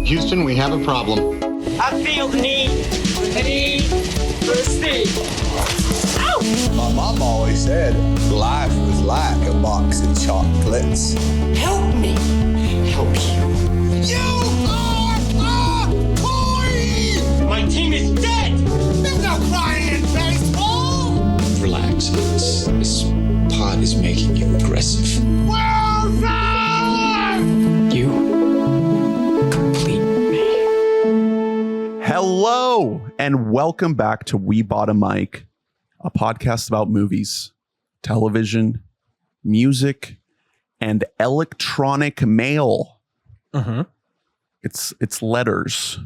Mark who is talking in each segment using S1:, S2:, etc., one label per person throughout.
S1: Houston, we have a problem.
S2: I feel the need for speed. Ow!
S3: My mom always said life was like a box of chocolates.
S2: Help me help you.
S3: You are a toy!
S2: My team is dead!
S3: There's no crying in baseball!
S4: Relax. This pod is making you aggressive.
S3: Wilson!
S4: You complete me.
S5: Hello, and welcome back to We Bought a Mic, a podcast about movies, television, music, and electronic mail. It's letters,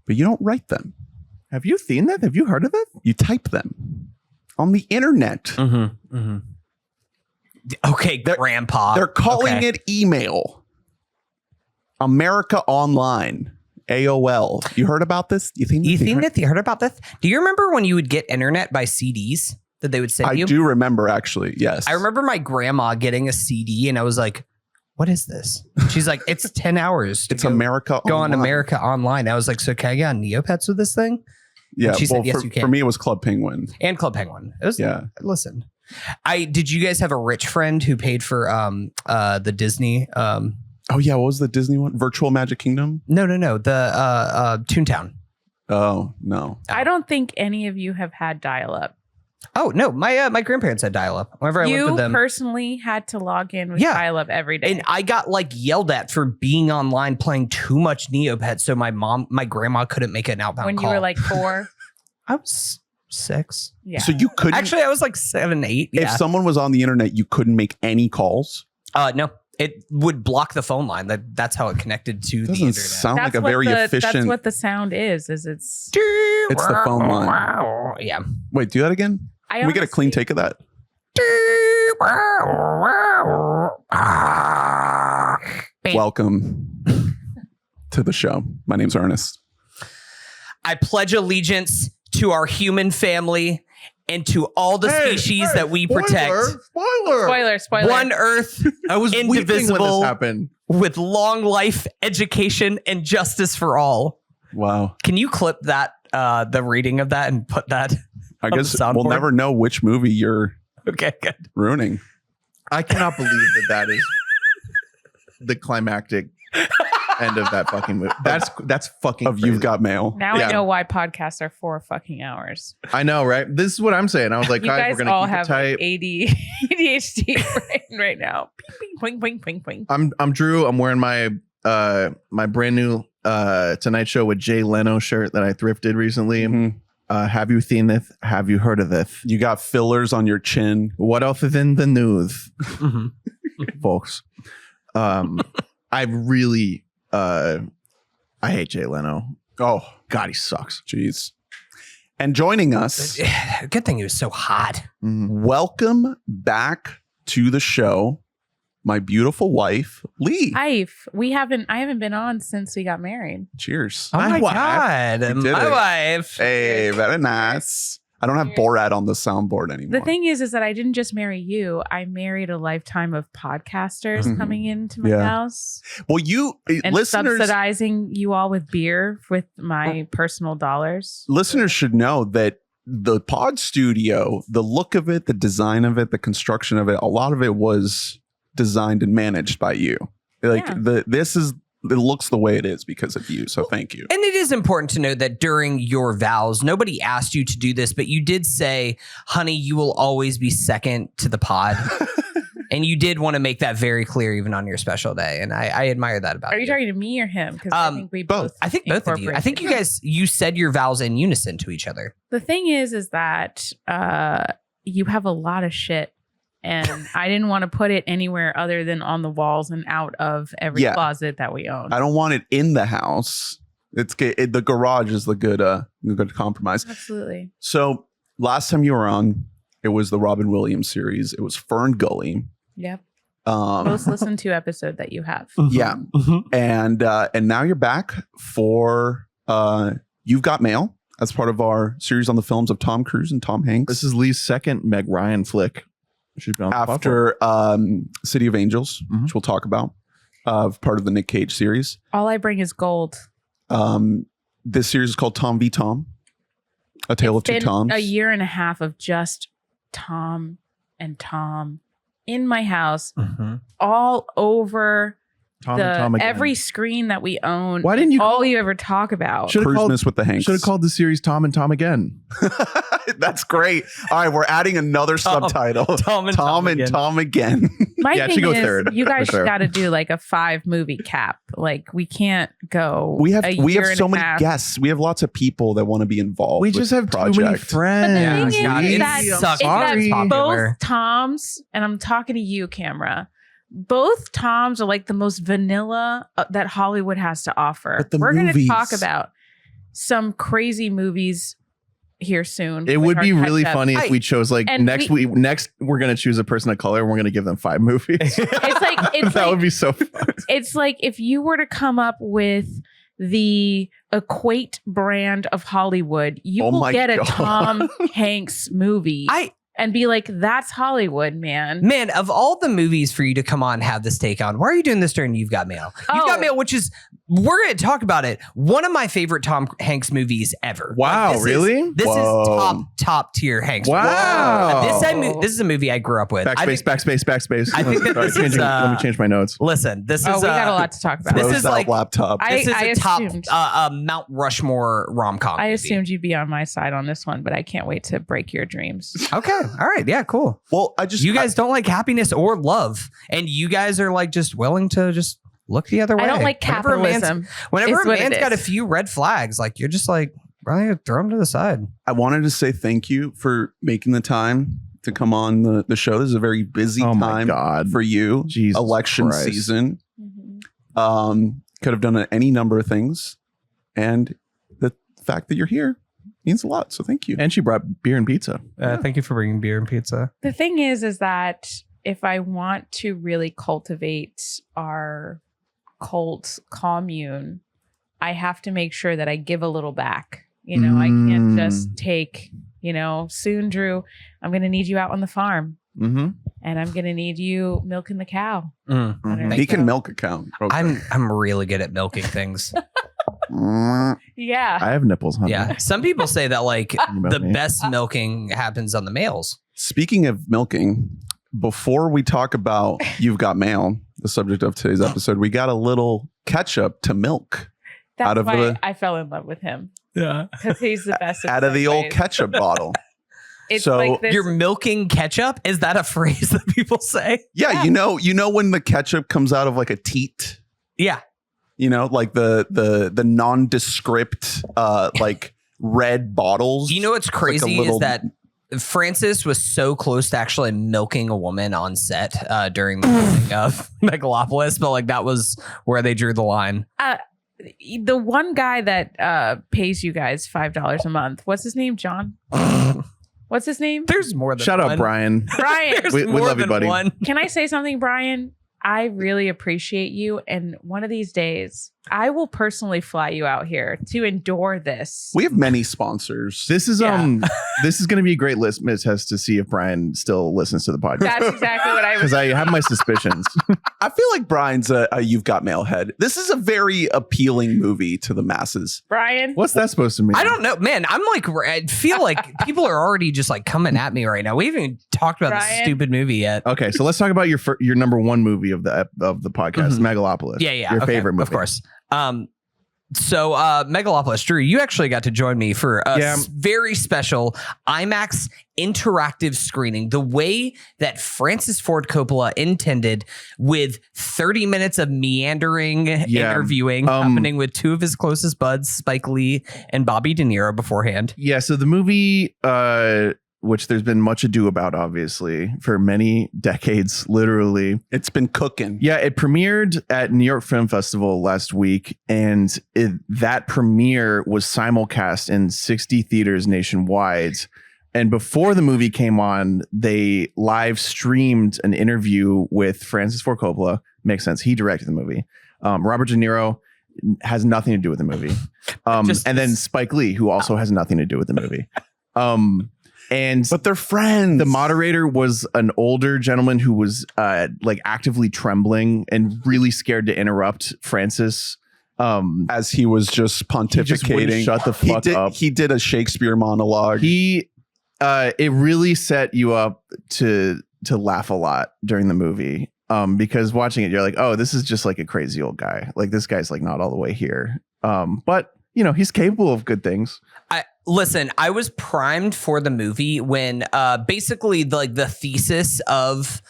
S5: but you don't write them.
S6: Have you seen that? Have you heard of it?
S5: You type them on the internet.
S7: Okay, Grandpa.
S5: They're calling it email. America Online, AOL. You heard about this? You
S7: heard about this? Do you remember when you would get internet by CDs that they would send you?
S5: I do remember, actually. Yes.
S7: I remember my grandma getting a CD, and I was like, "What is this?" She's like, "It's 10 hours.
S5: It's America
S7: Go
S5: Online.
S7: on America Online." I was like, "So can I get on Neopets with this thing?"
S5: Yeah.
S7: And she said, "Yes, you can."
S5: For me, it was Club Penguin.
S7: And Club Penguin. It was,
S5: Yeah.
S7: Listen, did you guys have a rich friend who paid for the Disney?
S5: Oh yeah, what was the Disney one? Virtual Magic Kingdom?
S7: No. The Toontown.
S5: Oh no.
S8: I don't think any of you have had dial-up.
S7: Oh no, my grandparents had dial-up. Whenever I lived with them,
S8: You personally had to log in with
S7: Yeah.
S8: dial-up every day.
S7: and I got like yelled at for being online playing too much Neopets, so my grandma couldn't make an outbound
S8: when
S7: call.
S8: you were like 4.
S7: I was 6.
S8: Yeah.
S5: So you couldn't
S7: Actually, I was like 7, 8.
S5: if
S7: Yeah.
S5: someone was on the internet, you couldn't make any calls.
S7: No, it would block the phone line. That's how it connected to the
S5: Doesn't
S7: internet.
S5: sound
S8: that's
S5: like a
S8: what
S5: very efficient.
S8: That's what the sound is it's
S5: It's the phone line.
S7: Yeah.
S5: Wait, do that again? Can we get a clean take of that? Welcome to the show. My name's Ernest.
S7: I pledge allegiance to our human family and to all the species that we protect.
S6: Spoiler!
S8: Spoiler.
S7: One Earth,
S6: I was weeping when
S7: indivisible,
S6: this happened.
S7: with long life, education, and justice for all.
S5: Wow.
S7: Can you clip that, the reading of that, and put that?
S5: I
S7: On the
S5: guess we'll
S7: soundboard?
S5: never know which movie you're
S7: Okay, good.
S5: ruining.
S6: I cannot believe that is the climactic end of that fucking movie. That's fucking
S5: Of
S6: crazy.
S5: You've Got Mail.
S8: Now
S6: Yeah.
S8: I know why podcasts are 4 fucking hours.
S6: I know, right? This is what I'm saying. I was like,
S8: You
S6: guys,
S8: guys
S6: we're gonna
S8: all
S6: keep
S8: have
S6: it tight.
S8: like ADHD right now. Ping, ping, ping, ping, ping.
S6: I'm Drew. I'm wearing my my brand new Tonight Show with Jay Leno shirt that I thrifted recently.
S5: Mhm.
S6: Have you seen this? Have you heard of this?
S5: You got fillers on your chin.
S6: What else is in the news,
S7: Mhm.
S6: folks? I really I hate Jay Leno.
S5: Oh,
S6: God, he sucks.
S5: jeez. And joining us,
S7: Good thing he was so hot.
S5: welcome back to the show, my beautiful wife, Lee.
S8: I haven't been on since we got married.
S5: Cheers.
S7: Oh my
S6: wife.
S7: God.
S5: We did
S7: My
S5: it.
S7: wife.
S5: Hey, very nice. I don't have Borat on the soundboard anymore.
S8: The thing is that I didn't just marry you. I married a lifetime of podcasters
S5: Mhm.
S8: coming into my
S5: Yeah.
S8: house
S5: well, you
S8: and
S5: listeners
S8: subsidizing you all with beer with my personal dollars.
S5: listeners should know that the pod studio, the look of it, the design of it, the construction of it, a lot of it was designed and managed by you. Like
S8: Yeah.
S5: it looks the way it is because of you. So thank you.
S7: And it is important to know that during your vows, nobody asked you to do this, but you did say, honey, you will always be second to the pod. And you did want to make that very clear even on your special day. And I admire that about you.
S8: Are you talking to me or him? Because I think we both.
S7: I think both of you. I think you guys, you said your vows in unison to each other.
S8: The thing is that you have a lot of shit. And I didn't want to put it anywhere other than on the walls and out of every
S5: Yeah.
S8: closet that we own.
S5: I don't want it in the house. The garage is the good compromise.
S8: Absolutely.
S5: So last time you were on, it was the Robin Williams series. It was Fern Gully.
S8: Yep. Most listened to episode that you have.
S5: Yeah. And now you're back for You've Got Mail as part of our series on the films of Tom Cruise and Tom Hanks.
S6: This is Lee's second Meg Ryan flick. She's been on the
S5: after City of Angels,
S6: Mhm.
S5: which we'll talk about. part of the Nick Cage series.
S8: All I bring is gold.
S5: This series is called Tom v. Tom, A Tale of Two Toms.
S8: A year and a half of just Tom and Tom in my house, all over
S6: Tom and Tom again.
S8: every screen that we own.
S6: Why didn't you
S8: all
S6: call-
S8: you ever talk about?
S5: Cruiseness with the Hanks.
S6: Should have called the series Tom and Tom again.
S5: That's great. All right, we're adding another subtitle.
S7: Tom and Tom again.
S5: Tom again.
S8: My
S6: Yeah, it should
S8: thing
S6: go
S8: is,
S6: third,
S8: you guys
S6: for sure.
S8: got to do like a 5-movie cap. Like we can't go.
S5: We have
S8: a
S5: we
S8: year
S5: have
S8: and
S5: so
S8: a
S5: many
S8: half.
S5: guests. We have lots of people that want to be involved.
S6: We
S5: with
S6: just have
S5: the
S6: too many
S5: project.
S6: friends.
S8: thing is
S7: God,
S8: that
S7: it
S8: it's
S7: sucks.
S8: that
S6: Sorry.
S7: Popular.
S8: both Toms, and I'm talking to you, camera. Both Toms are like the most vanilla that Hollywood has to offer.
S5: But the
S8: We're going to
S5: movies-
S8: talk about some crazy movies here soon.
S6: It
S8: with
S6: would
S8: our
S6: be really
S8: catch-up.
S6: funny if we chose like
S8: And
S6: next we're gonna choose a person of color and we're gonna give them 5 movies.
S8: It's like
S6: That would be so fun.
S8: it's like if you were to come up with the Equate brand of Hollywood, you
S5: Oh
S8: will
S5: my
S8: get a
S5: God.
S8: Tom Hanks movie and be like, that's Hollywood, man.
S7: Man, of all the movies for you to come on and have this take on, why are you doing this during You've Got Mail? You've Got
S8: Oh.
S7: Mail, which is, we're going to talk about it. One of my favorite Tom Hanks movies ever.
S6: Wow,
S7: this
S6: really?
S7: This
S5: Whoa.
S7: is top tier Hanks.
S6: Wow.
S7: This is a movie I grew up with. I think-
S6: Backspace.
S7: I think that this is,
S6: let me change my notes.
S7: Listen, this
S8: Oh,
S7: is
S8: we got a lot to talk about.
S7: this
S5: Close
S7: is
S5: that
S7: like-
S5: laptop.
S7: This is
S8: I
S7: a top
S8: assumed-
S7: Mount Rushmore rom-com
S8: I
S7: movie.
S8: assumed you'd be on my side on this one, but I can't wait to break your dreams.
S7: Okay. All right. Yeah, cool.
S5: well,
S7: You guys don't like happiness or love, and you guys are like just willing to just look the other way.
S8: I don't like
S7: Whenever a man's-
S8: capitalism.
S7: Whenever
S8: is
S7: a
S8: what it
S7: man's got a
S8: is.
S7: few red flags, like you're just like, well, throw them to the side.
S5: I wanted to say thank you for making the time to come on the show. This is a very busy
S6: Oh my
S5: time
S6: God.
S5: for you.
S6: Jesus
S5: Election
S6: Christ.
S5: season. Could have done any number of things, and the fact that you're here means a lot. So thank you.
S6: And she brought beer and pizza.
S7: Thank you for bringing beer and pizza.
S8: The thing is that if I want to really cultivate our cult commune, I have to make sure that I give a little back. You know, I can't just take, soon, Drew, I'm going to need you out on the farm
S6: Mm-hmm.
S8: and I'm going to need you milking the cow.
S7: Mm.
S5: He can milk a cow. Okay.
S7: I'm really good at milking things.
S8: Yeah.
S6: I have nipples, honey.
S7: Yeah. Some people say that like
S6: About
S7: the
S6: me.
S7: best milking happens on the males.
S5: Speaking of milking, before we talk about You've Got Mail, the subject of today's episode, we got a little ketchup to milk
S8: That's
S5: out of
S8: why
S5: the-
S8: I fell in love with him
S7: Yeah.
S8: because he's the best.
S5: out of the old
S8: segues.
S5: ketchup bottle.
S8: It's
S5: So
S8: like this.
S7: You're milking ketchup? Is that a phrase that people say?
S5: Yeah, you know when the ketchup comes out of like a teat,
S7: Yeah.
S5: like the nondescript like red bottles.
S7: You know what's
S5: It's like a
S7: crazy
S5: little-
S7: is that Francis was so close to actually milking a woman on set during the filming of Megalopolis, but like that was where they drew the line.
S8: The one guy that pays you guys $5 a month. What's his name? John. What's his name?
S7: There's more than
S6: Shout
S7: one.
S6: out, Brian.
S8: Brian.
S7: There's
S6: We
S7: more
S6: love you,
S7: than
S6: buddy.
S7: one.
S8: Can I say something, Brian? I really appreciate you. And one of these days, I will personally fly you out here to endure this.
S5: We have many sponsors.
S6: This is
S8: Yeah.
S6: this is going to be a great litmus test to see if Brian still listens to the podcast.
S8: That's exactly what I was.
S6: Because I have my suspicions.
S5: I feel like Brian's a You've Got Mail head. This is a very appealing movie to the masses.
S8: Brian.
S6: What's that supposed to mean?
S7: I don't know, man. I'm like, I feel like people are already just like coming at me right now. We haven't even talked about this
S8: Brian?
S7: stupid movie yet.
S6: Okay, so let's talk about your number one movie of the podcast,
S7: Mhm.
S6: Megalopolis.
S7: Yeah, yeah.
S6: Your
S7: okay,
S6: favorite movie,
S7: of course. So Megalopolis, Drew, you actually got to join me for a
S6: Yeah.
S7: very special IMAX interactive screening. The way that Francis Ford Coppola intended, with 30 minutes of meandering interviewing happening with two of his closest buds, Spike Lee and Bobby De Niro beforehand.
S6: Yeah, so the movie, which there's been much ado about, obviously, for many decades, literally.
S5: It's been cooking.
S6: Yeah, it premiered at New York Film Festival last week, and that premiere was simulcast in 60 theaters nationwide. And before the movie came on, they live streamed an interview with Francis Ford Coppola. Makes sense. He directed the movie. Robert De Niro has nothing to do with the movie. And then Spike Lee, who also has nothing to do with the movie.
S5: But they're friends.
S6: The moderator was an older gentleman who was like actively trembling and really scared to interrupt Francis.
S5: As he was just pontificating.
S6: He just wouldn't shut the fuck up.
S5: He did a Shakespeare monologue.
S6: It really set you up to laugh a lot during the movie. Because watching it, you're like, oh, this is just like a crazy old guy. Like this guy's like not all the way here. But you know, he's capable of good things.
S7: I was primed for the movie when basically the thesis of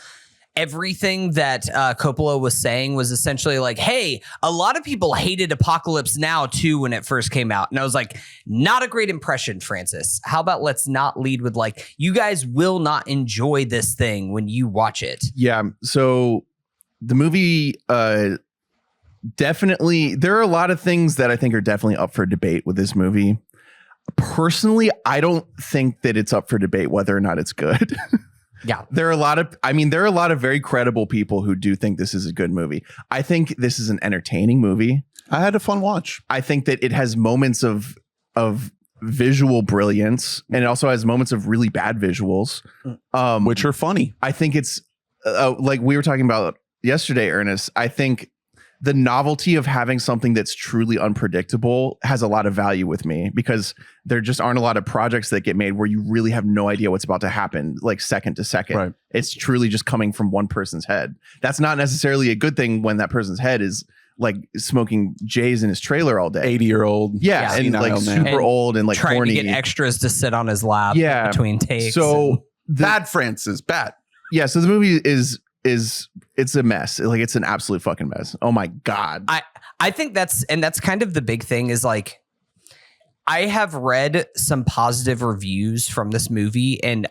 S7: everything that Coppola was saying was essentially like, hey, a lot of people hated Apocalypse Now too when it first came out. And I was like, not a great impression, Francis. How about let's not lead with like, you guys will not enjoy this thing when you watch it.
S6: Yeah. So the movie definitely, there are a lot of things that I think are definitely up for debate with this movie. Personally, I don't think that it's up for debate whether or not it's good.
S7: Yeah.
S6: There are a lot of very credible people who do think this is a good movie. I think this is an entertaining movie.
S5: I had a fun watch.
S6: I think that it has moments of visual brilliance, and it also has moments of really bad visuals,
S5: which are funny.
S6: I think it's like we were talking about yesterday, Ernest. I think the novelty of having something that's truly unpredictable has a lot of value with me, because there just aren't a lot of projects that get made where you really have no idea what's about to happen, like second to second.
S5: Right.
S6: It's truly just coming from one person's head. That's not necessarily a good thing when that person's head is like smoking J's in his trailer all day.
S5: 80-year-old.
S6: Yeah. And like super
S7: And
S6: old and like
S7: trying
S6: horny.
S7: to get extras to sit on his lap between takes.
S6: So
S5: bad Francis, bad.
S6: Yeah. So the movie is it's a mess. Like it's an absolute fucking mess. Oh my God.
S7: I think that's kind of the big thing is like, I have read some positive reviews from this movie, and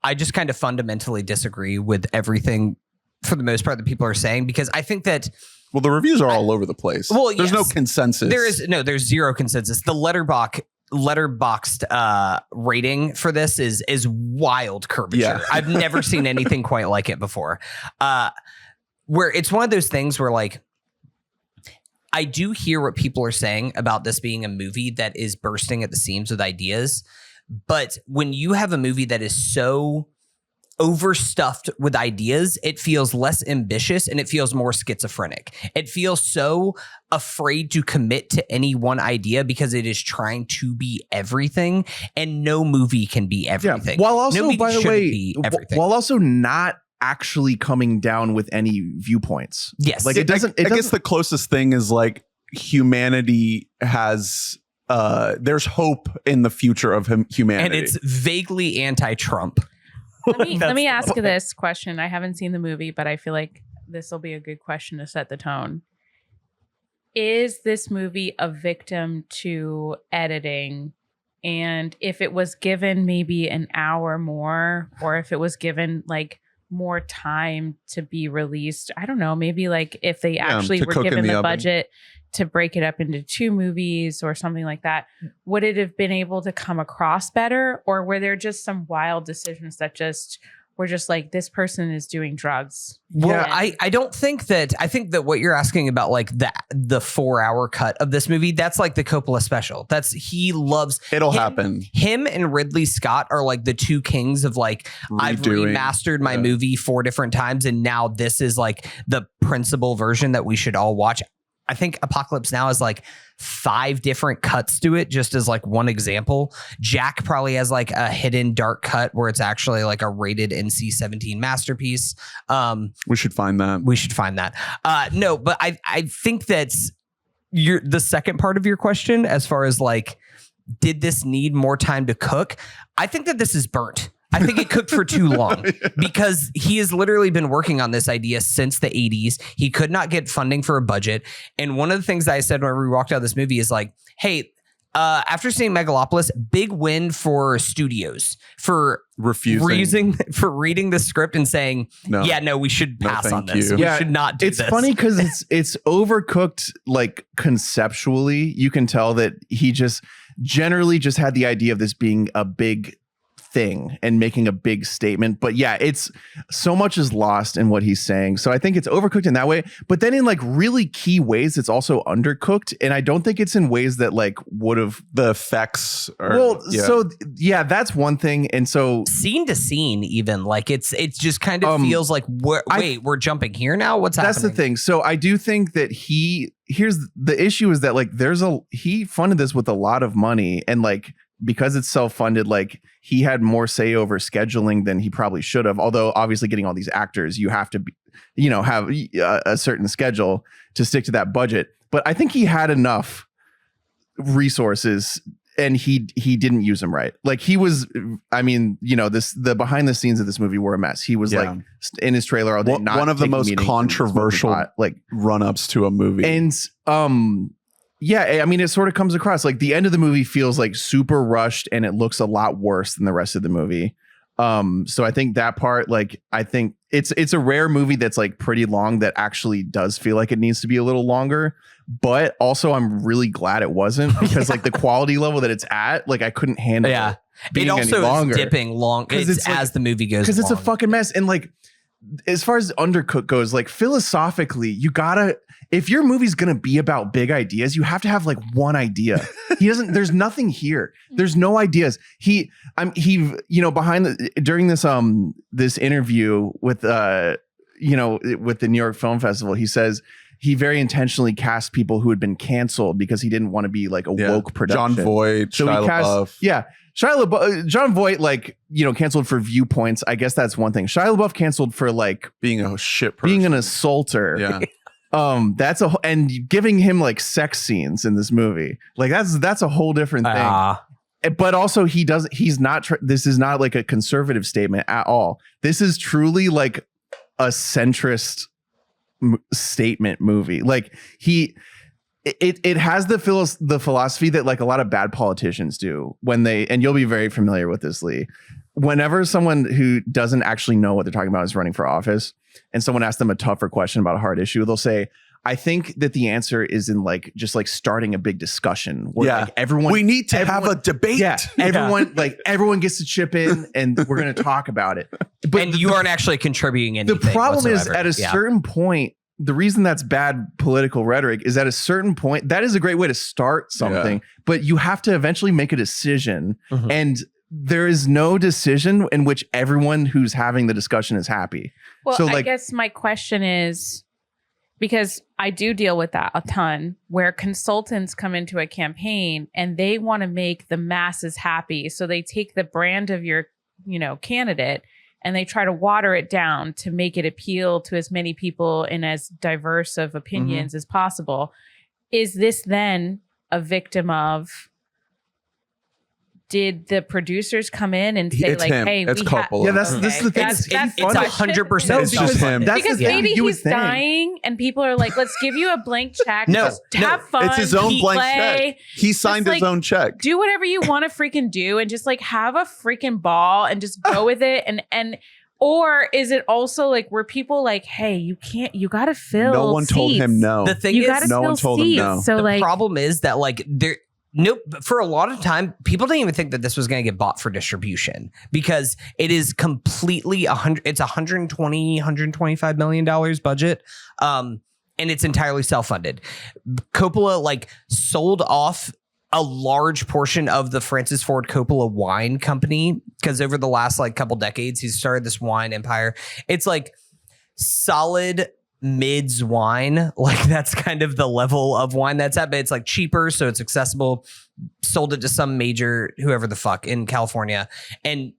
S7: I just kind of fundamentally disagree with everything for the most part that people are saying, because I think that,
S5: well, the reviews are all over the place.
S7: Well,
S5: there's no consensus.
S7: There's zero consensus. The letterboxed rating for this is wild curvature.
S5: Yeah.
S7: I've never seen anything quite like it before. Where it's one of those things where like, I do hear what people are saying about this being a movie that is bursting at the seams with ideas. But when you have a movie that is so overstuffed with ideas, it feels less ambitious and it feels more schizophrenic. It feels so afraid to commit to any one idea because it is trying to be everything, and no movie can be everything.
S6: Yeah. While also,
S7: No movie
S6: by the
S7: shouldn't
S6: way,
S7: be everything.
S6: while also not actually coming down with any viewpoints.
S7: Yes.
S6: Like it doesn't.
S5: I guess the closest thing is like humanity has. There's hope in the future of humanity,
S7: and it's vaguely anti-Trump.
S8: Let me ask this question. I haven't seen the movie, but I feel like this will be a good question to set the tone. Is this movie a victim to editing? And if it was given maybe an hour more, or if it was given like more time to be released, I don't know, maybe like if they actually were given the budget to break it up into 2 movies or something like that, would it have been able to come across better? Or were there just some wild decisions that just were just like, this person is doing drugs?
S7: Well, I don't think that, I think that what you're asking about, like the 4-hour cut of this movie, that's like the Coppola special. He loves
S5: it'll happen.
S7: Him and Ridley Scott are like the two kings of like, I've remastered my movie 4 different times, and now this is like the principal version that we should all watch. I think Apocalypse Now has like 5 different cuts to it, just as like one example. Jack probably has like a hidden dark cut where it's actually like a rated NC-17 masterpiece.
S5: We should find that.
S7: No, but I think that's the second part of your question, as far as like, did this need more time to cook? I think that this is burnt. I think it cooked for too long because he has literally been working on this idea since the 80s. He could not get funding for a budget. And one of the things that I said when we walked out of this movie is like, hey, after seeing Megalopolis, big win for studios for reading the script and saying, we should pass on this. We should not do this.
S6: It's funny because it's overcooked, like conceptually. You can tell that he just generally just had the idea of this being a big thing and making a big statement. But yeah, it's so much is lost in what he's saying. So I think it's overcooked in that way. But then in like really key ways, it's also undercooked. And I don't think it's in ways that like would have
S5: the effects.
S6: So yeah, that's one thing. And so
S7: scene to scene, even like it's just kind of feels like we're jumping here now. What's happening?
S6: That's the thing. So I do think that here's the issue is that like he funded this with a lot of money, and like because it's self-funded, like he had more say over scheduling than he probably should have. Although obviously getting all these actors, you have to be, have a certain schedule to stick to that budget. But I think he had enough resources and he didn't use them right. Like he was, the behind the scenes of this movie were a mess. He was like in his trailer all day.
S5: One of the most controversial like run-ups to a movie.
S6: And it sort of comes across like the end of the movie feels like super rushed and it looks a lot worse than the rest of the movie. So I think that part, like, I think it's a rare movie that's like pretty long that actually does feel like it needs to be a little longer. But also I'm really glad it wasn't, because like the quality level that it's at, like I couldn't handle it.
S7: It also is dipping long as like, the movie goes.
S6: Because it's a fucking mess. And like, as far as Undercooked goes, like philosophically, you gotta, if your movie's gonna be about big ideas, you have to have like one idea. There's nothing here. There's no ideas. During this interview with the New York Film Festival, he says he very intentionally cast people who had been canceled because he didn't want to be like a woke production.
S5: John Voight,
S6: so Shia LaBeouf. Shia LaBeouf, John Voight, like, canceled for viewpoints. I guess that's one thing. Shia LaBeouf canceled for like
S5: being a shit person,
S6: being an assaulter.
S5: Yeah.
S6: And giving him like sex scenes in this movie. Like that's a whole different thing. But also this is not like a conservative statement at all. This is truly like a centrist statement movie. Like it has the philosophy that like a lot of bad politicians do when and you'll be very familiar with this, Lee. Whenever someone who doesn't actually know what they're talking about is running for office and someone asks them a tougher question about a hard issue, they'll say, I think that the answer is in like just like starting a big discussion where like
S5: we need to have a debate.
S6: Yeah, everyone gets to chip in and we're going to talk about it. But
S7: you aren't actually contributing anything.
S6: The problem
S7: whatsoever.
S6: is at a certain point, the reason that's bad political rhetoric is at a certain point, that is a great way to start something, but you have to eventually make a decision. Mm-hmm. And there is no decision in which everyone who's having the discussion is happy.
S8: Well,
S6: so,
S8: I guess my question is, because I do deal with that a ton, where consultants come into a campaign and they want to make the masses happy. So they take the brand of your, candidate and they try to water it down to make it appeal to as many people in as diverse of opinions as possible. Is this then a victim of, did the producers come in and say hey,
S5: it's Coppola.
S6: This is the thing.
S7: It's 100%.
S5: It's just him.
S8: Because maybe he's dying and people are like, let's give you a blank check. Have fun.
S5: It's his own blank check. He signed his own check.
S8: Do whatever you want to freaking do and just like have a freaking ball and just go with it. And or is it also like where people like, hey, you got to fill
S5: No one told him no.
S7: The thing is,
S5: no one told him no.
S8: So
S7: the problem is that like for a lot of time, people didn't even think that this was going to get bought for distribution because it is completely it's $125 million budget. And it's entirely self-funded. Coppola like sold off a large portion of the Francis Ford Coppola wine company because over the last like couple decades, he's started this wine empire. It's like solid mids wine, like that's kind of the level of wine that's at, but it's like cheaper, so it's accessible. Sold it to some major whoever the fuck in California and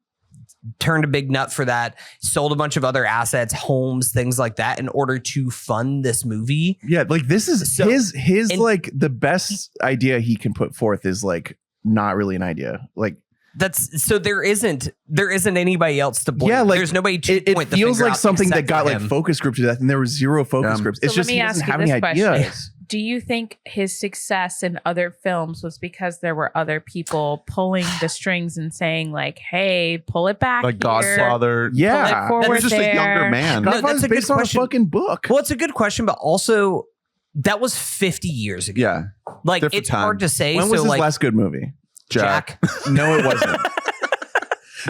S7: turned a big nut for that. Sold a bunch of other assets, homes, things like that in order to fund this movie.
S6: Yeah, like this is his like the best idea he can put forth is like not really an idea. Like
S7: that's so there isn't anybody else to blame.
S6: Yeah, like
S7: there's nobody to point the
S6: finger
S7: feels like
S6: out something that got like
S7: him.
S6: Focus group to that, and there was zero focus groups. It's
S8: so
S6: just
S8: let me
S6: he doesn't
S8: ask you
S6: have any
S8: this question.
S6: ideas.
S8: Do you think his success in other films was because there were other people pulling the strings and saying like, hey, pull it back
S5: like
S8: here.
S5: Godfather?
S6: Yeah,
S8: pull it
S5: he was just
S8: there.
S5: a younger man.
S6: Godfather's
S7: that's a
S6: based
S7: good
S6: on a
S7: question.
S6: fucking book.
S7: Well, it's a good question, but also that was 50 years ago.
S5: Yeah,
S7: like
S5: different
S7: it's
S5: time.
S7: hard to say.
S6: When was
S7: so
S6: his
S7: like
S6: last good movie?
S7: Jack.
S6: No, it wasn't.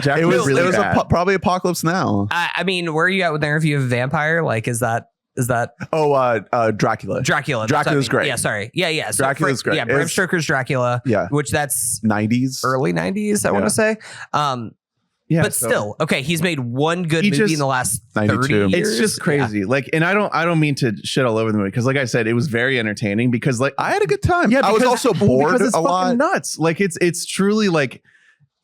S6: Jack
S5: It was
S6: really bad.
S5: probably Apocalypse Now.
S7: I mean, where are you at with Interview of a Vampire? Like, is that
S5: Dracula.
S7: Dracula?
S5: Dracula's great.
S7: Yeah, sorry. Yeah. So
S5: Dracula's great.
S7: Yeah, Bram
S5: It's-
S7: Stoker's Dracula.
S5: Yeah.
S7: Which that's
S5: 90s.
S7: early 90s, I want
S5: Yeah.
S7: to say.
S6: Yeah,
S7: But
S6: so-
S7: still, okay, he's made one good
S6: He
S7: movie
S6: just-
S7: in the last
S5: 92.
S7: 30 years.
S6: it's just crazy. Like, and I don't mean to shit all over the movie because, like I said, it was very entertaining because, like,
S5: I had a good time.
S6: yeah,
S5: I was
S6: because-
S5: also
S6: well,
S5: bored
S6: because it's
S5: a
S6: fucking
S5: lot.
S6: nuts. Like, it's truly like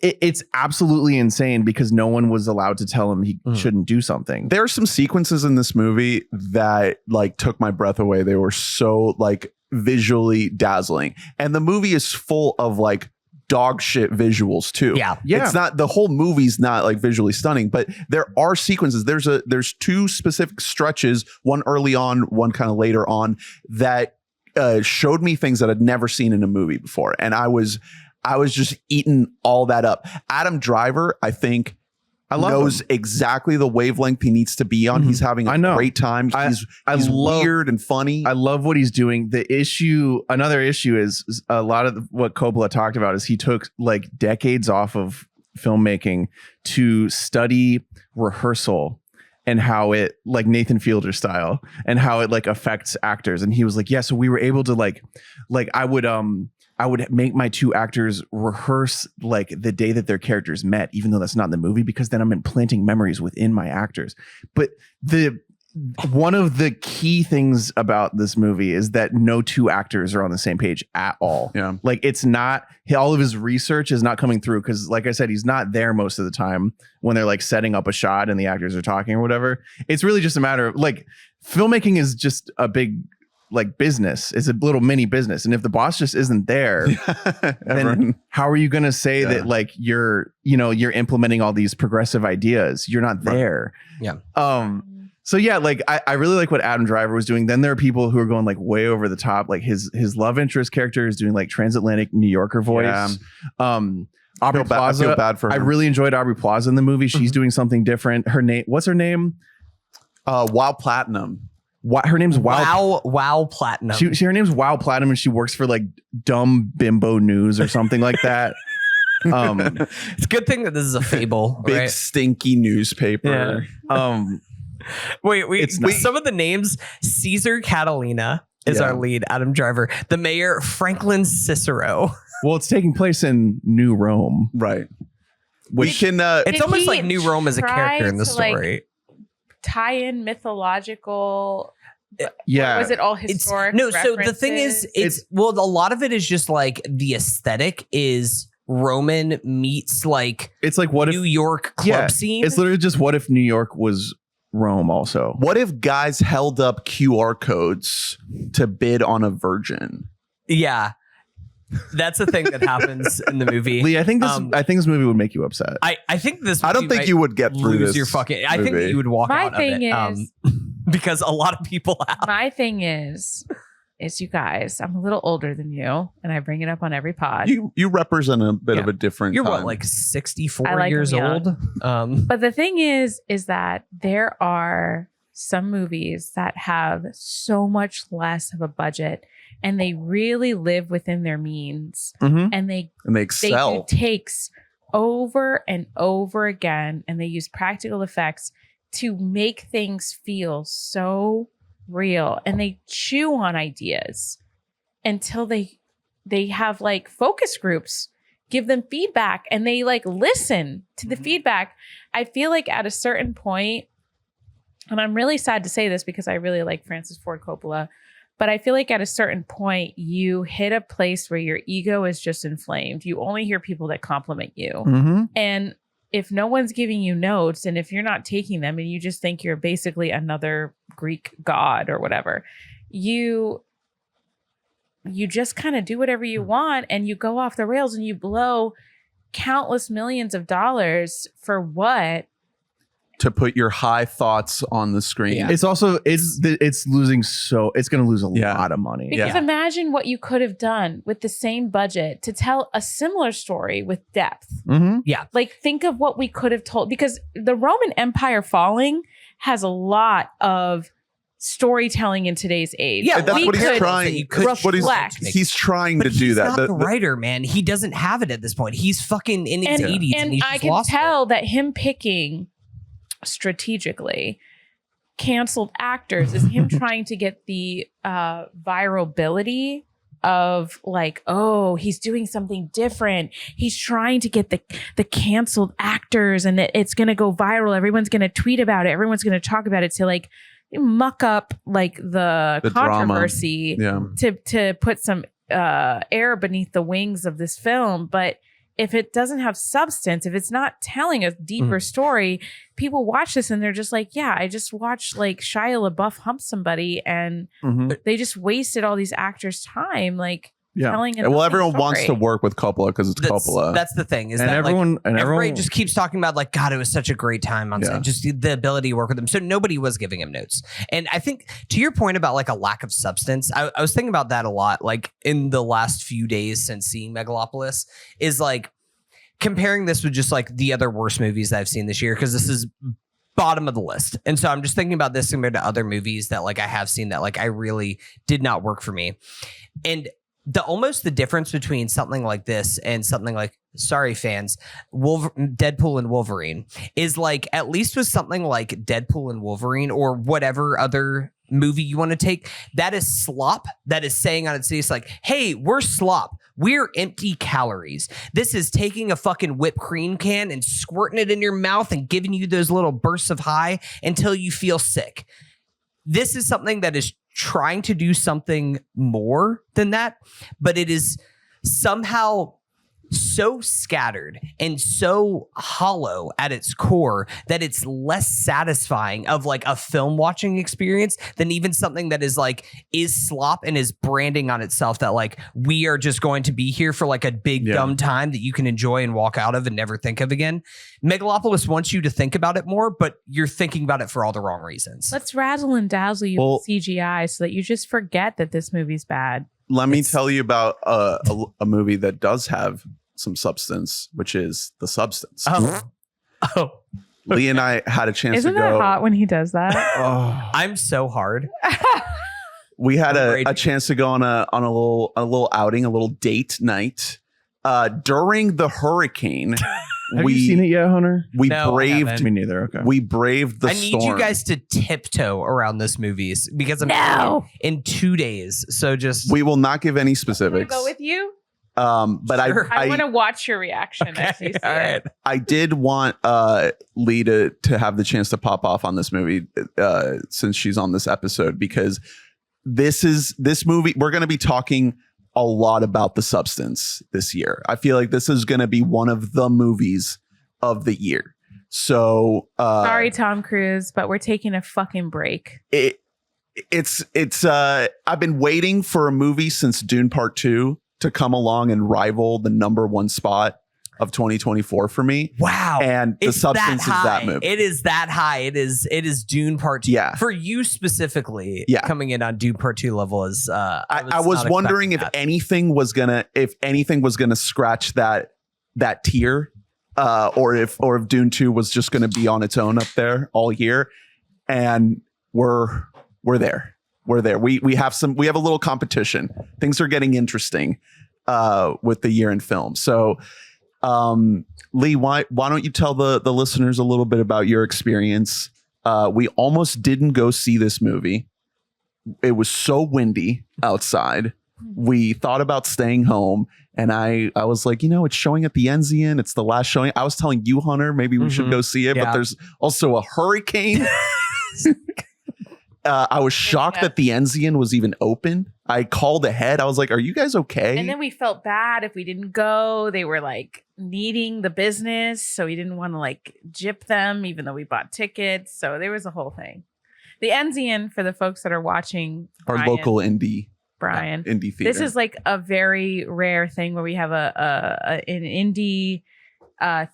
S6: it's absolutely insane because no one was allowed to tell him he shouldn't do something.
S5: There are some sequences in this movie that like took my breath away. They were so like visually dazzling, and the movie is full of like dog shit visuals too.
S7: Yeah.
S5: It's not, the whole movie's not like visually stunning, but there are sequences. There's two specific stretches, one early on, one kind of later on, that showed me things that I'd never seen in a movie before, and I was just eating all that up. Adam Driver, I think, knows exactly the wavelength he needs to be on. He's having a great time. He's weird and funny.
S6: I love what he's doing. Another issue is a lot of what Coppola talked about is he took like decades off of filmmaking to study rehearsal and how it, like Nathan Fielder style, and how it like affects actors. And he was like, yeah, so we were able to like I would make my two actors rehearse like the day that their characters met, even though that's not in the movie, because then I'm implanting memories within my actors. But one of the key things about this movie is that no two actors are on the same page at all.
S5: Yeah.
S6: Like it's not, all of his research is not coming through because, like I said, he's not there most of the time when they're like setting up a shot and the actors are talking or whatever. It's really just a matter of like, filmmaking is just a big like business. It's a little mini business, and if the boss just isn't there, then how are you going to say that like you're implementing all these progressive ideas? You're not there.
S7: Yeah.
S6: So yeah, like I really like what Adam Driver was doing. Then there are people who are going like way over the top. Like his love interest character is doing like transatlantic New Yorker voice.
S5: Yeah.
S6: Aubrey Plaza.
S5: I feel bad for her.
S6: I really enjoyed Aubrey Plaza in the movie. She's doing something different. What's her name?
S5: Wow Platinum.
S6: Her name's
S7: Wow Platinum.
S6: Her name's Wow Platinum, and she works for like Dumb Bimbo News or something like that.
S7: It's a good thing that this is a Fable,
S5: Big
S7: right?
S5: stinky newspaper.
S7: Wait.
S6: It's not.
S7: Some of the names: Caesar Catalina is our lead, Adam Driver. The mayor, Franklin Cicero.
S6: Well, it's taking place in New Rome,
S5: Right. We can.
S7: It's
S8: Did
S7: almost
S8: he
S7: like New Rome as a
S8: try
S7: character in the
S8: to, like,
S7: story.
S8: tie in mythological.
S6: yeah.
S8: Or was it all
S7: It's
S8: historic?
S7: no. So the thing is,
S8: references?
S7: a lot of it is just like the aesthetic is Roman meets like
S6: It's like what
S7: New
S6: if
S7: York club scene.
S6: It's literally just what if New York was Rome also.
S5: What if guys held up QR codes to bid on a virgin?
S7: Yeah. That's a thing that happens in the movie.
S6: Lee, I think this movie would make you upset.
S7: I think this.
S5: I don't
S7: movie
S5: think
S7: might
S5: you would get through
S7: lose
S5: this.
S7: your fucking. I think that
S5: movie.
S7: you would walk
S8: My
S7: out
S8: thing
S7: of it.
S8: is-
S7: Because a lot of people have.
S8: My thing is you guys. I'm a little older than you, and I bring it up on every pod.
S5: You represent a bit of a different.
S7: You're what,
S5: time.
S7: like 64
S8: I like
S7: years
S8: them
S7: old?
S8: But the thing is that there are some movies that have so much less of a budget, and they really live within their means,
S6: Mhm.
S8: and they
S5: they excel.
S8: do takes over and over again, and they use practical effects to make things feel so real, and they chew on ideas until they have like focus groups give them feedback, and they like listen to the feedback. I feel like at a certain point, and I'm really sad to say this because I really like Francis Ford Coppola, but I feel like at a certain point, you hit a place where your ego is just inflamed. You only hear people that compliment you.
S6: Mm-hmm.
S8: And if no one's giving you notes, and if you're not taking them, and you just think you're basically another Greek god or whatever, you just kind of do whatever you want, and you go off the rails, and you blow countless millions of dollars for what?
S5: To put your high thoughts on the screen.
S7: Yeah.
S6: It's also it's losing it's going to lose a
S5: Yeah.
S6: lot of money.
S8: Because imagine what you could have done with the same budget to tell a similar story with depth.
S6: Mm-hmm.
S8: Like, think of what we could have told, because the Roman Empire falling has a lot of storytelling in today's age.
S7: Yeah,
S5: that's
S8: We
S5: what he's
S8: could
S5: trying.
S7: you could
S5: What
S8: reflect.
S5: he's trying
S7: But
S5: to do
S7: he's
S5: that.
S7: not the writer, man. He doesn't have it at this point. He's fucking in his 80s, and he's
S8: I
S7: just
S8: can
S7: lost
S8: tell that him picking strategically canceled actors is him trying to get the virality of like, oh, he's doing something different. He's trying to get the canceled actors, and it's going to go viral. Everyone's going to tweet about it. Everyone's going to talk about it to like muck up like the controversy to put some air beneath the wings of this film. But if it doesn't have substance, if it's not telling a deeper story, people watch this and they're just like, yeah, I just watched like Shia LaBeouf hump somebody, and they just wasted all these actors' time like telling it.
S5: Well, everyone wants to work with Coppola because it's Coppola.
S7: That's the thing. Is
S6: And
S7: that
S6: everyone-
S7: like,
S6: and
S7: everybody
S6: everyone-
S7: just keeps talking about like, God, it was such a great time on set. Just the ability to work with him. So nobody was giving him notes. And I think to your point about like a lack of substance, I was thinking about that a lot. Like in the last few days since seeing Megalopolis, is like comparing this with just like the other worst movies that I've seen this year, because this is bottom of the list. And so I'm just thinking about this compared to other movies that like I have seen that like I really did not work for me. And the difference between something like this and something like, sorry fans, Deadpool and Wolverine, is like, at least with something like Deadpool and Wolverine or whatever other movie you want to take, that is slop, that is saying on its face like, hey, we're slop, we're empty calories. This is taking a fucking whipped cream can and squirting it in your mouth and giving you those little bursts of high until you feel sick. This is something that is trying to do something more than that, but it is somehow so scattered and so hollow at its core that it's less satisfying of like a film watching experience than even something that is like is slop and is branding on itself that like we are just going to be here for like a big dumb time that you can enjoy and walk out of and never think of again. Megalopolis wants you to think about it more, but you're thinking about it for all the wrong reasons.
S8: Let's razzle and dazzle you with CGI so that you just forget that this movie's bad.
S5: Let me tell you about a movie that does have some substance, which is The Substance. Lee and I had a chance
S8: Isn't
S5: to go.
S8: that hot when he does that?
S7: I'm so hard.
S5: We had a chance to go on a little outing, a little date night during the hurricane.
S6: Have you seen it yet, Hunter?
S5: We
S7: No, I
S5: braved.
S7: haven't.
S6: Me neither. Okay.
S5: We braved the
S7: I need
S5: storm.
S7: you guys to tiptoe around this movie because I'm in 2 days. So just
S5: We will not give any
S8: Can I
S5: specifics.
S8: go with you?
S5: But
S7: Sure.
S8: I want to watch your reaction as you see
S7: all right.
S8: it.
S5: I did want Lee to have the chance to pop off on this movie since she's on this episode, because this movie, we're going to be talking a lot about The Substance this year. I feel like this is going to be one of the movies of the year. So
S8: Sorry, Tom Cruise, but we're taking a fucking break.
S5: it's I've been waiting for a movie since Dune Part 2 to come along and rival the #1 spot of 2024 for me.
S7: Wow.
S5: And The Substance is that movie.
S7: It is that high. It is Dune Part 2.
S5: Yeah.
S7: For you specifically, coming in on Dune Part 2 level is
S5: I was wondering if anything was gonna scratch that tier, or if Dune 2 was just gonna be on its own up there all year. And we're there. We're there. We have a little competition. Things are getting interesting with the year in film. So Lee, why don't you tell the listeners a little bit about your experience? We almost didn't go see this movie. It was so windy outside. We thought about staying home, and I was like, it's showing at the Enzian. It's the last showing. I was telling you, Hunter, maybe we should go see it, but there's also a hurricane. I was shocked that the Enzian was even open. I called ahead. I was like, are you guys okay?
S8: And then we felt bad if we didn't go. They were like needing the business, so we didn't want to like gyp them, even though we bought tickets. So there was a whole thing. The Enzian, for the folks that are watching,
S5: our local indie theater.
S8: This is like a very rare thing where we have an indie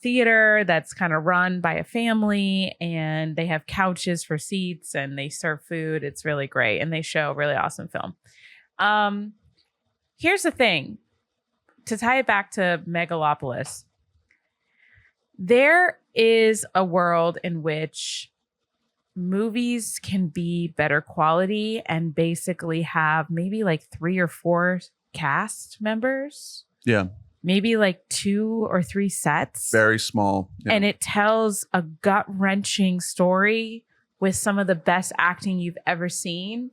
S8: theater that's kind of run by a family, and they have couches for seats and they serve food. It's really great, and they show really awesome film. Here's the thing, to tie it back to Megalopolis, there is a world in which movies can be better quality and basically have maybe like 3 or 4 cast members.
S5: Yeah.
S8: Maybe like 2 or 3 sets.
S5: Very small. Yeah.
S8: And it tells a gut-wrenching story with some of the best acting you've ever seen.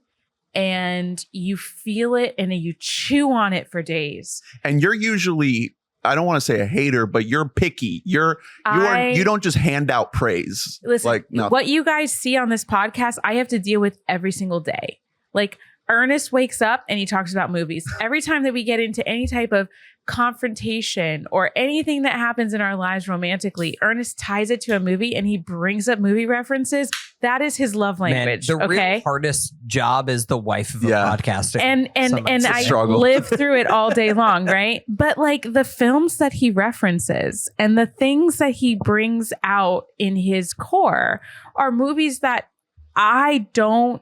S8: And you feel it and you chew on it for days.
S5: And you're usually, I don't want to say a hater, but you're picky. You don't just hand out praise.
S8: Listen,
S5: like, no.
S8: What you guys see on this podcast, I have to deal with every single day. Like, Ernest wakes up and he talks about movies. Every time that we get into any type of confrontation or anything that happens in our lives romantically, Ernest ties it to a movie and he brings up movie references. That is his love language.
S7: Man, the real hardest job is the wife of a podcaster.
S8: And I live through it all day long, right? But like the films that he references and the things that he brings out in his core are movies that I don't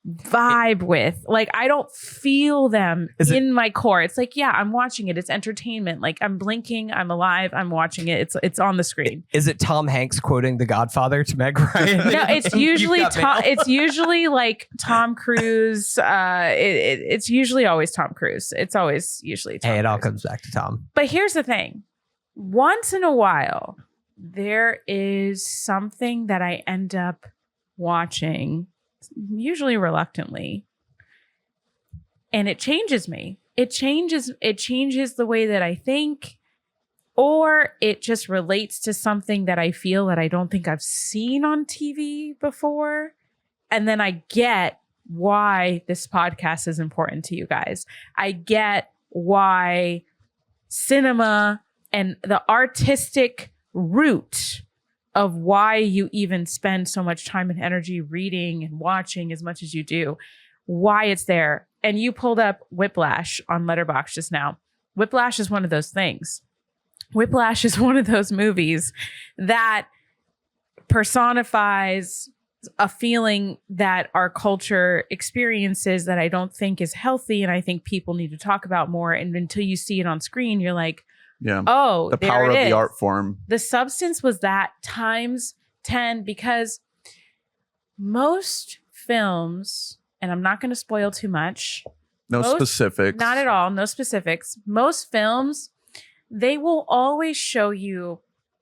S8: vibe with. Like, I don't feel them in my core. It's like, yeah, I'm watching it. It's entertainment. Like, I'm blinking, I'm alive, I'm watching it. It's on the screen.
S7: Is it Tom Hanks quoting The Godfather to Meg Ryan?
S8: No, it's usually it's usually like Tom Cruise. It's usually always Tom Cruise. It's always usually Tom
S7: Hey, it
S8: Cruise.
S7: all comes back to Tom.
S8: But here's the thing. Once in a while, there is something that I end up watching, usually reluctantly, and it changes me. It changes the way that I think, or it just relates to something that I feel that I don't think I've seen on TV before. And then I get why this podcast is important to you guys. I get why cinema and the artistic root of why you even spend so much time and energy reading and watching as much as you do, why it's there. And you pulled up Whiplash on Letterboxd just now. Whiplash is one of those things. Whiplash is one of those movies that personifies a feeling that our culture experiences that I don't think is healthy, and I think people need to talk about more. And until you see it on screen, you're like,
S5: yeah.
S8: Oh,
S5: the power of the art form.
S8: The substance was that times 10, because most films, and I'm not going to spoil too much.
S5: Specifics.
S8: Not at all. No specifics. Most films, they will always show you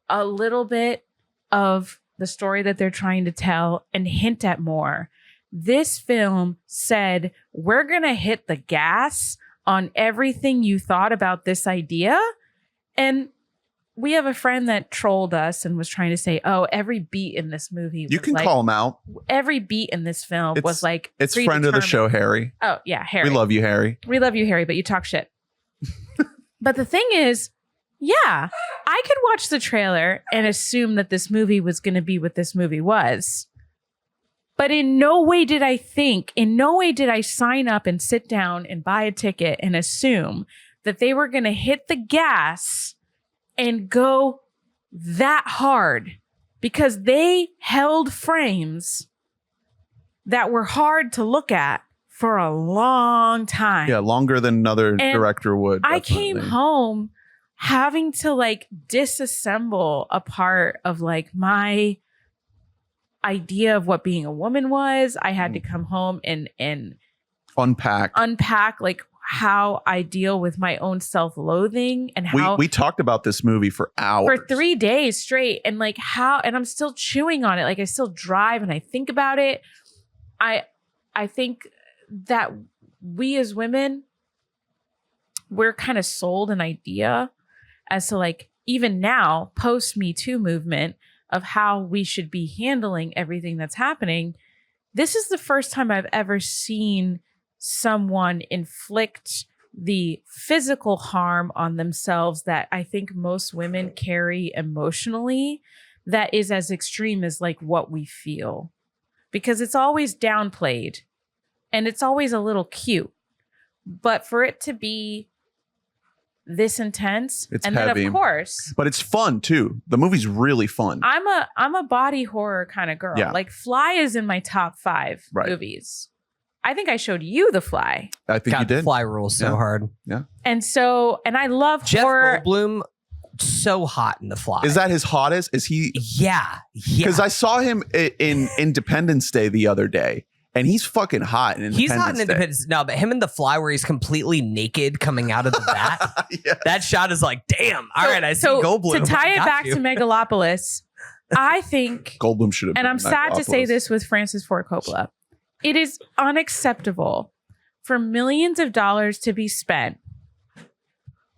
S8: a little bit of the story that they're trying to tell and hint at more. This film said, we're going to hit the gas on everything you thought about this idea. And we have a friend that trolled us and was trying to say, oh, every beat in this movie.
S5: You can call him out.
S8: Every beat in this film was like.
S5: It's friend of the show, Harry.
S8: Oh, yeah, Harry.
S5: We love you, Harry.
S8: We love you, Harry, but you talk shit. But the thing is, yeah, I could watch the trailer and assume that this movie was going to be what this movie was. But in no way did I sign up and sit down and buy a ticket and assume that they were going to hit the gas and go that hard, because they held frames that were hard to look at for a long time.
S5: Yeah, longer than another director would.
S8: I came home having to like disassemble a part of like my idea of what being a woman was. I had to come home and unpack like how I deal with my own self-loathing and how
S5: we talked about this movie for hours,
S8: for 3 days straight, and like how, and I'm still chewing on it. Like I still drive and I think about it. I think that we as women, we're kind of sold an idea as to like, even now, post Me Too movement, of how we should be handling everything that's happening. This is the first time I've ever seen someone inflict the physical harm on themselves that I think most women carry emotionally, that is as extreme as like what we feel, because it's always downplayed and it's always a little cute, but for it to be this intense,
S5: it's
S8: and
S5: heavy.
S8: Then of course,
S5: but it's fun too. The movie's really fun.
S8: I'm a body horror kind of girl.
S5: Yeah.
S8: Like Fly is in my top 5 movies. I think I showed you The Fly.
S5: I think you did.
S7: Fly rules so hard.
S5: Yeah.
S8: And I love
S7: Jeff
S8: horror.
S7: Goldblum so hot in The Fly.
S5: Is that his hottest? Is he?
S7: Yeah.
S5: Because I saw him in Independence Day the other day, and he's fucking hot in Independence
S7: He's not in
S5: Day.
S7: Independence. No, but him in The Fly where he's completely naked coming out of the vat.
S5: Yes.
S7: That shot is like, damn. All right, I see
S8: so
S7: Goldblum.
S8: to tie
S7: I
S8: it
S7: got
S8: back
S7: you.
S8: to Megalopolis, I think,
S5: Goldblum should have.
S8: and
S5: been
S8: I'm
S5: in
S8: sad to say
S5: Megalopolis.
S8: this with Francis Ford Coppola, it is unacceptable for millions of dollars to be spent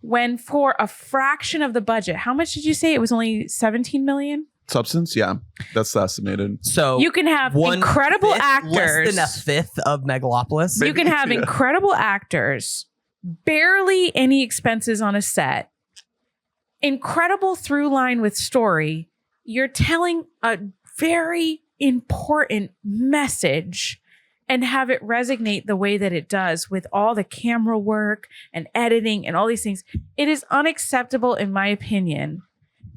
S8: when for a fraction of the budget, how much did you say? It was only 17 million?
S5: Substance, yeah, that's estimated.
S7: So
S8: You can have
S7: one
S8: incredible
S7: fifth,
S8: actors.
S7: less than a fifth of Megalopolis.
S8: You can have
S5: Yeah.
S8: incredible actors, barely any expenses on a set, incredible through line with story. You're telling a very important message and have it resonate the way that it does with all the camera work and editing and all these things. It is unacceptable in my opinion.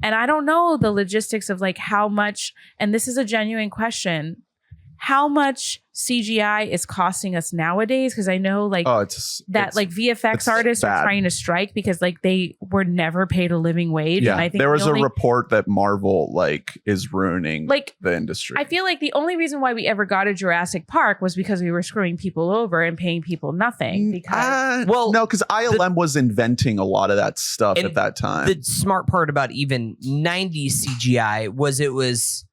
S8: And I don't know the logistics of like how much, and this is a genuine question, how much CGI is costing us nowadays? Because I know like
S5: It's
S8: like VFX
S5: it's
S8: artists
S5: bad.
S8: are trying to strike because like they were never paid a living wage.
S5: Yeah,
S8: And I think
S5: there was
S8: the
S5: a
S8: only-
S5: report that Marvel like is ruining
S8: like
S5: the industry.
S8: I feel like the only reason why we ever got a Jurassic Park was because we were screwing people over and paying people nothing. Because
S7: Well,
S5: no, because ILM was inventing a lot of that stuff
S7: And
S5: at that time.
S7: the smart part about even 90s CGI was it was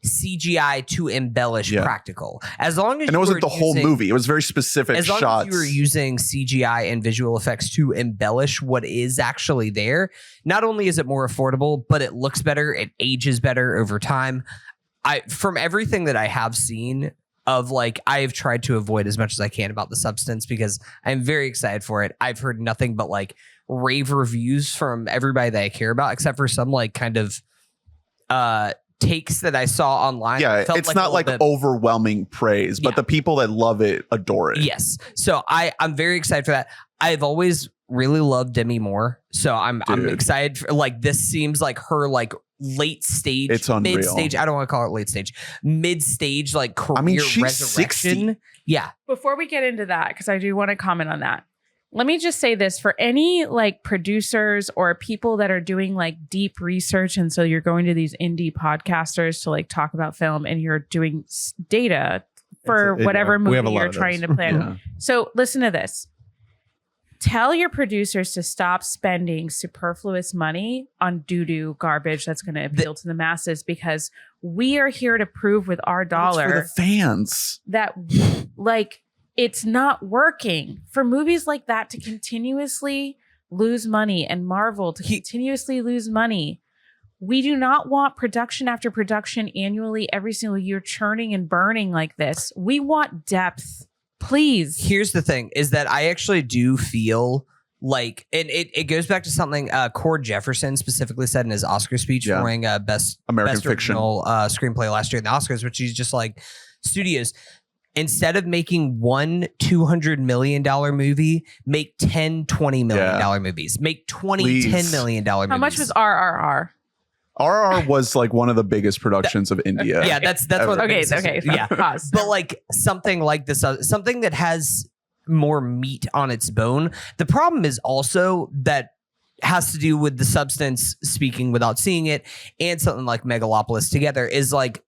S7: CGI to embellish
S5: Yeah.
S7: practical. As long as
S5: and it
S7: you
S5: wasn't
S7: were
S5: the whole
S7: using-
S5: movie. It was very specific
S7: as long
S5: shots.
S7: as you were using CGI and visual effects to embellish what is actually there, not only is it more affordable, but it looks better, it ages better over time. From everything that I have seen of like, I have tried to avoid as much as I can about The Substance because I'm very excited for it. I've heard nothing but like rave reviews from everybody that I care about, except for some like kind of takes that I saw online.
S5: yeah,
S7: that felt
S5: it's
S7: like
S5: not
S7: a
S5: like
S7: little bit-
S5: overwhelming praise, but
S7: Yeah.
S5: the people that love it adore it.
S7: Yes. So I'm very excited for that. I've always really loved Demi Moore. So I'm
S5: Dude.
S7: excited for, like, this seems like her like late stage,
S5: It's unreal.
S7: mid stage. I don't want to call it late stage, mid stage, like career
S5: I mean, she's
S7: resurrection.
S5: 60.
S7: Yeah.
S8: before we get into that, because I do want to comment on that, let me just say this for any like producers or people that are doing like deep research. And so you're going to these indie podcasters to like talk about film and you're doing data for whatever
S6: we have a
S8: movie
S6: lot
S8: you're
S6: of those.
S8: trying to plan.
S5: Yeah.
S8: So listen to this. Tell your producers to stop spending superfluous money on doo-doo garbage that's going to appeal to the masses, because we are here to prove with our
S5: It's
S8: dollar
S5: for the fans.
S8: that like it's not working for movies like that to continuously lose money and Marvel to continuously lose money. We do not want production after production annually every single year churning and burning like this. We want depth. Please.
S7: Here's the thing is that I actually do feel like, and it goes back to something Cord Jefferson specifically said in his Oscar speech
S5: Yeah.
S7: for winning best
S5: American Fiction.
S7: original screenplay last year in the Oscars, which he's just like, studios, instead of making one $200 million movie, make 10 $20 million movies. Make 20
S5: Please.
S7: $10 million movies.
S8: How much was RRR?
S5: RR was like one of the biggest productions of India.
S7: Yeah, that's what.
S8: Okay,
S7: makes it-
S8: okay.
S7: Yeah,
S8: Pause.
S7: but like something like this, something that has more meat on its bone. The problem is also that has to do with The Substance, speaking without seeing it, and something like Megalopolis together, is like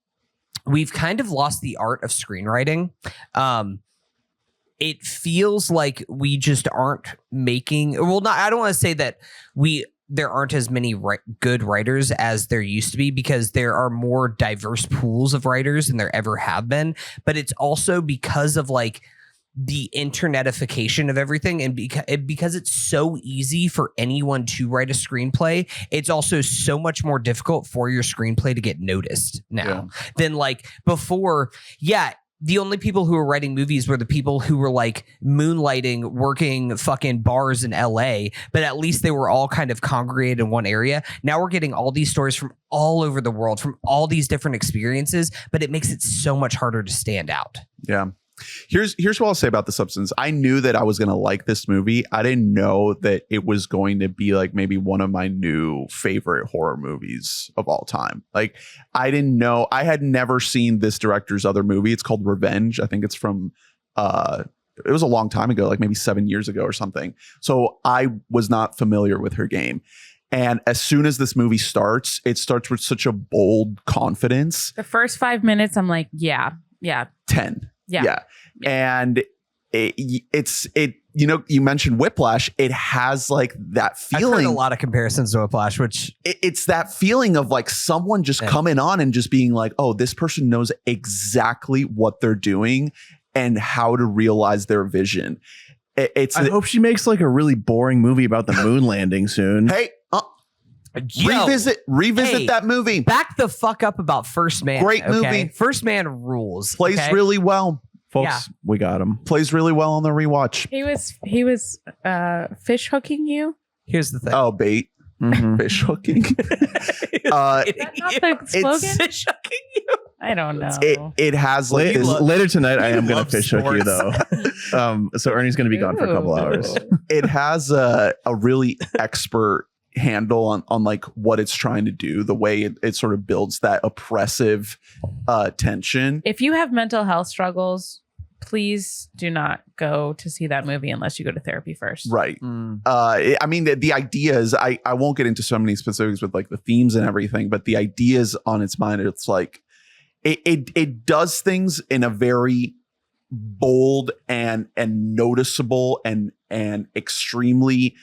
S7: we've kind of lost the art of screenwriting. It feels like we just aren't making, well, not, I don't want to say that there aren't as many good writers as there used to be, because there are more diverse pools of writers than there ever have been. But it's also because of like the internetification of everything, and because it's so easy for anyone to write a screenplay, it's also so much more difficult for your screenplay to get noticed now than like before. Yeah. The only people who were writing movies were the people who were like moonlighting, working fucking bars in LA, but at least they were all kind of congregated in one area. Now we're getting all these stories from all over the world, from all these different experiences, but it makes it so much harder to stand out.
S5: Yeah. Here's what I'll say about The Substance. I knew that I was going to like this movie. I didn't know that it was going to be like maybe one of my new favorite horror movies of all time. Like, I didn't know. I had never seen this director's other movie. It's called Revenge. I think it's from it was a long time ago, like maybe 7 years ago or something. So I was not familiar with her game. And as soon as this movie starts, it starts with such a bold confidence.
S8: The first 5 minutes, I'm like, yeah.
S5: 10.
S8: Yeah.
S5: And it's you mentioned Whiplash. It has like that
S7: I've
S5: feeling.
S7: heard a lot of comparisons to Whiplash, which
S5: It's that feeling of like someone just coming on and just being like, oh, this person knows exactly what they're doing and how to realize their vision.
S6: I hope she makes like a really boring movie about the moon landing soon.
S5: Hey,
S7: Yo,
S5: revisit
S7: hey,
S5: that movie.
S7: back the fuck up about First Man.
S5: Great movie.
S7: Okay? First Man rules.
S5: Plays
S7: okay?
S5: really well.
S6: Folks, we got him.
S5: Plays really well on the rewatch.
S8: He was fish hooking you.
S7: Here's the thing.
S5: Oh, bait. Fish hooking.
S8: Is that not the slogan?
S7: Fish hooking you.
S8: I don't know.
S5: It has like this.
S6: Later tonight, I am going
S7: love
S6: to fish hook you though. So Ernie's going to be gone for a couple hours.
S5: It has a really expert handle on like what it's trying to do, the way it sort of builds that oppressive tension.
S8: If you have mental health struggles, please do not go to see that movie unless you go to therapy first.
S5: Right. I mean, the idea is, I won't get into so many specifics with like the themes and everything, but the ideas on its mind, it's like it does things in a very bold and noticeable and extremely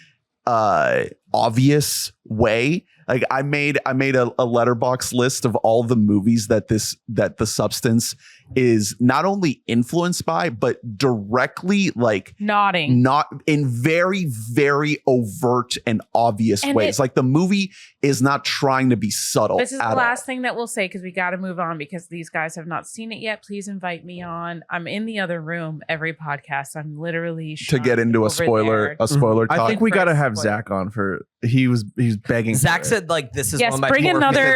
S5: obvious way. Like I made a letterbox list of all the movies that the substance is not only influenced by, but directly like not in very, very overt and obvious ways. Like the movie is not trying to be subtle.
S8: This is the last thing that we'll say because we got to move on because these guys have not seen it yet. Please invite me on. I'm in the other room every podcast. I'm literally
S5: to get into a spoiler talk.
S6: I think we got to have Zach on for he's begging.
S7: Zach said like this is one of my
S8: bring another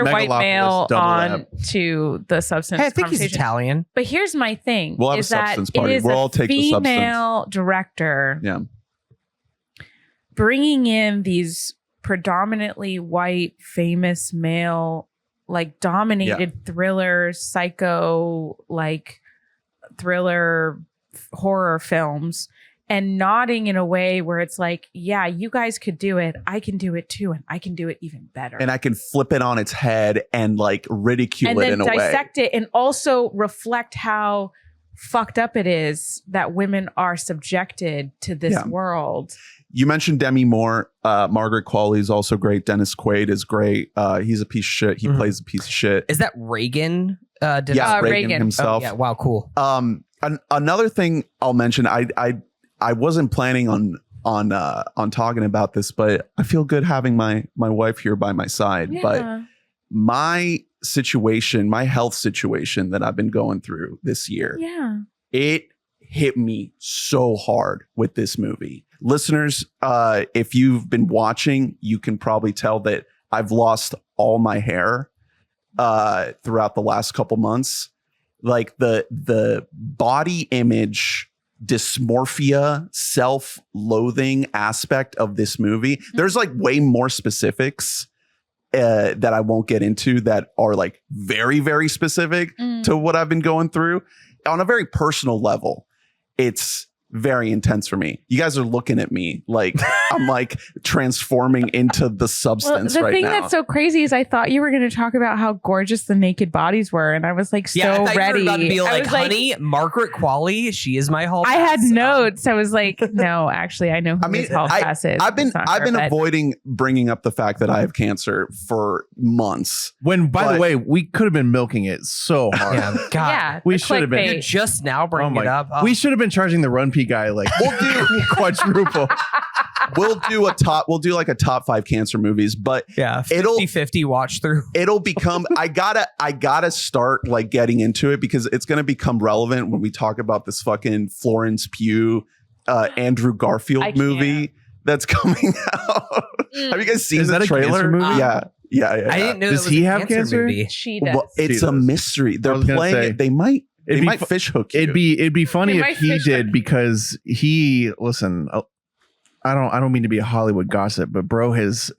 S8: white
S6: Megalopolis,
S8: male
S6: double
S8: on to the substance.
S7: Hey, I think
S8: conversation.
S7: He's Italian.
S8: But here's my thing:
S5: We'll have
S8: is
S5: a
S8: that
S5: substance
S8: it
S5: party.
S8: is
S5: We'll all
S8: a
S5: take the substance.
S8: female director, bringing in these predominantly white, famous male, like dominated thriller, psycho, like thriller horror films. And nodding in a way where it's like, yeah, you guys could do it. I can do it too. And I can do it even better.
S5: And I can flip it on its head and like ridicule it in a way.
S8: And then dissect it and also reflect how fucked up it is that women are subjected to this world.
S5: You mentioned Demi Moore. Margaret Qualley is also great. Dennis Quaid is great. He's a piece of shit. He plays a piece of shit.
S7: Is that Reagan?
S5: Reagan himself.
S7: Oh, yeah. Wow. Cool.
S5: Another thing I'll mention, I wasn't planning on talking about this, but I feel good having my wife here by my side.
S8: Yeah.
S5: But my situation, my health situation that I've been going through this year, it hit me so hard with this movie. Listeners, if you've been watching, you can probably tell that I've lost all my hair throughout the last couple months. Like the body image, dysmorphia, self-loathing aspect of this movie. There's like way more specifics that I won't get into that are like very, very specific to what I've been going through. On a very personal level, it's very intense for me. You guys are looking at me like I'm like transforming into the substance right now.
S8: The thing that's so crazy is I thought you were going to talk about how gorgeous the naked bodies were, and I was like so
S7: I
S8: ready.
S7: You were about to be like,
S8: was
S7: honey, Margaret Qualley, she is my hall
S8: I
S7: pass.
S8: had notes. I was like, no, actually, I know who his hall pass is.
S5: I've been
S8: but-
S5: avoiding bringing up the fact that I have cancer for months.
S6: By the way, we could have been milking it so hard.
S7: Yeah, God.
S8: Yeah,
S6: We
S8: the
S6: should have been.
S8: clickbait.
S7: You're just now bringing it up. Oh.
S6: We should have been charging the Run P guy like quadruple.
S5: We'll do like a top 5 cancer movies, but
S7: Yeah,
S5: it'll
S7: 50-50 watch through.
S5: it'll become I gotta start like getting into it because it's gonna become relevant when we talk about this fucking Florence Pugh Andrew Garfield movie that's coming out. Have you guys seen
S6: Is
S5: the
S6: that a
S5: trailer?
S6: cancer movie?
S5: Yeah.
S7: I didn't know
S6: Does
S7: that was
S6: he
S7: a
S6: have cancer?
S7: movie.
S8: She does.
S5: Well, it's
S6: She
S5: a
S6: does.
S5: mystery.
S6: I
S5: They're
S6: was gonna
S5: playing
S6: say,
S5: it. They might fish hook you.
S6: It'd be funny
S8: They
S6: if
S8: might
S6: he
S8: fish
S6: did
S8: hook.
S6: because listen. I don't mean to be a Hollywood gossip, but bro, his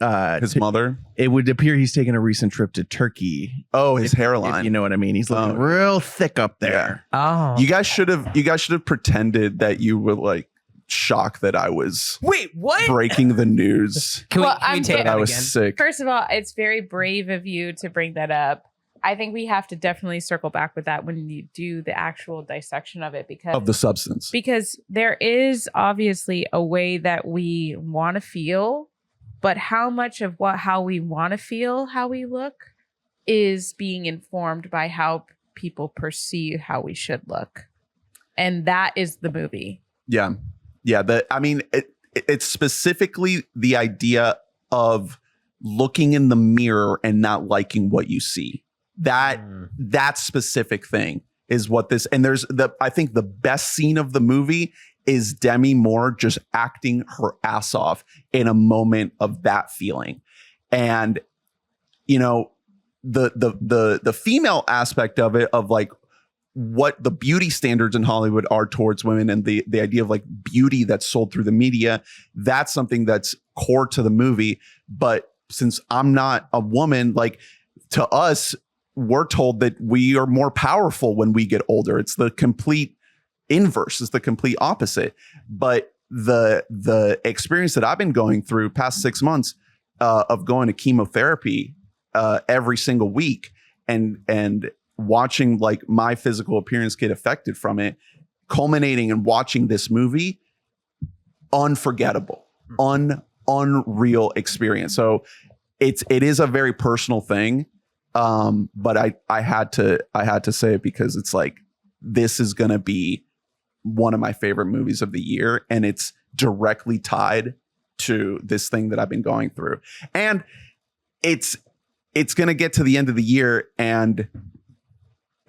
S5: mother.
S6: It would appear he's taken a recent trip to Turkey.
S5: Oh, his
S6: If
S5: hairline.
S6: you know what I mean. He's looking real thick up there.
S7: Oh,
S5: You guys should have pretended that you were like shocked that I was
S7: Wait, what?
S5: breaking the news.
S7: Can
S8: Well,
S7: we
S8: I'm
S7: take
S8: getting-
S5: that
S7: that
S5: I was
S7: again?
S5: sick.
S8: First of all, it's very brave of you to bring that up. I think we have to definitely circle back with that when you do the actual dissection of it,
S5: Of the substance.
S8: because there is obviously a way that we want to feel, but how much of how we want to feel, how we look, is being informed by how people perceive how we should look. And that is the movie.
S5: Yeah. It's specifically the idea of looking in the mirror and not liking what you see. That specific thing is what this, and I think the best scene of the movie is Demi Moore just acting her ass off in a moment of that feeling. And, you know, the female aspect of it, of like what the beauty standards in Hollywood are towards women, and the idea of like beauty that's sold through the media, that's something that's core to the movie. But since I'm not a woman, like, to us, we're told that we are more powerful when we get older. It's the complete inverse, it's the complete opposite. But the experience that I've been going through past 6 months of going to chemotherapy every single week and watching like my physical appearance get affected from it, culminating in watching this movie, unforgettable, unreal experience. So it is a very personal thing. But I had to say it because it's like, this is going to be one of my favorite movies of the year. And it's directly tied to this thing that I've been going through. And it's going to get to the end of the year. And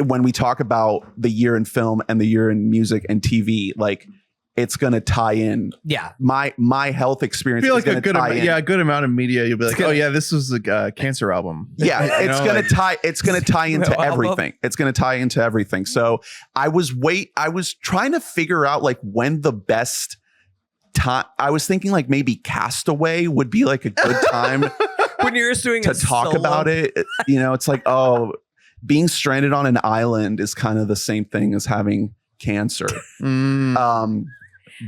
S5: when we talk about the year in film and the year in music and TV, like, it's going to tie in.
S7: Yeah.
S5: My health experience.
S6: I feel
S5: is
S6: like a
S5: gonna tie in.
S6: a good amount of media. You'll be like,
S7: gonna-
S6: oh yeah, this was a cancer album.
S5: Yeah,
S6: You
S5: it's
S6: know,
S5: gonna
S6: like-
S5: tie. It's gonna tie into
S7: Well,
S5: everything. It's gonna tie into everything. So I was trying to figure out like when the best time. I was thinking like maybe Castaway would be like a good time
S7: When you're just doing
S5: to
S7: a
S5: talk
S7: solo-
S5: about it. You know, it's like, oh, being stranded on an island is kind of the same thing as having cancer.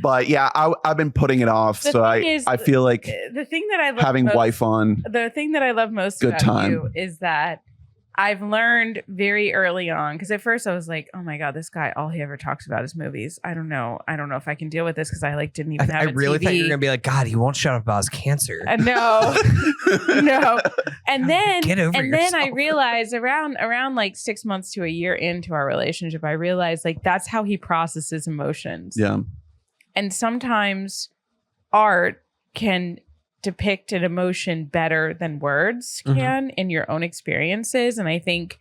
S5: But yeah, I've been putting it off.
S8: The
S5: So
S8: thing is,
S5: I feel like
S8: The thing that I love
S5: having
S8: most,
S5: wife on.
S8: the thing that I love most
S5: Good
S8: about
S5: time.
S8: you is that I've learned very early on, because at first I was like, oh my God, this guy, all he ever talks about is movies. I don't know if I can deal with this, because I like didn't even
S7: I
S8: have a
S7: really
S8: TV.
S7: thought you were gonna be like, God, he won't shut up about his cancer.
S8: No, no. And then,
S7: Get over
S8: and then I
S7: yourself.
S8: realized around like 6 months to a year into our relationship, I realized like that's how he processes emotions.
S5: Yeah.
S8: And sometimes art can depict an emotion better than words can in your own experiences. And I think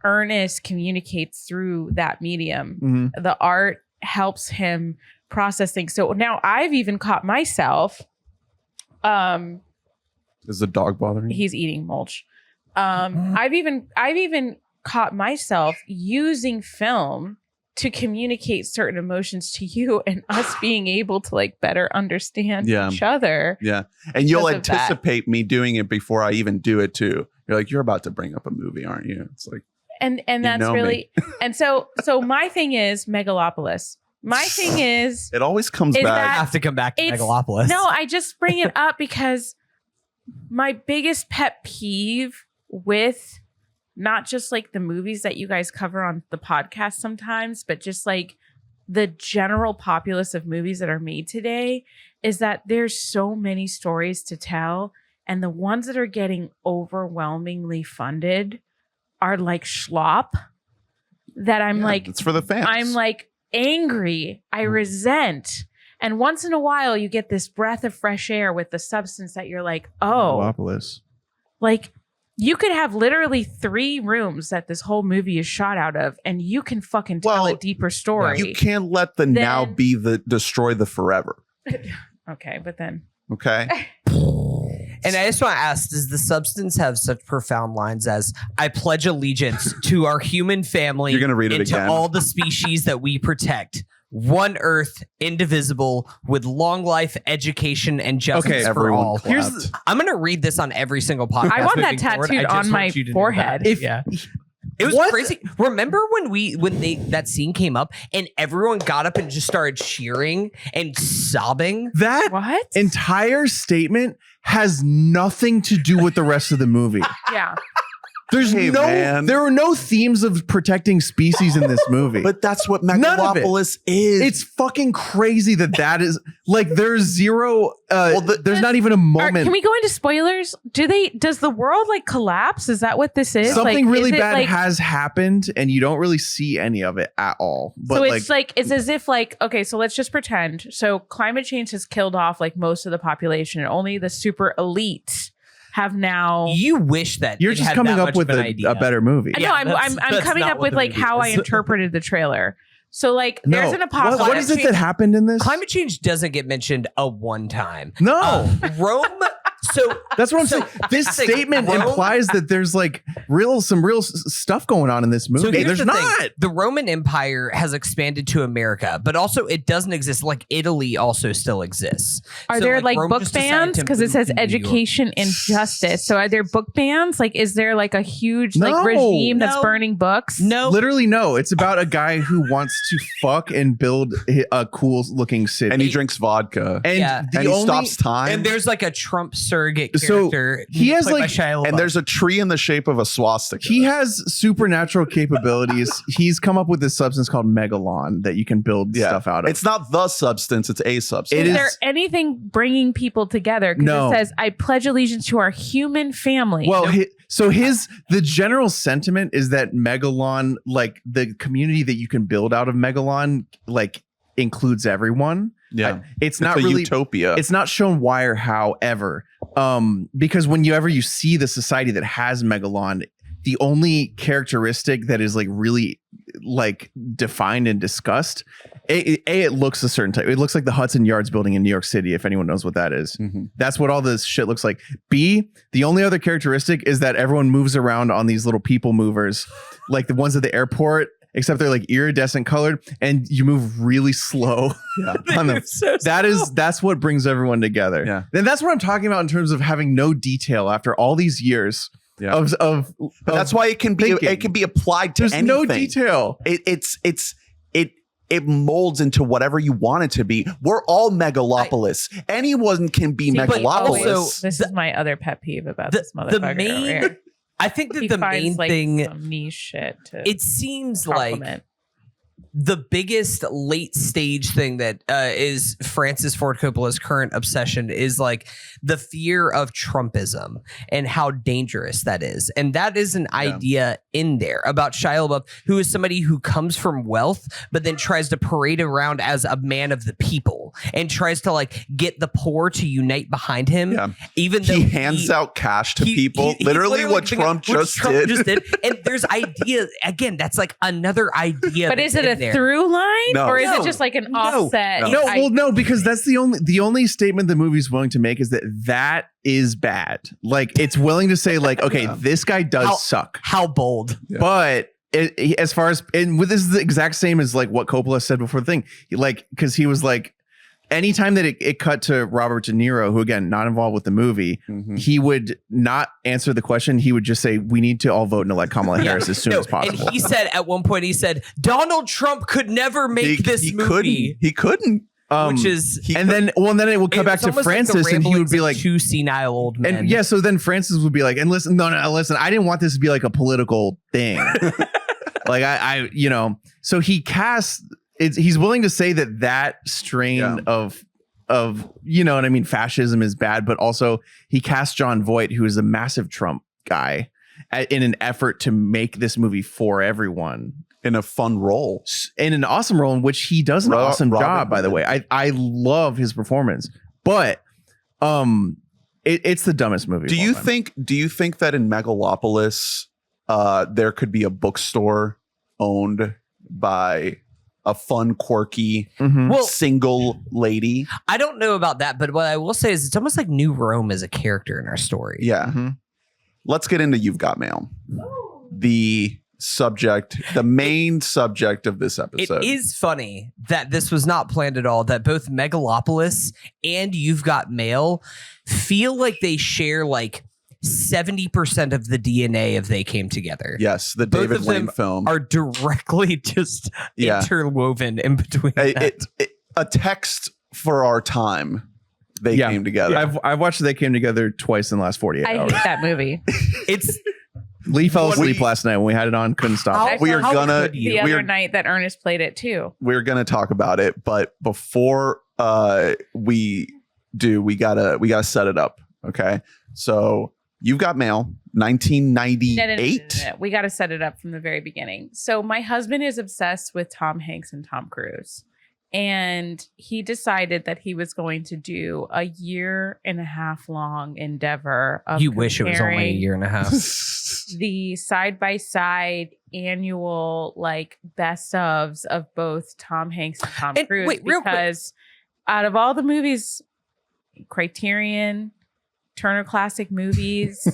S8: Ernest communicates through that medium. The art helps him process things. So now I've even caught myself.
S5: Is the dog bothering you?
S8: He's eating mulch. I've even caught myself using film to communicate certain emotions to you, and us being able to like better understand
S5: Yeah.
S8: each other.
S5: Yeah. And you'll
S8: Because of that.
S5: anticipate me doing it before I even do it too. You're like, you're about to bring up a movie, aren't you? It's like,
S8: And that's
S5: know me.
S8: really and so my thing is Megalopolis. My thing is
S5: it always comes
S8: Is
S5: back.
S8: that-
S7: have to come back to
S8: It's-
S7: Megalopolis.
S8: no, I just bring it up because my biggest pet peeve with not just like the movies that you guys cover on the podcast sometimes, but just like the general populace of movies that are made today is that there's so many stories to tell. And the ones that are getting overwhelmingly funded are like schlop that I'm
S5: Yeah,
S8: like,
S5: it's for the fans.
S8: I'm like angry. I resent. And once in a while, you get this breath of fresh air with the substance that you're like, oh,
S6: Megalopolis.
S8: like you could have literally 3 rooms that this whole movie is shot out of, and you can fucking tell
S5: Well,
S8: a deeper story.
S5: You can't let the now
S8: Then-
S5: be the destroy the forever.
S8: Okay, but then
S5: Okay.
S7: And I just want to ask, does the substance have such profound lines as I pledge allegiance to our human family
S5: You're gonna read it
S7: and to
S5: again.
S7: all the species that we protect, one earth, indivisible, with long life, education, and justice
S6: Okay,
S7: for
S5: everyone
S7: all.
S5: clapped.
S7: I'm going to read this on every single podcast.
S8: I want that
S7: moving forward.
S8: tattooed
S7: I just
S8: on my
S7: want you to know
S8: forehead.
S7: that.
S6: If
S7: yeah. It was
S6: What?
S7: crazy. Remember when that scene came up and everyone got up and just started cheering and sobbing?
S6: That
S8: What?
S6: entire statement has nothing to do with the rest of the movie.
S8: Yeah.
S5: Hey, man.
S6: There were no themes of protecting species in this movie.
S5: But that's what
S6: None of it.
S5: Megalopolis is.
S6: It's fucking crazy that is like there's zero. There's not even a moment.
S8: Can we go into spoilers? Does the world like collapse? Is that what this is?
S6: Something
S8: Like,
S6: really
S8: is it,
S6: bad
S8: like,
S6: has happened, and you don't really see any of it at all. But
S8: so it's like it's as if like, okay, so let's just pretend. So climate change has killed off like most of the population, and only the super elite have now.
S7: You wish that
S6: you're
S7: it
S6: just
S7: had
S6: coming
S7: that
S6: up
S7: much
S6: with
S7: of an
S6: a
S7: idea.
S6: better movie.
S8: I
S7: Yeah,
S8: know
S7: that's
S8: I'm coming
S7: not
S8: up
S7: what
S8: with
S7: the
S8: like
S7: movie
S8: how I
S7: is.
S8: interpreted the trailer. So like there's
S6: No.
S8: an apocalypse.
S6: What is it that happened in this?
S7: Climate change doesn't get mentioned a one time.
S6: No.
S7: Rome. So
S6: That's what I'm
S7: so-
S6: saying. This
S7: it's like
S6: statement
S7: Rome-
S6: implies that there's like some real stuff going on in this movie.
S7: here's
S6: There's
S7: the thing.
S6: not.
S7: The Roman Empire has expanded to America, but also it doesn't exist. Like Italy also still exists.
S8: Are
S7: So,
S8: there like
S7: Rome
S8: book
S7: just decided
S8: bans?
S7: to
S8: Because it
S7: move
S8: says
S7: to New York.
S8: education and justice. So are there book bans? Like, is there like a huge
S6: No.
S8: like regime that's
S7: No.
S8: burning books?
S7: No,
S6: Literally, no. It's about a guy who wants to fuck and build a cool looking city.
S5: and he drinks vodka.
S6: And
S7: Yeah.
S6: the
S5: and he
S6: only,
S5: stops time.
S7: and there's like a Trump surrogate
S6: So,
S7: character.
S6: he has,
S7: played by
S6: like-
S7: Shia
S5: and
S7: LaBeouf.
S5: there's a tree in the shape of a swastika.
S6: He has supernatural capabilities. He's come up with this substance called Megalon that you can build stuff out of.
S5: It's not the substance, it's a substance.
S6: It
S8: Is
S6: is-
S8: there anything bringing people together? Because
S6: No.
S8: it says, I pledge allegiance to our human family.
S6: Well, the general sentiment is that Megalon, like the community that you can build out of Megalon, like includes everyone.
S5: Yeah.
S6: It's not
S5: a
S6: really
S5: utopia.
S6: It's not shown why or how ever. Because whenever you see the society that has Megalon, the only characteristic that is like really like defined and discussed, it looks a certain type. It looks like the Hudson Yards building in New York City, if anyone knows what that is.
S5: Mhm.
S6: That's what all this shit looks like. B, the only other characteristic is that everyone moves around on these little people movers, like the ones at the airport, except they're like iridescent colored, and you move really slow.
S5: Yeah.
S6: on them. That's what brings everyone together.
S5: Yeah.
S6: And that's what I'm talking about in terms of having no detail after all these years
S5: Yeah.
S6: of
S5: But that's why it can be
S6: thinking.
S5: applied to
S6: There's
S5: anything.
S6: no detail.
S5: It molds into whatever you want it to be. We're all Megalopolis. Anyone can be
S8: See, but
S5: Megalopolis.
S7: also-
S8: this is my other pet peeve about
S7: the-
S8: this
S7: the
S8: motherfucker over
S7: main-
S8: here.
S7: I think that
S8: He
S7: the
S8: finds,
S7: main
S8: like,
S7: thing.
S8: some niche shit to
S7: It seems like
S8: compliment.
S7: the biggest late stage thing that is Francis Ford Coppola's current obsession is like the fear of Trumpism and how dangerous that is. And that is an idea in there about Shia LaBeouf, who is somebody who comes from wealth, but then tries to parade around as a man of the people and tries to like get the poor to unite behind him.
S5: Yeah.
S7: Even though
S5: he hands out cash to people.
S7: he's
S5: Literally what
S7: doing
S5: Trump
S7: what
S5: just
S7: Trump
S5: did.
S7: And there's ideas again. That's like another idea.
S8: But is
S7: that's
S8: it
S7: in
S8: a
S7: there.
S8: through line
S5: No.
S8: or is
S7: No.
S8: it just like an
S7: No.
S8: offset?
S6: No, because that's the only statement the movie's willing to make is that is bad. Like it's willing to say like, okay, this guy does suck.
S7: How bold?
S5: Yeah.
S6: But as far as this is the exact same as like what Coppola said before the thing, like because he was like, anytime that it cut to Robert De Niro, who again not involved with the movie,
S5: Mhm.
S6: he would not answer the question. He would just say, "We need to all vote and elect Kamala Harris as soon as possible."
S7: And he said at one point, he said Donald Trump could never make this movie,
S5: He couldn't.
S7: which is
S6: then it would cut back to Francis, and he would be like,
S7: two senile old men.
S6: and yeah, so then Francis would be like, and listen, no, listen, I didn't want this to be like a political thing. Like I, so he casts. He's willing to say that strain of you know what I mean, fascism is bad, but also he cast Jon Voight, who is a massive Trump guy, in an effort to make this movie for everyone.
S5: In a fun role.
S6: In an awesome role in which he does an awesome
S5: Robert
S6: job, by the way. I love his performance, but it's the dumbest movie.
S5: Do
S6: of all
S5: you
S6: time.
S5: think that in Megalopolis there could be a bookstore owned by a fun, quirky,
S6: Mhm.
S7: well,
S5: single lady?
S7: I don't know about that, but what I will say is it's almost like New Rome as a character in our story.
S5: Yeah.
S6: Mhm.
S5: Let's get into You've Got Mail. The main subject of this episode.
S7: It is funny that this was not planned at all, that both Megalopolis and You've Got Mail feel like they share like 70% of the DNA of They Came Together.
S5: Yes, the
S7: Both
S5: David
S7: of them
S5: Lane film.
S7: are directly just
S5: Yeah.
S7: interwoven in between.
S5: A text for our time. They
S6: Yeah.
S5: came together.
S6: I've watched They Came Together twice in the last 48
S8: I
S6: hours.
S8: hate that movie.
S7: It's
S6: Lee fell asleep last night when we had it on. Couldn't stop.
S8: I
S6: it.
S5: we are
S8: felt
S5: gonna
S7: could you?
S8: the
S5: we're,
S8: other night that Ernest played it too.
S5: we're gonna talk about it, but before we do, we gotta set it up. Okay, so You've Got Mail, 1998.
S8: No. We got to set it up from the very beginning. So my husband is obsessed with Tom Hanks and Tom Cruise. And he decided that he was going to do a 1.5 year long endeavor of
S7: you wish it was only a
S8: comparing
S7: year and a half.
S8: the side-by-side annual like best ofs of both Tom Hanks and Tom
S7: And
S8: Cruise.
S7: wait, real quick.
S8: Because out of all the movies, Criterion, Turner Classic Movies,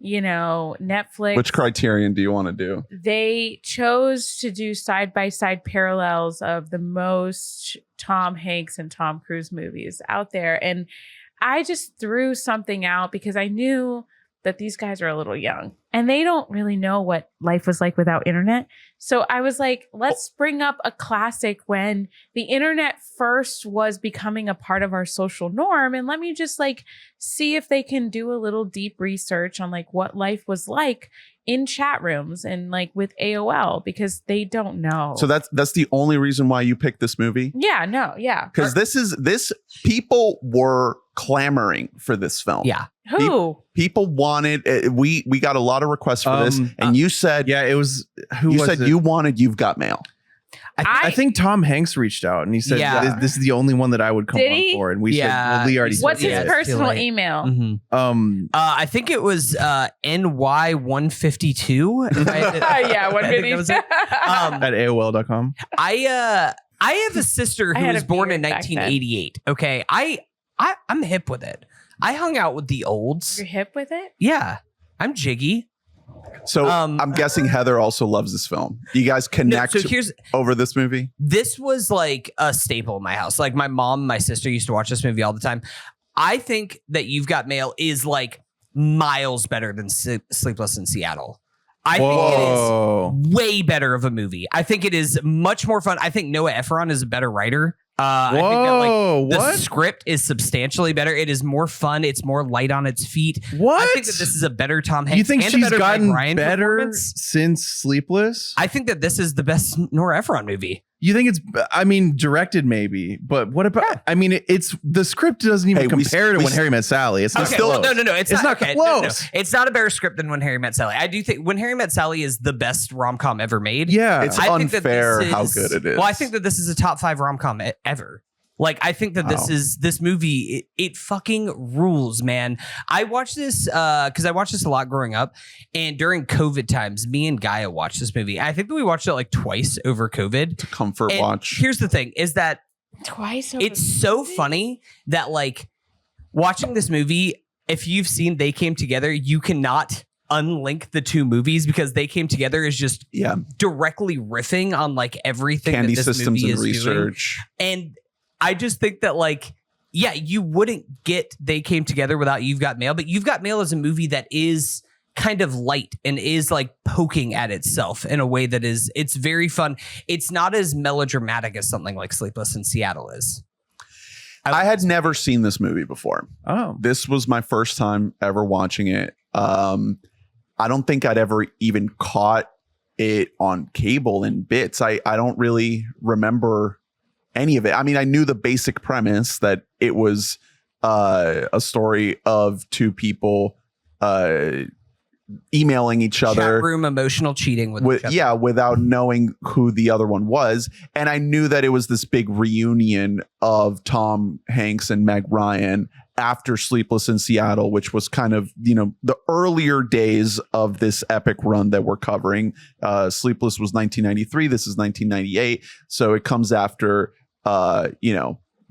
S8: Netflix.
S5: Which Criterion do you want to do?
S8: They chose to do side-by-side parallels of the most Tom Hanks and Tom Cruise movies out there. And I just threw something out because I knew that these guys are a little young and they don't really know what life was like without internet. So I was like, let's bring up a classic when the internet first was becoming a part of our social norm. And let me just see if they can do a little deep research on what life was like in chat rooms and with AOL, because they don't know.
S5: So that's the only reason why you picked this movie?
S8: Yeah,
S5: Because this people were clamoring for this film.
S7: Yeah.
S8: Who?
S5: People wanted we got a lot of requests for this, and you said
S6: Yeah, it was. Who
S5: you
S6: was
S5: said
S6: it?
S5: you wanted You've Got Mail.
S6: I think Tom Hanks reached out and he said,
S7: Yeah.
S6: this is the only one that I would come
S8: Did
S6: on
S8: he?
S6: for. And we
S7: Yeah.
S6: said, well, Lee already said
S8: What's
S7: Yeah,
S8: his
S7: it's too
S8: personal
S7: late.
S8: email?
S7: Mhm. I think it was NY152.
S8: Yeah,
S7: I think that was it.
S6: at AOL.com.
S7: I have a sister
S8: I
S7: who
S8: had
S7: was
S8: a
S7: born in
S8: beard back then.
S7: 1988. Okay, I'm hip with it. I hung out with the olds.
S8: You're hip with it?
S7: Yeah, I'm jiggy.
S5: So I'm guessing Heather also loves this film. You guys
S7: No,
S5: connect
S7: so here's
S5: over this movie?
S7: this was like a staple in my house. Like my mom and my sister used to watch this movie all the time. I think that You've Got Mail is miles better than Sleepless in Seattle. I think it is way better of a movie. I think it is much more fun. I think Noah Ephron is a better writer. I think that the script is substantially better. It is more fun. It's more light on its feet.
S6: What?
S7: I think that this is a better Tom Hanks.
S6: You think
S7: and a
S6: she's
S7: better Meg
S6: gotten
S7: Ryan
S6: better
S7: performance.
S6: since Sleepless?
S7: I think that this is the best Nora Ephron movie.
S6: You think it's, directed maybe, but what about, it's, the script doesn't even
S5: Hey,
S6: compare to When Harry Met Sally. It's not
S7: Okay,
S6: close.
S7: well, no. It's not okay.
S6: close.
S7: No. It's not a better script than When Harry Met Sally. I do think When Harry Met Sally is the best rom-com ever made.
S6: Yeah.
S5: It's
S7: I think that
S5: unfair
S7: this
S5: how
S7: is-
S5: good it is.
S7: Well, I think that this is a top 5 rom-com ever. I think that this movie, it fucking rules, man. I watched this because I watched this a lot growing up, and during COVID times, me and Gaia watched this movie. I think that we watched it twice over COVID.
S5: Comfort
S7: And
S5: watch.
S7: Here's the thing: is that
S8: Twice.
S7: it's so funny that watching this movie, if you've seen They Came Together, you cannot unlink the two movies because They Came Together is just directly riffing on everything
S5: Candy
S7: that this
S5: systems
S7: movie
S5: and
S7: is
S5: research.
S7: doing. And I just think that you wouldn't get They Came Together without You've Got Mail, but You've Got Mail is a movie that is kind of light and is poking at itself in a way that it's very fun. It's not as melodramatic as something like Sleepless in Seattle is.
S5: I had never seen this movie before.
S6: Oh.
S5: This was my first time ever watching it. I don't think I'd ever even caught it on cable in bits. I don't really remember any of it. I mean, I knew the basic premise that it was a story of two people emailing each other.
S7: Chat room emotional cheating with each other.
S5: Without knowing who the other one was. And I knew that it was this big reunion of Tom Hanks and Meg Ryan after Sleepless in Seattle, which was kind of, the earlier days of this epic run that we're covering. Sleepless was 1993. This is 1998. So it comes after,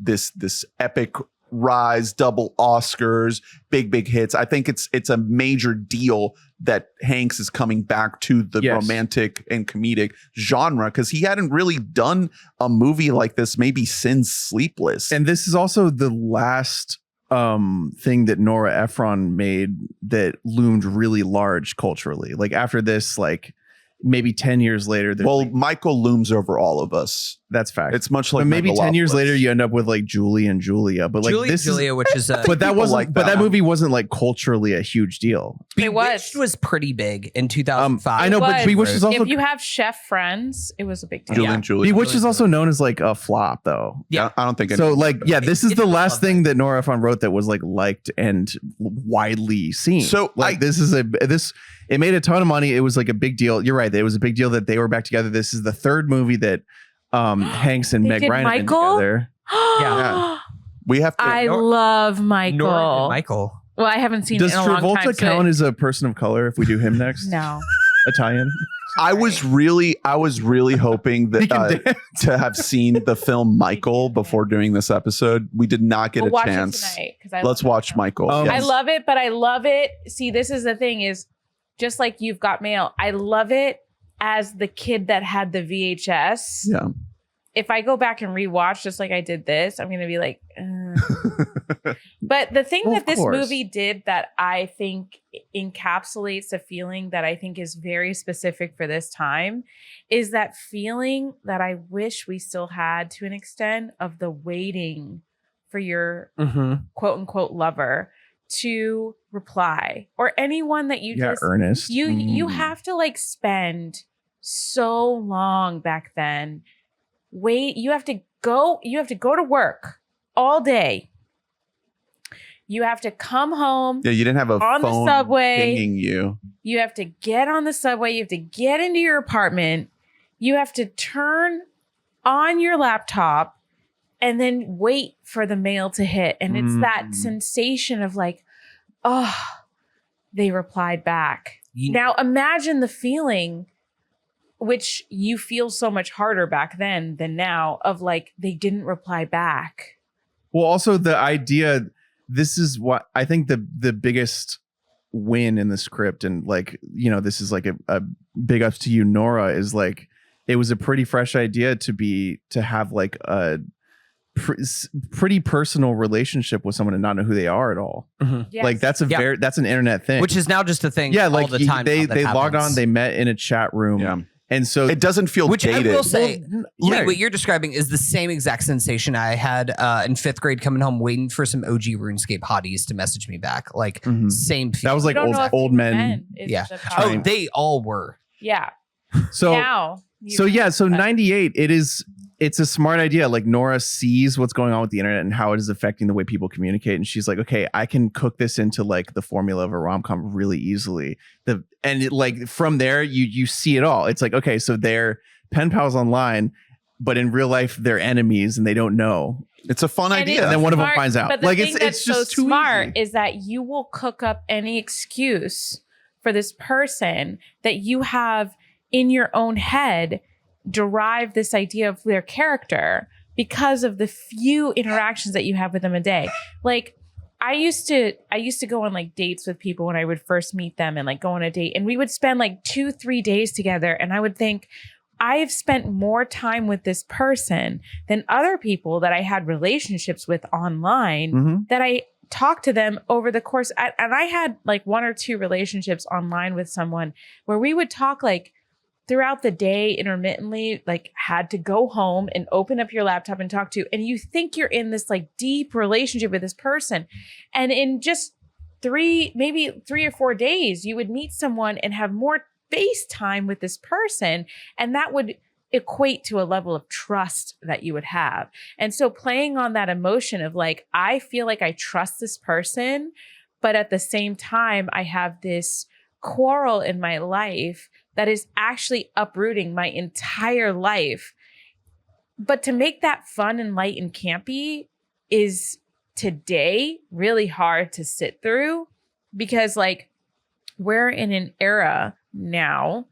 S5: this epic rise, double Oscars, big hits. I think it's a major deal that Hanks is coming back to the romantic and comedic genre because he hadn't really done a movie like this maybe since Sleepless.
S6: And this is also the last thing that Nora Ephron made that loomed really large culturally. Like after this, like maybe 10 years later,
S5: Well, Michael looms over all of us.
S6: that's fact.
S5: It's much like
S6: but maybe 10 years
S5: Megalopolis.
S6: later, you end up with like Julie and Julia. But like
S7: Julie
S6: this
S7: and Julia, which is a
S6: but that wasn't.
S5: like
S6: but
S5: that
S6: that
S5: one.
S6: movie wasn't like culturally a huge deal.
S8: It
S7: Bewitched was pretty big in 2005.
S6: I know, but
S8: was.
S6: Bewitched is also
S8: If you have chef friends, it was a big deal.
S5: Julie
S7: Yeah.
S5: and Julie.
S6: Bewitched is also known as like a flop, though.
S7: Yeah.
S5: I don't think
S6: So
S5: anyone-
S6: like, yeah, this is
S7: It
S6: the
S7: did
S6: last
S7: love
S6: thing that Nora Ephron wrote that was like liked and widely seen.
S5: So
S6: like it made a ton of money. It was like a big deal. You're right. It was a big deal that they were back together. This is the third movie that Hanks and
S8: They
S6: Meg
S8: did
S6: Ryan have been
S8: Michael?
S6: together.
S5: we have to.
S8: I love Michael.
S7: Nora and Michael.
S8: Well, I haven't seen
S6: Does
S8: it in a long time.
S6: Travolta
S8: so
S6: count as a person of color if we do him next?
S8: no.
S6: Italian.
S5: I was really hoping
S6: He
S5: that
S6: can dance.
S5: to have seen the film Michael before doing this episode. We did not get
S8: We'll
S5: a
S8: watch
S5: chance.
S8: it tonight because I
S5: Let's
S8: love
S5: watch
S8: it.
S5: Michael.
S6: Um,
S8: I
S5: Yes.
S8: love it, but I love it. See, this is the thing is just like You've Got Mail. I love it as the kid that had the VHS.
S5: Yeah.
S8: If I go back and rewatch just like I did this, I'm going to be like, But the thing
S6: Well,
S8: that
S6: of
S8: this
S6: course.
S8: movie did that I think encapsulates a feeling that I think is very specific for this time is that feeling that I wish we still had to an extent of the waiting for your quote unquote lover to reply or anyone that you
S6: Yeah,
S8: just
S6: Ernest.
S8: you have to like spend so long back then. You have to go to work all day. You have to come home.
S5: Yeah, you didn't have a
S8: On the
S5: phone
S8: subway.
S5: pinging you.
S8: You have to get on the subway. You have to get into your apartment. You have to turn on your laptop and then wait for the mail to hit. And it's that sensation of like, oh, they replied back. Now imagine the feeling, which you feel so much harder back then than now, of like they didn't reply back.
S6: Well, also the idea, this is what I think the biggest win in the script, and like, you know, this is like a big ups to you, Nora, is like, it was a pretty fresh idea to have like a pretty personal relationship with someone and not know who they are at all.
S8: Yes.
S6: Like that's that's an internet thing.
S7: Which is now just a thing.
S6: yeah,
S7: all
S6: like
S7: the time.
S6: they
S7: now that
S6: logged
S7: happens.
S6: on, they met in a chat room.
S5: Yeah.
S6: And so
S5: It doesn't feel
S7: Which
S5: dated.
S7: I will say,
S6: yeah.
S7: what you're describing is the same exact sensation I had in 5th grade coming home waiting for some OG RuneScape hotties to message me back. Like same.
S6: that was like
S8: You don't know if
S6: old men.
S8: is
S7: Yeah.
S8: the
S7: Oh,
S8: problem.
S7: they all were.
S8: Yeah.
S6: So
S8: Now.
S6: So 98, it's a smart idea. Like Nora sees what's going on with the internet and how it is affecting the way people communicate. And she's like, okay, I can cook this into like the formula of a rom-com really easily. Like from there, you see it all. It's like, okay, so they're pen pals online, but in real life, they're enemies and they don't know.
S5: It's a fun idea.
S6: And then one of them finds out.
S8: But the
S6: Like,
S8: thing
S6: it's
S8: that's
S6: just
S8: so
S6: too
S8: smart
S6: easy.
S8: is that you will cook up any excuse for this person that you have in your own head derive this idea of their character because of the few interactions that you have with them a day. Like I used to go on like dates with people when I would first meet them and like go on a date and we would spend like 2-3 days together and I would think I have spent more time with this person than other people that I had relationships with online that I talked to them over the course. And I had like 1 or 2 relationships online with someone where we would talk like throughout the day intermittently, like had to go home and open up your laptop and talk to, and you think you're in this like deep relationship with this person. And in just maybe 3 or 4 days, you would meet someone and have more face time with this person. And that would equate to a level of trust that you would have. And so playing on that emotion of like, I feel like I trust this person, but at the same time, I have this quarrel in my life that is actually uprooting my entire life. But to make that fun and light and campy is today really hard to sit through because like we're in an era now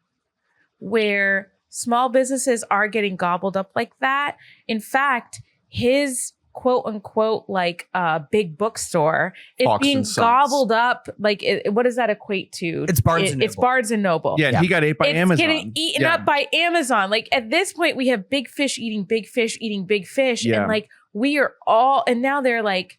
S8: where small businesses are getting gobbled up like that. In fact, his quote unquote like big bookstore is
S5: Fox
S8: being
S5: and Sons.
S8: gobbled up. Like what does that equate to?
S7: It's Barnes and
S8: It's
S7: Noble.
S8: Barnes and Noble.
S6: Yeah, and he got ate by
S8: It's
S6: Amazon.
S8: getting eaten
S6: Yeah.
S8: up by Amazon. Like at this point, we have big fish eating big fish eating big fish.
S6: Yeah.
S8: And like we are all, and now they're like,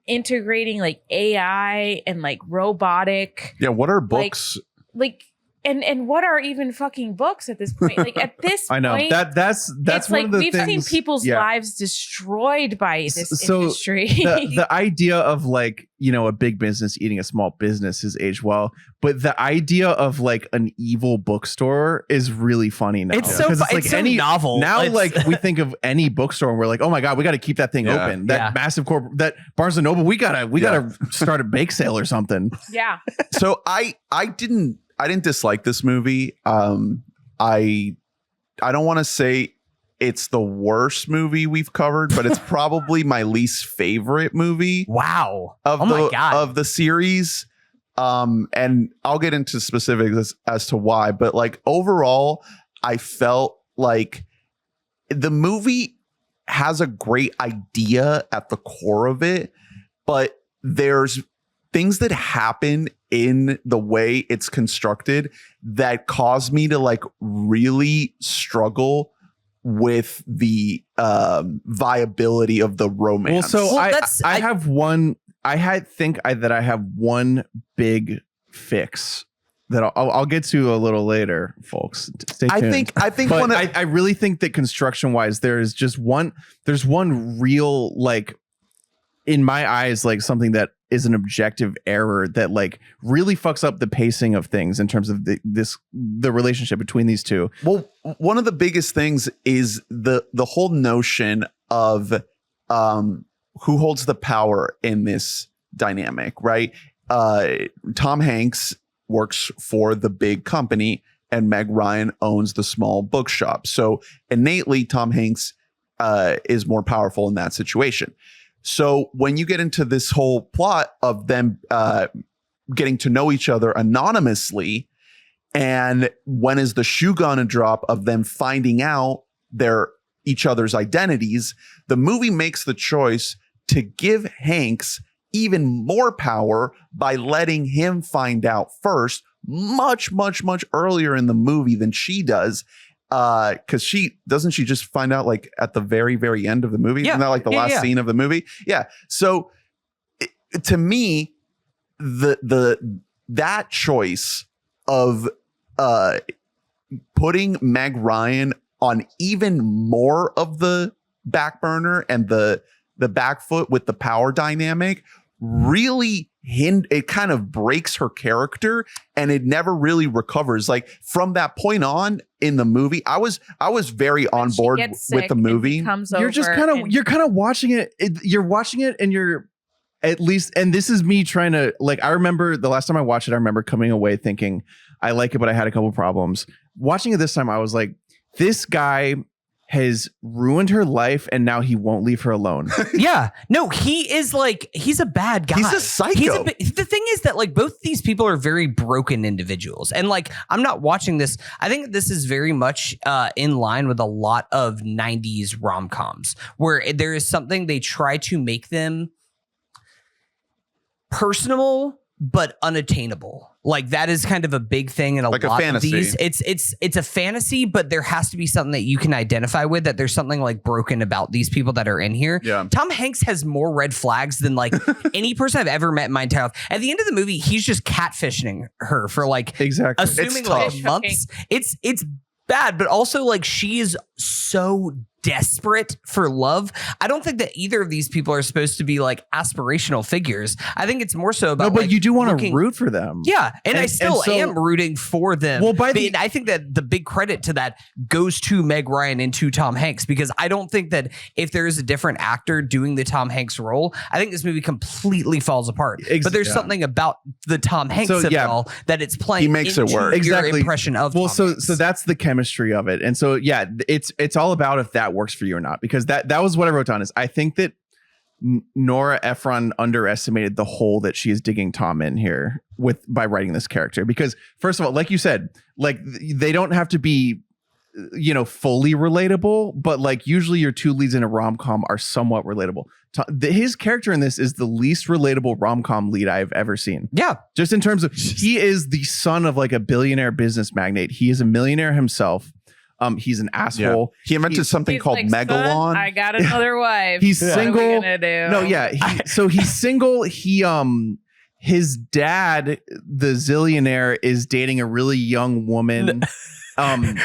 S8: integrating like AI and like robotic.
S5: Yeah, what are books?
S8: Like and what are even fucking books at this point? Like at this
S6: I know
S8: point,
S6: that's
S8: it's
S6: one
S8: like
S6: of the
S8: we've
S6: things,
S8: seen people's
S6: yeah.
S8: lives destroyed by this
S6: So
S8: industry.
S6: the idea of like, you know, a big business eating a small business has aged well, but the idea of like an evil bookstore is really funny now.
S7: It's so
S6: because
S7: it's so novel.
S6: Now,
S7: It's-
S6: like we think of any bookstore and we're like, oh my god, we got to keep that thing
S5: Yeah.
S6: open. That
S7: Yeah.
S6: massive that Barnes and Noble, we gotta start a bake sale or something.
S8: Yeah.
S5: So I didn't dislike this movie. I don't want to say it's the worst movie we've covered, but it's probably my least favorite movie
S7: wow.
S5: of
S7: Oh my God.
S5: of the series. And I'll get into specifics as to why, but like overall, I felt like the movie has a great idea at the core of it, but there's things that happen in the way it's constructed that cause me to like really struggle with the viability of the romance.
S6: Well, so
S7: Well,
S6: I have one. I have one big fix that I'll get to a little later, folks. Stay tuned.
S5: I think
S6: But
S5: one of,
S6: I really think that construction wise, there's one real, like, in my eyes, like something that is an objective error that like really fucks up the pacing of things in terms of the relationship between these two.
S5: well, one of the biggest things is the whole notion of who holds the power in this dynamic, right? Tom Hanks works for the big company and Meg Ryan owns the small bookshop. So innately, Tom Hanks is more powerful in that situation. So when you get into this whole plot of them getting to know each other anonymously, and when is the shoe gonna drop of them finding out each other's identities, the movie makes the choice to give Hanks even more power by letting him find out first, much, much, much earlier in the movie than she does. Because she just find out like at the very, very end of the movie?
S7: Yeah.
S5: Isn't that like the last scene of the movie? Yeah. So to me, that choice of putting Meg Ryan on even more of the back burner and the back foot with the power dynamic really it kind of breaks her character and it never really recovers. Like from that point on in the movie, I was very on
S8: She
S5: board
S8: gets
S5: with
S8: sick
S5: the
S8: and
S5: movie.
S8: comes
S6: You're just
S8: over
S6: kind of
S8: and-
S6: you're kind of watching it. You're watching it and you're at least, and this is me trying to, like, I remember the last time I watched it, I remember coming away thinking I like it, but I had a couple problems. Watching it this time, I was like, this guy has ruined her life and now he won't leave her alone.
S7: Yeah. No, he's a bad guy.
S5: He's a psycho.
S7: The thing is that like both these people are very broken individuals. And like, I'm not watching this. I think this is very much in line with a lot of 90s rom-coms where there is something they try to make them personal but unattainable. Like that is kind of a big thing in a
S5: Like a
S7: lot of
S5: fantasy.
S7: these. It's a fantasy, but there has to be something that you can identify with, that there's something like broken about these people that are in here.
S5: Yeah.
S7: Tom Hanks has more red flags than like any person I've ever met in my entire life. At the end of the movie, he's just catfishing her for like
S6: Exactly.
S7: assuming
S5: It's
S7: like
S5: tough.
S7: months. It's bad, but also like she is so desperate for love. I don't think that either of these people are supposed to be like aspirational figures. I think it's more so about
S6: No, but
S7: like,
S6: you do want to
S7: looking-
S6: root for them.
S7: Yeah, and I still
S6: so-
S7: am rooting for them.
S6: Well, by
S7: But
S6: the-
S7: I think that the big credit to that goes to Meg Ryan and to Tom Hanks, because I don't think that if there is a different actor doing the Tom Hanks role, I think this movie completely falls apart. But there's
S6: yeah.
S7: something about the Tom Hanks
S6: So,
S7: of it
S6: yeah.
S7: all that it's playing
S5: He makes it
S7: into
S5: work.
S7: your
S6: Exactly.
S7: impression of
S6: Well,
S7: Tom
S6: so
S7: Hanks.
S6: that's the chemistry of it. And so yeah, it's all about if that works for you or not, because that was what I wrote down. Is I think that Nora Ephron underestimated the hole that she is digging Tom in here by writing this character. Because first of all, like you said, like they don't have to be, you know, fully relatable, but like usually your two leads in a rom-com are somewhat relatable. His character in this is the least relatable rom-com lead I've ever seen.
S7: yeah.
S6: Just in terms of, he is the son of like a billionaire business magnate. He is a millionaire himself. He's an asshole.
S5: He invented something
S8: He's
S5: called
S8: like,
S5: Megalon.
S8: "Son, I got another wife.
S6: He's
S8: What are we
S6: single.
S8: gonna do?"
S6: No, yeah. So he's single. His dad, the zillionaire, is dating a really young woman.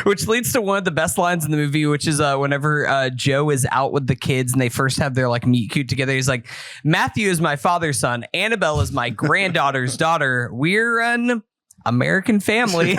S7: Which leads to one of the best lines in the movie, which is whenever Joe is out with the kids and they first have their like meet cute together. He's like, Matthew is my father's son. Annabelle is my granddaughter's daughter. We're an American family.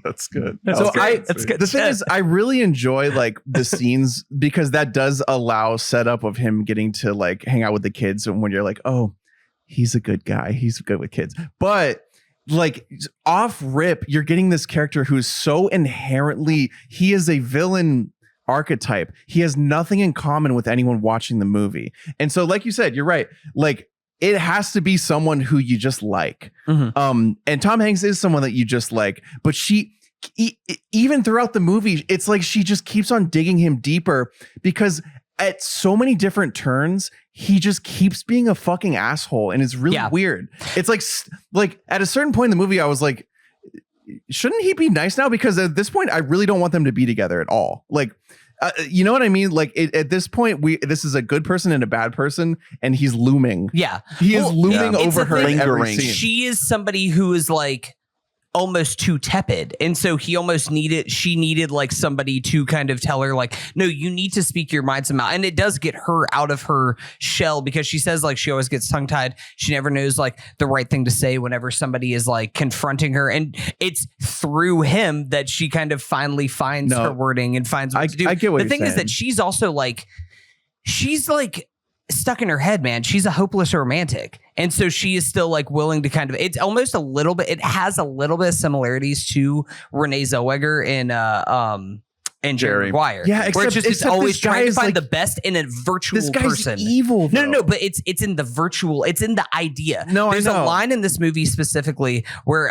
S5: That's good.
S6: So
S7: That's good.
S6: the thing is, I really enjoy like the scenes because that does allow setup of him getting to like hang out with the kids. And when you're like, oh, he's a good guy, he's good with kids, but like off rip, you're getting this character who's so inherently, he is a villain archetype. He has nothing in common with anyone watching the movie. And so, like you said, you're right. Like it has to be someone who you just like.
S7: Mm-hmm.
S6: And Tom Hanks is someone that you just like, but even throughout the movie, it's like she just keeps on digging him deeper because at so many different turns, he just keeps being a fucking asshole, and it's really weird. It's like at a certain point in the movie, I was like, shouldn't he be nice now? Because at this point, I really don't want them to be together at all. Like, you know what I mean? Like at this point, this is a good person and a bad person, and he's looming.
S7: Yeah,
S6: he is looming over her in every
S5: Lingering.
S6: scene.
S7: She is somebody who is like almost too tepid, and so she needed like somebody to kind of tell her like, no, you need to speak your mind somehow. And it does get her out of her shell because she says like she always gets tongue tied. She never knows like the right thing to say whenever somebody is like confronting her, and it's through him that she kind of finally finds her wording and finds what to do.
S6: I get what
S7: the thing
S6: you're
S7: is that she's also like stuck in her head, man. She's a hopeless romantic. And so she is still like willing to kind of, it's almost a little bit, it has a little bit of similarities to Renee Zellweger and Jerry Maguire.
S6: Yeah,
S7: where
S6: except
S7: it's always
S6: this guy
S7: trying to
S6: is
S7: find
S6: like,
S7: the best in a virtual
S6: this guy's
S7: person.
S6: evil, though.
S7: No, but it's in the virtual, it's in the idea.
S6: No,
S7: there's
S6: I know.
S7: a line in this movie specifically where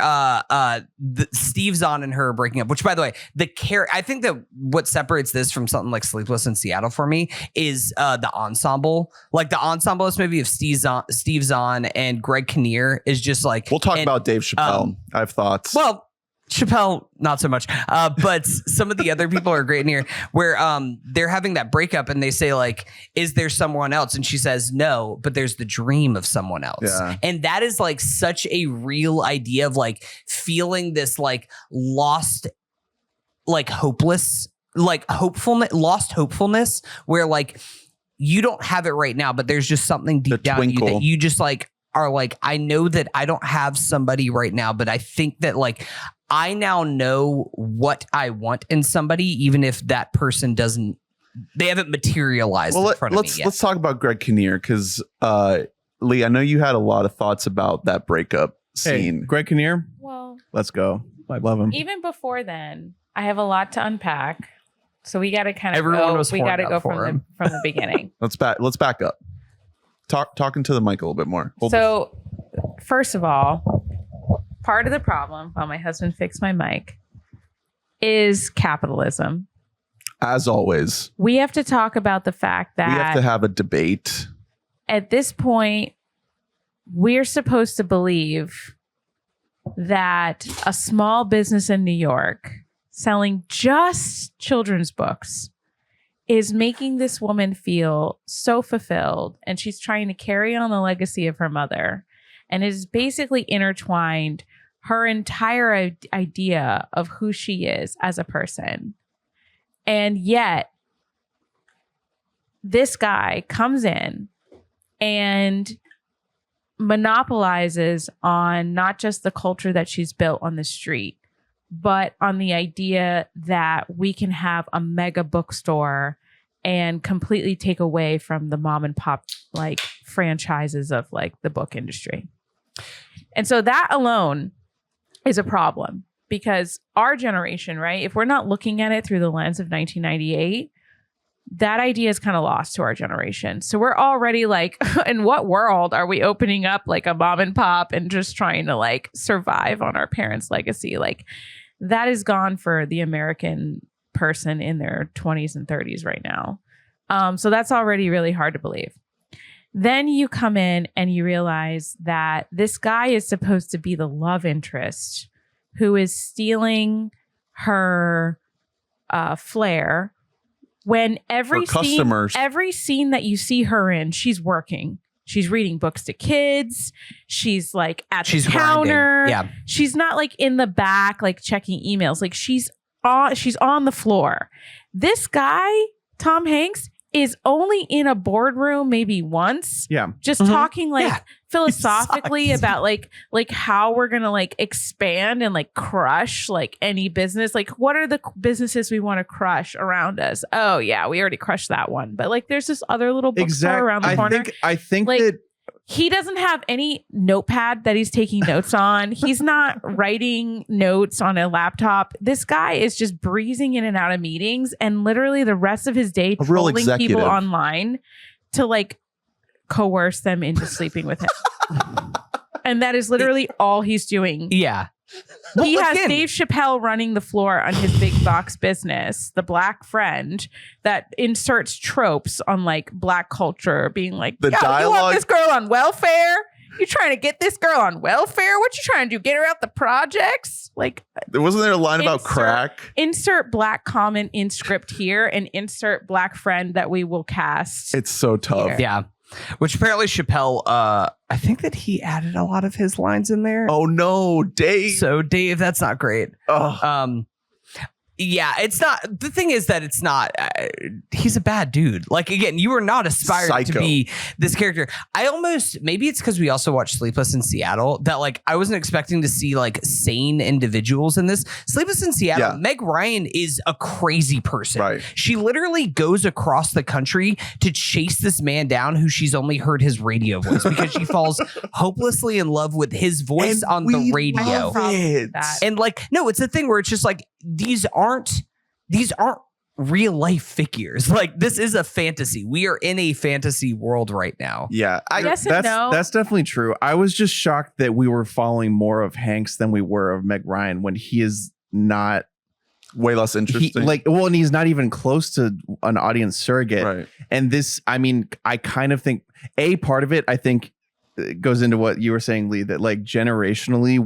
S7: Steve Zahn and her are breaking up, which by the way, I think that what separates this from something like Sleepless in Seattle for me is the ensemble. Like the ensemble of this movie of Steve Zahn and Greg Kinnear is just like,
S5: We'll talk about Dave Chappelle. I have thoughts.
S7: Well, Chappelle, not so much. But some of the other people are great in here where they're having that breakup and they say like, is there someone else? And she says, no, but there's the dream of someone else.
S5: Yeah.
S7: And that is like such a real idea of like feeling this like lost, like hopeless, like lost hopefulness where like you don't have it right now, but there's just something deep down in you that you just like are like, I know that I don't have somebody right now, but I think that like I now know what I want in somebody, even if that person they haven't materialized in front of me yet.
S5: Let's talk about Greg Kinnear because Lee, I know you had a lot of thoughts about that breakup scene.
S6: Hey, Greg Kinnear,
S8: Well,
S6: let's go. I love him.
S8: even before then, I have a lot to unpack. So we got to kind of
S7: Everyone was
S8: we got to
S7: horned
S8: go
S7: up for him.
S8: from the beginning.
S5: Let's back up. Talking to the mic a little bit more.
S8: So, first of all, part of the problem while my husband fixed my mic is capitalism.
S5: As always,
S8: We have to talk about the fact
S5: we have
S8: that
S5: to have a debate.
S8: at this point, we're supposed to believe that a small business in New York selling just children's books is making this woman feel so fulfilled, and she's trying to carry on the legacy of her mother, and it is basically intertwined her entire idea of who she is as a person. And yet this guy comes in and monopolizes on not just the culture that she's built on the street, but on the idea that we can have a mega bookstore and completely take away from the mom and pop like franchises of like the book industry. And so that alone is a problem because our generation, right? If we're not looking at it through the lens of 1998, that idea is kind of lost to our generation. So we're already like, in what world are we opening up like a mom and pop and just trying to like survive on our parents' legacy? Like that is gone for the American person in their 20s and 30s right now. So that's already really hard to believe. Then you come in and you realize that this guy is supposed to be the love interest who is stealing her flair when every
S5: For customers.
S8: scene that you see her in, she's working. She's reading books to kids. She's like at the counter.
S7: Grinding. Yeah.
S8: She's not like in the back, like checking emails. Like she's on the floor. This guy, Tom Hanks, is only in a boardroom maybe once.
S6: Yeah.
S8: Just talking like
S7: Yeah.
S8: philosophically about like how we're gonna like expand and like crush like any business. Like what are the businesses we want to crush around us? Oh yeah, we already crushed that one. But like there's this other little bookstore around the corner.
S6: I think
S8: Like,
S6: that
S8: he doesn't have any notepad that he's taking notes on. He's not writing notes on a laptop. This guy is just breezing in and out of meetings and literally the rest of his day
S5: A real
S8: trolling people
S5: executive.
S8: online to like coerce them into sleeping with him. And that is literally all he's doing.
S7: Yeah.
S8: He has
S7: again-
S8: Dave Chappelle running the floor on his big box business, the black friend that inserts tropes on like black culture, being like,
S5: The
S8: "Yo, you
S5: dialogue-
S8: want this girl on welfare? You trying to get this girl on welfare? What you trying to do? Get her out the projects?" Like,
S5: Wasn't there a line about
S8: Insert-
S5: crack?
S8: insert black comment in script here and insert black friend that we will cast.
S5: It's so tough.
S7: Yeah. Which apparently Chappelle, I think that he added a lot of his lines in there.
S5: Oh no, Dave.
S7: So Dave, that's not great.
S5: Oh.
S7: Yeah, it's not. The thing is that it's not. He's a bad dude. Like again, you are not aspiring to
S5: Psycho.
S7: be this character. I almost maybe it's because we also watched Sleepless in Seattle that like I wasn't expecting to see like sane individuals in this. Sleepless in Seattle.
S5: Yeah.
S7: Meg Ryan is a crazy person.
S5: Right.
S7: She literally goes across the country to chase this man down who she's only heard his radio voice because she falls hopelessly in love with his voice
S5: And
S7: on the
S5: we
S7: radio.
S5: love it.
S8: That.
S7: And like, no, it's a thing where it's just like these aren't real life figures. Like this is a fantasy. We are in a fantasy world right now.
S5: Yeah.
S8: Yes and
S6: that's
S8: no.
S6: that's definitely true. I was just shocked that we were following more of Hanks than we were of Meg Ryan when he is not
S5: Way less interesting.
S6: and he's not even close to an audience surrogate.
S5: Right.
S6: And this, I mean, I kind of think a part of it, I think, goes into what you were saying, Lee, that like generationally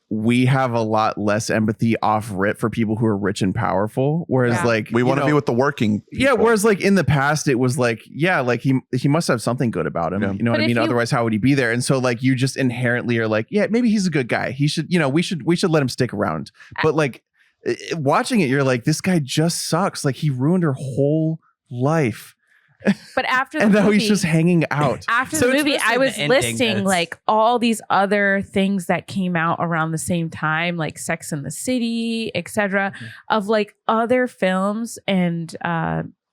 S6: we have a lot less empathy off rip for people who are rich and powerful. Whereas
S8: Yeah.
S6: like
S5: We want to be with the working people.
S6: yeah, whereas like in the past it was like, yeah, like he must have something good about him.
S5: Yeah.
S6: You know
S8: But
S6: what I
S8: if
S6: mean?
S8: you-
S6: Otherwise, how would he be there? And so like you just inherently are like, yeah, maybe he's a good guy. He should, we should let him stick around. But like watching it, you're like, this guy just sucks. Like he ruined her whole life.
S8: But after the
S6: And now
S8: movie,
S6: he's just hanging out.
S8: after
S7: So
S8: the
S7: it's
S8: movie,
S7: missing
S8: I was
S7: the ending
S8: listing
S7: that's-
S8: like all these other things that came out around the same time, like Sex and the City, etc., of like other films and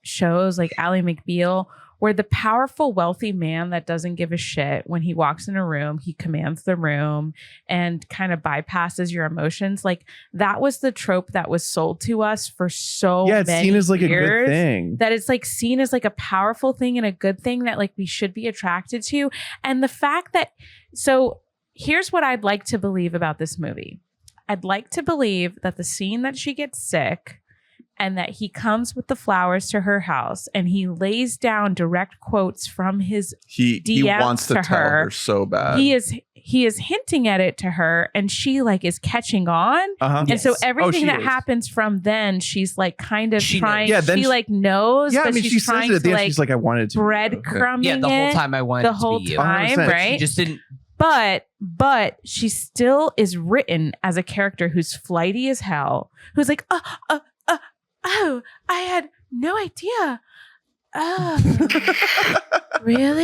S8: shows like Ally McBeal, where the powerful, wealthy man that doesn't give a shit when he walks in a room, he commands the room and kind of bypasses your emotions. Like that was the trope that was sold to us for so
S6: Yeah, it's
S8: many
S6: seen as like
S8: years,
S6: a good thing.
S8: that it's like seen as like a powerful thing and a good thing that like we should be attracted to. And the fact that, so here's what I'd like to believe about this movie. I'd like to believe that the scene that she gets sick and that he comes with the flowers to her house and he lays down direct quotes from his
S5: He
S8: DMs
S5: wants to
S8: to
S5: tell
S8: her.
S5: her so bad.
S8: he is hinting at it to her and she like is catching on.
S6: Uh-huh.
S8: And so
S7: Yes.
S8: everything
S6: she
S8: that
S6: is.
S8: happens from then, she's like kind of
S7: She
S8: trying.
S7: knows.
S6: Yeah, then
S8: she
S6: she-
S8: like knows,
S6: Yeah, I
S8: but
S6: mean,
S8: she's
S6: she says
S8: trying
S6: it at the
S8: to
S6: end.
S8: like
S6: She's like, I wanted it to be you.
S8: breadcrumbing
S7: Yeah, the whole
S8: it
S7: time I wanted
S8: the
S7: it to
S8: whole
S7: be you.
S8: time,
S6: 100%.
S8: right?
S7: She just didn't.
S8: But she still is written as a character who's flighty as hell, who's like, oh, I had no idea. Oh, really?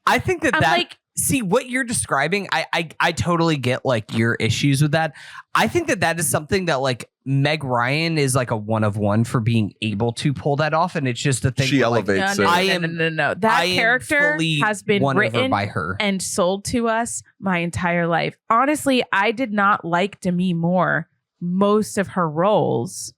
S7: I think that
S8: I'm
S7: that.
S8: like,
S7: See what you're describing. I totally get like your issues with that. I think that that is something that like Meg Ryan is like a one of one for being able to pull that off, and it's just a thing.
S5: She
S7: where, like,
S5: elevates
S8: no,
S5: it.
S8: no,
S7: I
S8: no,
S7: am-
S8: no, no, no. That
S7: I am
S8: character
S7: fully
S8: has been
S7: won over
S8: written
S7: by her.
S8: and sold to us my entire life. Honestly, I did not like Demi Moore most of her roles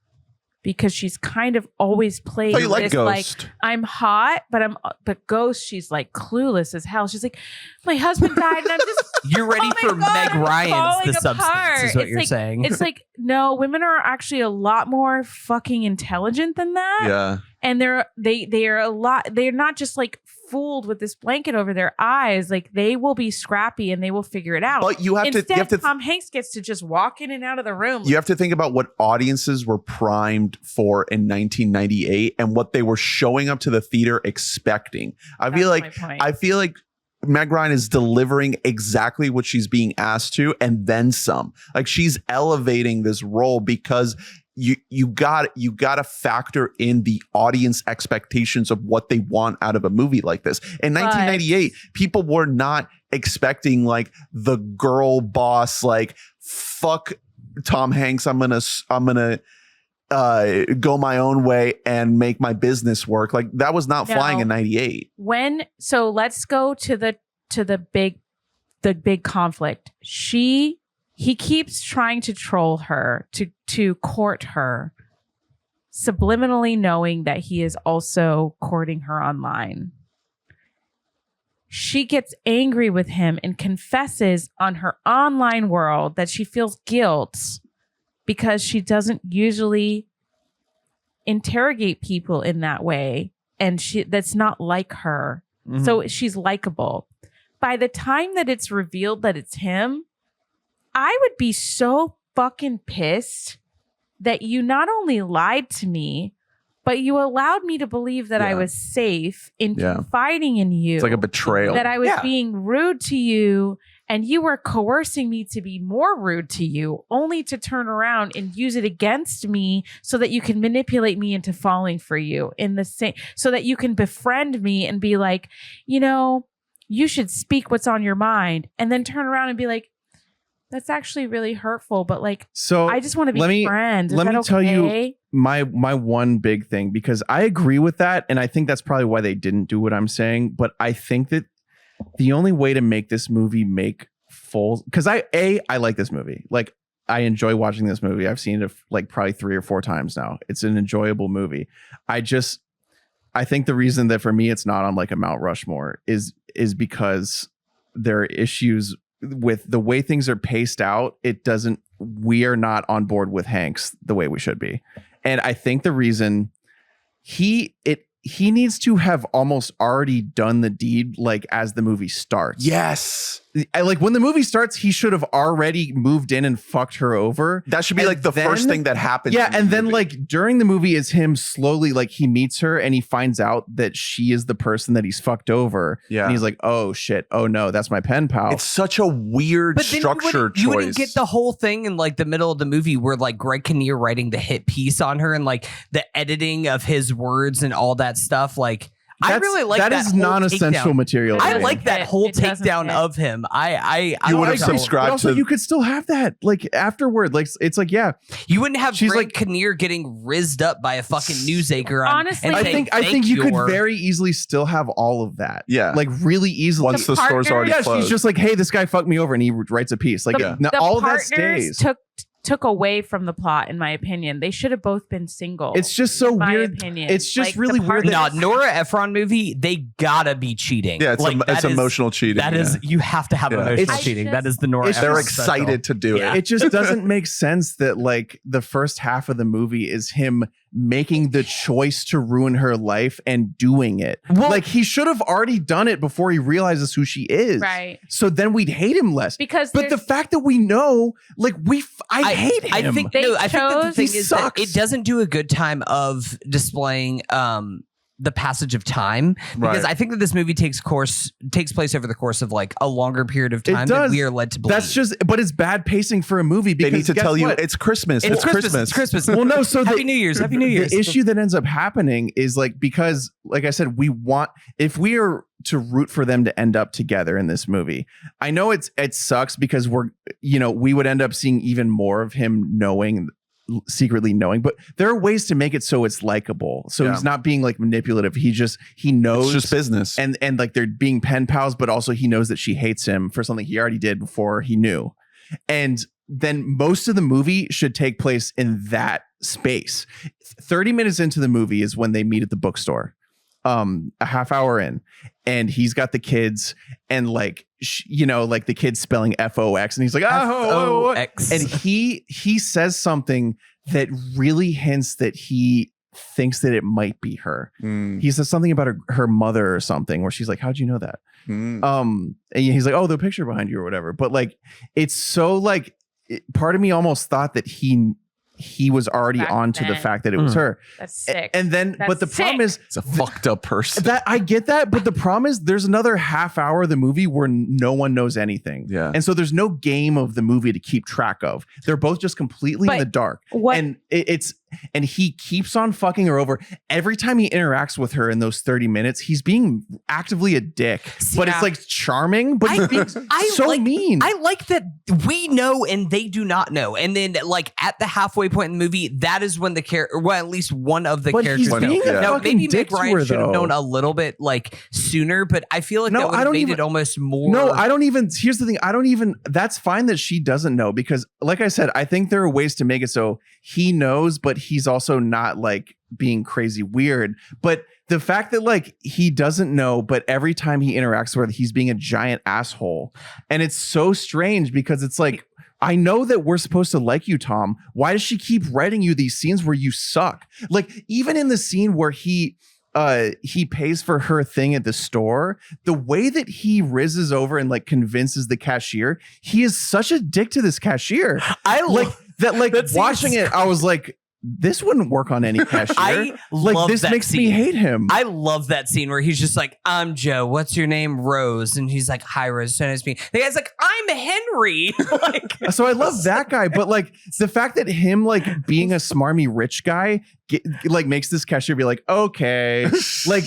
S8: because she's kind of always played
S5: Oh, you like
S8: this
S5: Ghost.
S8: like I'm hot, but Ghost, she's like clueless as hell. She's like, my husband died, and I'm just
S7: You're ready
S8: Oh my
S7: for
S8: God,
S7: Meg
S8: I'm
S7: Ryan's
S8: falling
S7: the substance,
S8: apart.
S7: is what
S8: It's
S7: you're
S8: like-
S7: saying.
S8: it's like no, women are actually a lot more fucking intelligent than that.
S5: Yeah.
S8: And they are a lot, they're not just like fooled with this blanket over their eyes. Like they will be scrappy and they will figure it out.
S5: But you have
S8: Instead,
S5: to
S8: Tom Hanks gets to just walk in and out of the room.
S5: You have to think about what audiences were primed for in 1998 and what they were showing up to the theater expecting. I feel like Meg Ryan is delivering exactly what she's being asked to and then some. Like she's elevating this role because you got to factor in the audience expectations of what they want out of a movie like this. In 1998, people were not expecting like the girl boss, like fuck Tom Hanks. I'm gonna go my own way and make my business work. Like that was not flying in 98.
S8: So let's go to the big conflict. He keeps trying to troll her, to court her, subliminally knowing that he is also courting her online. She gets angry with him and confesses on her online world that she feels guilt because she doesn't usually interrogate people in that way. And that's not like her. Mm-hmm. So she's likable. By the time that it's revealed that it's him, I would be so fucking pissed that you not only lied to me, but you allowed me to believe that I was safe in confiding in you.
S5: It's like a betrayal.
S8: That I was being rude to you and you were coercing me to be more rude to you, only to turn around and use it against me so that you can manipulate me into falling for you in the same, so that you can befriend me and be like, you know, you should speak what's on your mind, and then turn around and be like, that's actually really hurtful, but like, so I just want to be friends.
S6: Let me tell you my one big thing, because I agree with that. And I think that's probably why they didn't do what I'm saying. But I think that the only way to make this movie make full, because I like this movie. Like I enjoy watching this movie. I've seen it like probably 3 or 4 times now. It's an enjoyable movie. I think the reason that for me, it's not on like a Mount Rushmore is because there are issues with the way things are paced out. We are not on board with Hanks the way we should be. And I think the reason he needs to have almost already done the deed, like as the movie starts.
S5: Yes.
S6: Like when the movie starts, he should have already moved in and fucked her over.
S5: That should be like the first thing that happens.
S6: Yeah. And then like during the movie is him slowly, like he meets her and he finds out that she is the person that he's fucked over. Yeah. And he's like, oh shit. Oh no, that's my pen pal.
S5: It's such a weird structure choice.
S7: You wouldn't get the whole thing in like the middle of the movie where like Greg Kinnear writing the hit piece on her and like the editing of his words and all that stuff. Like, I really like that.
S6: That is non-essential material.
S7: I like that whole takedown of him. I
S5: would have subscribed
S6: also, you could still have that like afterward. Like it's like, yeah,
S7: you wouldn't have Greg Kinnear getting rizzed up by a fucking news anchor.
S8: Honestly,
S6: I think you could very easily still have all of that.
S5: Yeah,
S6: like really easily.
S5: Once the store's already closed.
S6: She's just like, hey, this guy fucked me over, and he writes a piece. Like all of that stays.
S8: Took away from the plot, in my opinion. They should have both been single.
S6: It's just so weird.
S8: Opinion.
S6: It's just like really weird.
S7: Nora Ephron movie, they gotta be cheating.
S5: Yeah, it's emotional cheating.
S7: That is, you have to have emotional cheating. That is the Nora Ephron.
S5: They're excited to do it.
S6: It just doesn't make sense that like the first half of the movie is him making the choice to ruin her life and doing it. Well, like he should have already done it before he realizes who she is.
S8: Right.
S6: So then we'd hate him less. But the fact that we know, like I hate him.
S7: I think that the thing is that it doesn't do a good time of displaying the passage of time, because I think that this movie takes place over the course of like a longer period of time than we are led to believe.
S6: But it's bad pacing for a movie because
S5: they need to tell you it's Christmas. It's Christmas.
S6: Well, no, so
S7: Happy New Year's.
S6: The issue that ends up happening is like, because like I said, if we are to root for them to end up together in this movie, I know it sucks because we would end up seeing even more of him secretly knowing, but there are ways to make it so it's likable. So he's not being like manipulative. He knows
S5: it's just business.
S6: And like they're being pen pals, but also he knows that she hates him for something he already did before he knew. And then most of the movie should take place in that space. 30 minutes into the movie is when they meet at the bookstore. A half hour in, and he's got the kids, and like like the kids spelling FOX, and he's like FOX, and he says something that really hints that he thinks that it might be her.
S5: Mm.
S6: He says something about her mother or something where she's like, how'd you know that?
S5: Mm.
S6: And he's like, oh, the picture behind you or whatever. But like, it's so like, part of me almost thought that he was already
S8: Back
S6: onto the
S8: then.
S6: fact that it was her.
S8: That's sick.
S6: And then,
S8: That's
S6: but the problem is
S5: It's a fucked up person.
S6: that I get that, but the problem is there's another half hour of the movie where no one knows anything.
S5: Yeah.
S6: And so there's no game of the movie to keep track of. They're both just completely in
S8: But
S6: the dark.
S8: what-
S6: And and he keeps on fucking her over. Every time he interacts with her in those 30 minutes, he's being actively a dick. But it's like charming, but he's being so mean.
S7: I like that we know and they do not know. And then like at the halfway point in the movie, that is when the character, well, at least one of the
S6: But
S7: characters
S6: he's
S7: know.
S6: being a
S7: Now,
S6: fucking
S7: maybe
S6: dick
S7: Meg
S6: to
S7: Ryan
S6: her,
S7: should have
S6: though.
S7: known a little bit like sooner, but I feel like
S6: No,
S7: that would
S6: I
S7: have
S6: don't
S7: made
S6: even-
S7: it almost more.
S6: No, I don't even. Here's the thing. I don't even. That's fine that she doesn't know because, like I said, I think there are ways to make it so he knows, but he's also not like being crazy weird. But the fact that like he doesn't know, but every time he interacts with her, he's being a giant asshole, and it's so strange because it's like, I know that we're supposed to like you, Tom. Why does she keep writing you these scenes where you suck? Like even in the scene where he pays for her thing at the store, the way that he rizzes over and like convinces the cashier, he is such a dick to this cashier.
S7: I
S6: Like that, like
S7: That scene
S6: watching
S7: is
S6: it, I was like, this wouldn't work on any cashier.
S7: I
S6: like
S7: love
S6: this
S7: that
S6: makes me
S7: scene.
S6: hate him.
S7: I love that scene where he's just like, I'm Joe. What's your name? Rose. And he's like, hi, Rose. So nice to meet you. The guy's like, I'm Henry. Like,
S6: So I love that guy, but like the fact that him like being a smarmy rich guy like makes this cashier be like, okay, like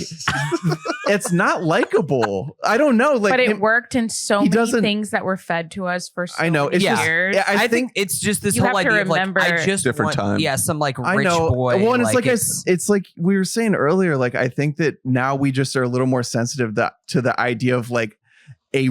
S6: it's not likable. I don't know, like
S8: but it
S6: him-
S8: worked in so
S6: he
S8: many
S6: doesn't-
S8: things that were fed to us for so
S6: I know,
S8: many
S6: it's
S7: just-
S8: years.
S6: yeah,
S7: I think it's just this
S8: You
S7: whole
S8: have to
S7: idea of like,
S8: remember-
S7: I just
S5: Different
S7: want,
S5: time.
S7: yeah, some like
S6: I
S7: rich
S6: know.
S7: boy.
S6: Well, and it's like
S7: it's,
S6: it's like we were saying earlier. Like I think that now we just are a little more sensitive to the idea of like a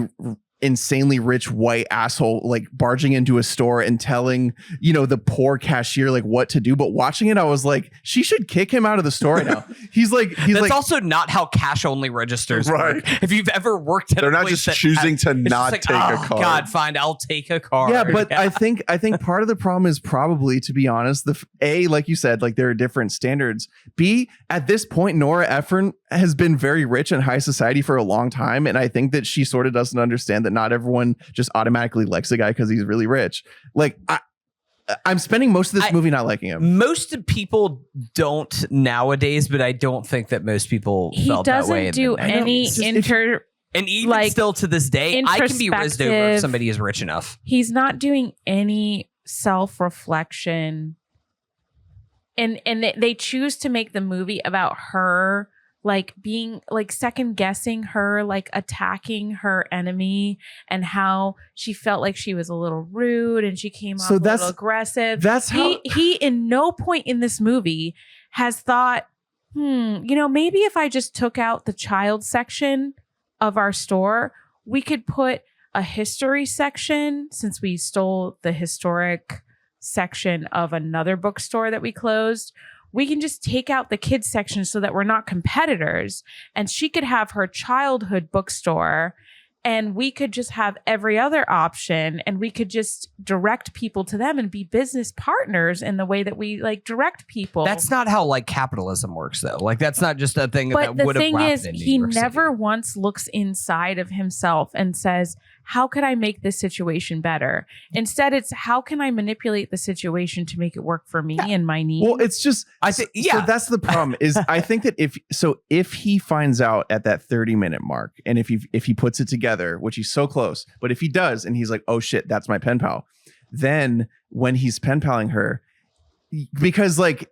S6: insanely rich white asshole like barging into a store and telling the poor cashier like what to do. But watching it, I was like, she should kick him out of the store right now. He's
S7: that's
S6: like
S7: also not how cash only registers
S5: Right.
S7: work. If you've ever worked at
S5: They're
S7: a
S5: not
S7: place
S5: just
S7: that
S5: choosing
S7: has-
S5: to
S7: it's just
S5: not
S7: like,
S5: take a
S7: oh,
S5: card.
S7: God, fine, I'll take a card.
S6: yeah, but I think part of the problem is probably, to be honest, like you said, like there are different standards. B, at this point, Nora Ephron has been very rich in high society for a long time, and I think that she sort of doesn't understand that not everyone just automatically likes a guy because he's really rich. Like I'm spending most of this movie not liking him.
S7: Most people don't nowadays, but I don't think that most people
S8: He
S7: felt that way.
S8: doesn't do any
S6: It's just-
S7: and even
S8: like,
S7: still to this day, I can be rizzed over if
S8: introspective-
S7: somebody is rich enough.
S8: he's not doing any self-reflection, and they choose to make the movie about her like being like second guessing her, like attacking her enemy, and how she felt like she was a little rude and she came off a little aggressive.
S6: That's how
S8: He in no point in this movie has thought, maybe if I just took out the child section of our store, we could put a history section, since we stole the historic section of another bookstore that we closed. We can just take out the kids section so that we're not competitors, and she could have her childhood bookstore, and we could just have every other option, and we could just direct people to them and be business partners in the way that we like direct people.
S7: That's not how like capitalism works, though. Like that's not just a thing
S8: But
S7: that
S8: the
S7: would have
S8: thing
S7: happened
S8: is,
S7: in New
S8: he
S7: York City.
S8: never once looks inside of himself and says, how could I make this situation better? Instead, it's how can I manipulate the situation to make it work for me and my needs?
S6: Well, it's just
S7: I think
S6: So that's the problem. Is I think that if he finds out at that 30-minute mark, and if he puts it together, which he's so close, but if he does, and he's like, oh shit, that's my pen pal, then when he's pen paling her, because like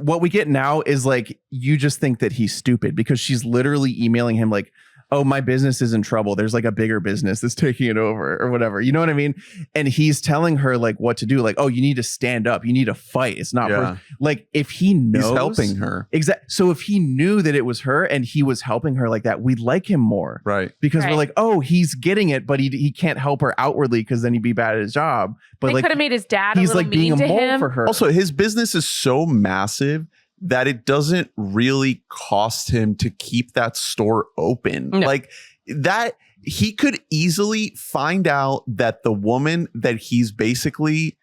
S6: what we get now is like you just think that he's stupid because she's literally emailing him like, oh, my business is in trouble. There's like a bigger business that's taking it over or whatever. You know what I mean? And he's telling her like what to do. Like, oh, you need to stand up. You need to fight. It's not like if he knows.
S5: He's helping her.
S6: Exactly. So if he knew that it was her and he was helping her like that, we'd like him more.
S5: Right.
S6: Because
S8: Right.
S6: we're like, oh, he's getting it, but he can't help her outwardly because then he'd be bad at his job. But
S8: they
S6: like
S8: could have made his dad a
S6: he's
S8: little
S6: like being
S8: mean
S6: a
S8: to
S6: mole
S8: him.
S6: for her.
S5: Also, his business is so massive that it doesn't really cost him to keep that store open.
S7: No.
S5: Like that, he could easily find out that the woman that he's basically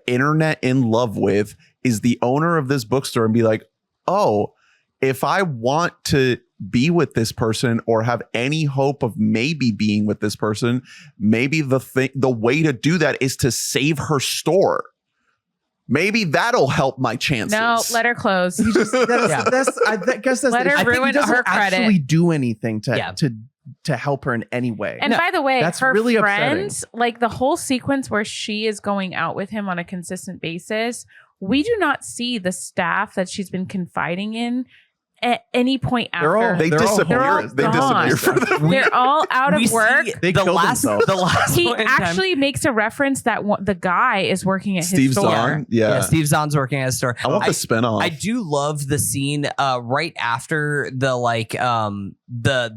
S5: internet in love with is the owner of this bookstore and be like, oh, if I want to be with this person or have any hope of maybe being with this person, maybe the way to do that is to save her store. Maybe that'll help my chances.
S8: No, let her close.
S6: I guess that's
S8: Let her ruin her credit.
S6: Actually do anything to help her in any way.
S8: And by the way,
S6: that's
S8: her
S6: really
S8: friends, like the whole sequence where she is going out with him on a consistent basis, we do not see the staff that she's been confiding in at any point after.
S5: They disappear. They
S8: gone.
S5: disappear for them.
S8: They're all out of work.
S6: They
S7: the
S6: killed
S7: last
S6: themselves.
S8: He
S7: point in time-
S8: actually makes a reference that the guy is working at his
S5: Steve
S8: store.
S5: Zahn. Yeah.
S7: Steve Zahn's working at a store.
S5: I want the spinoff.
S7: I do love the scene right after the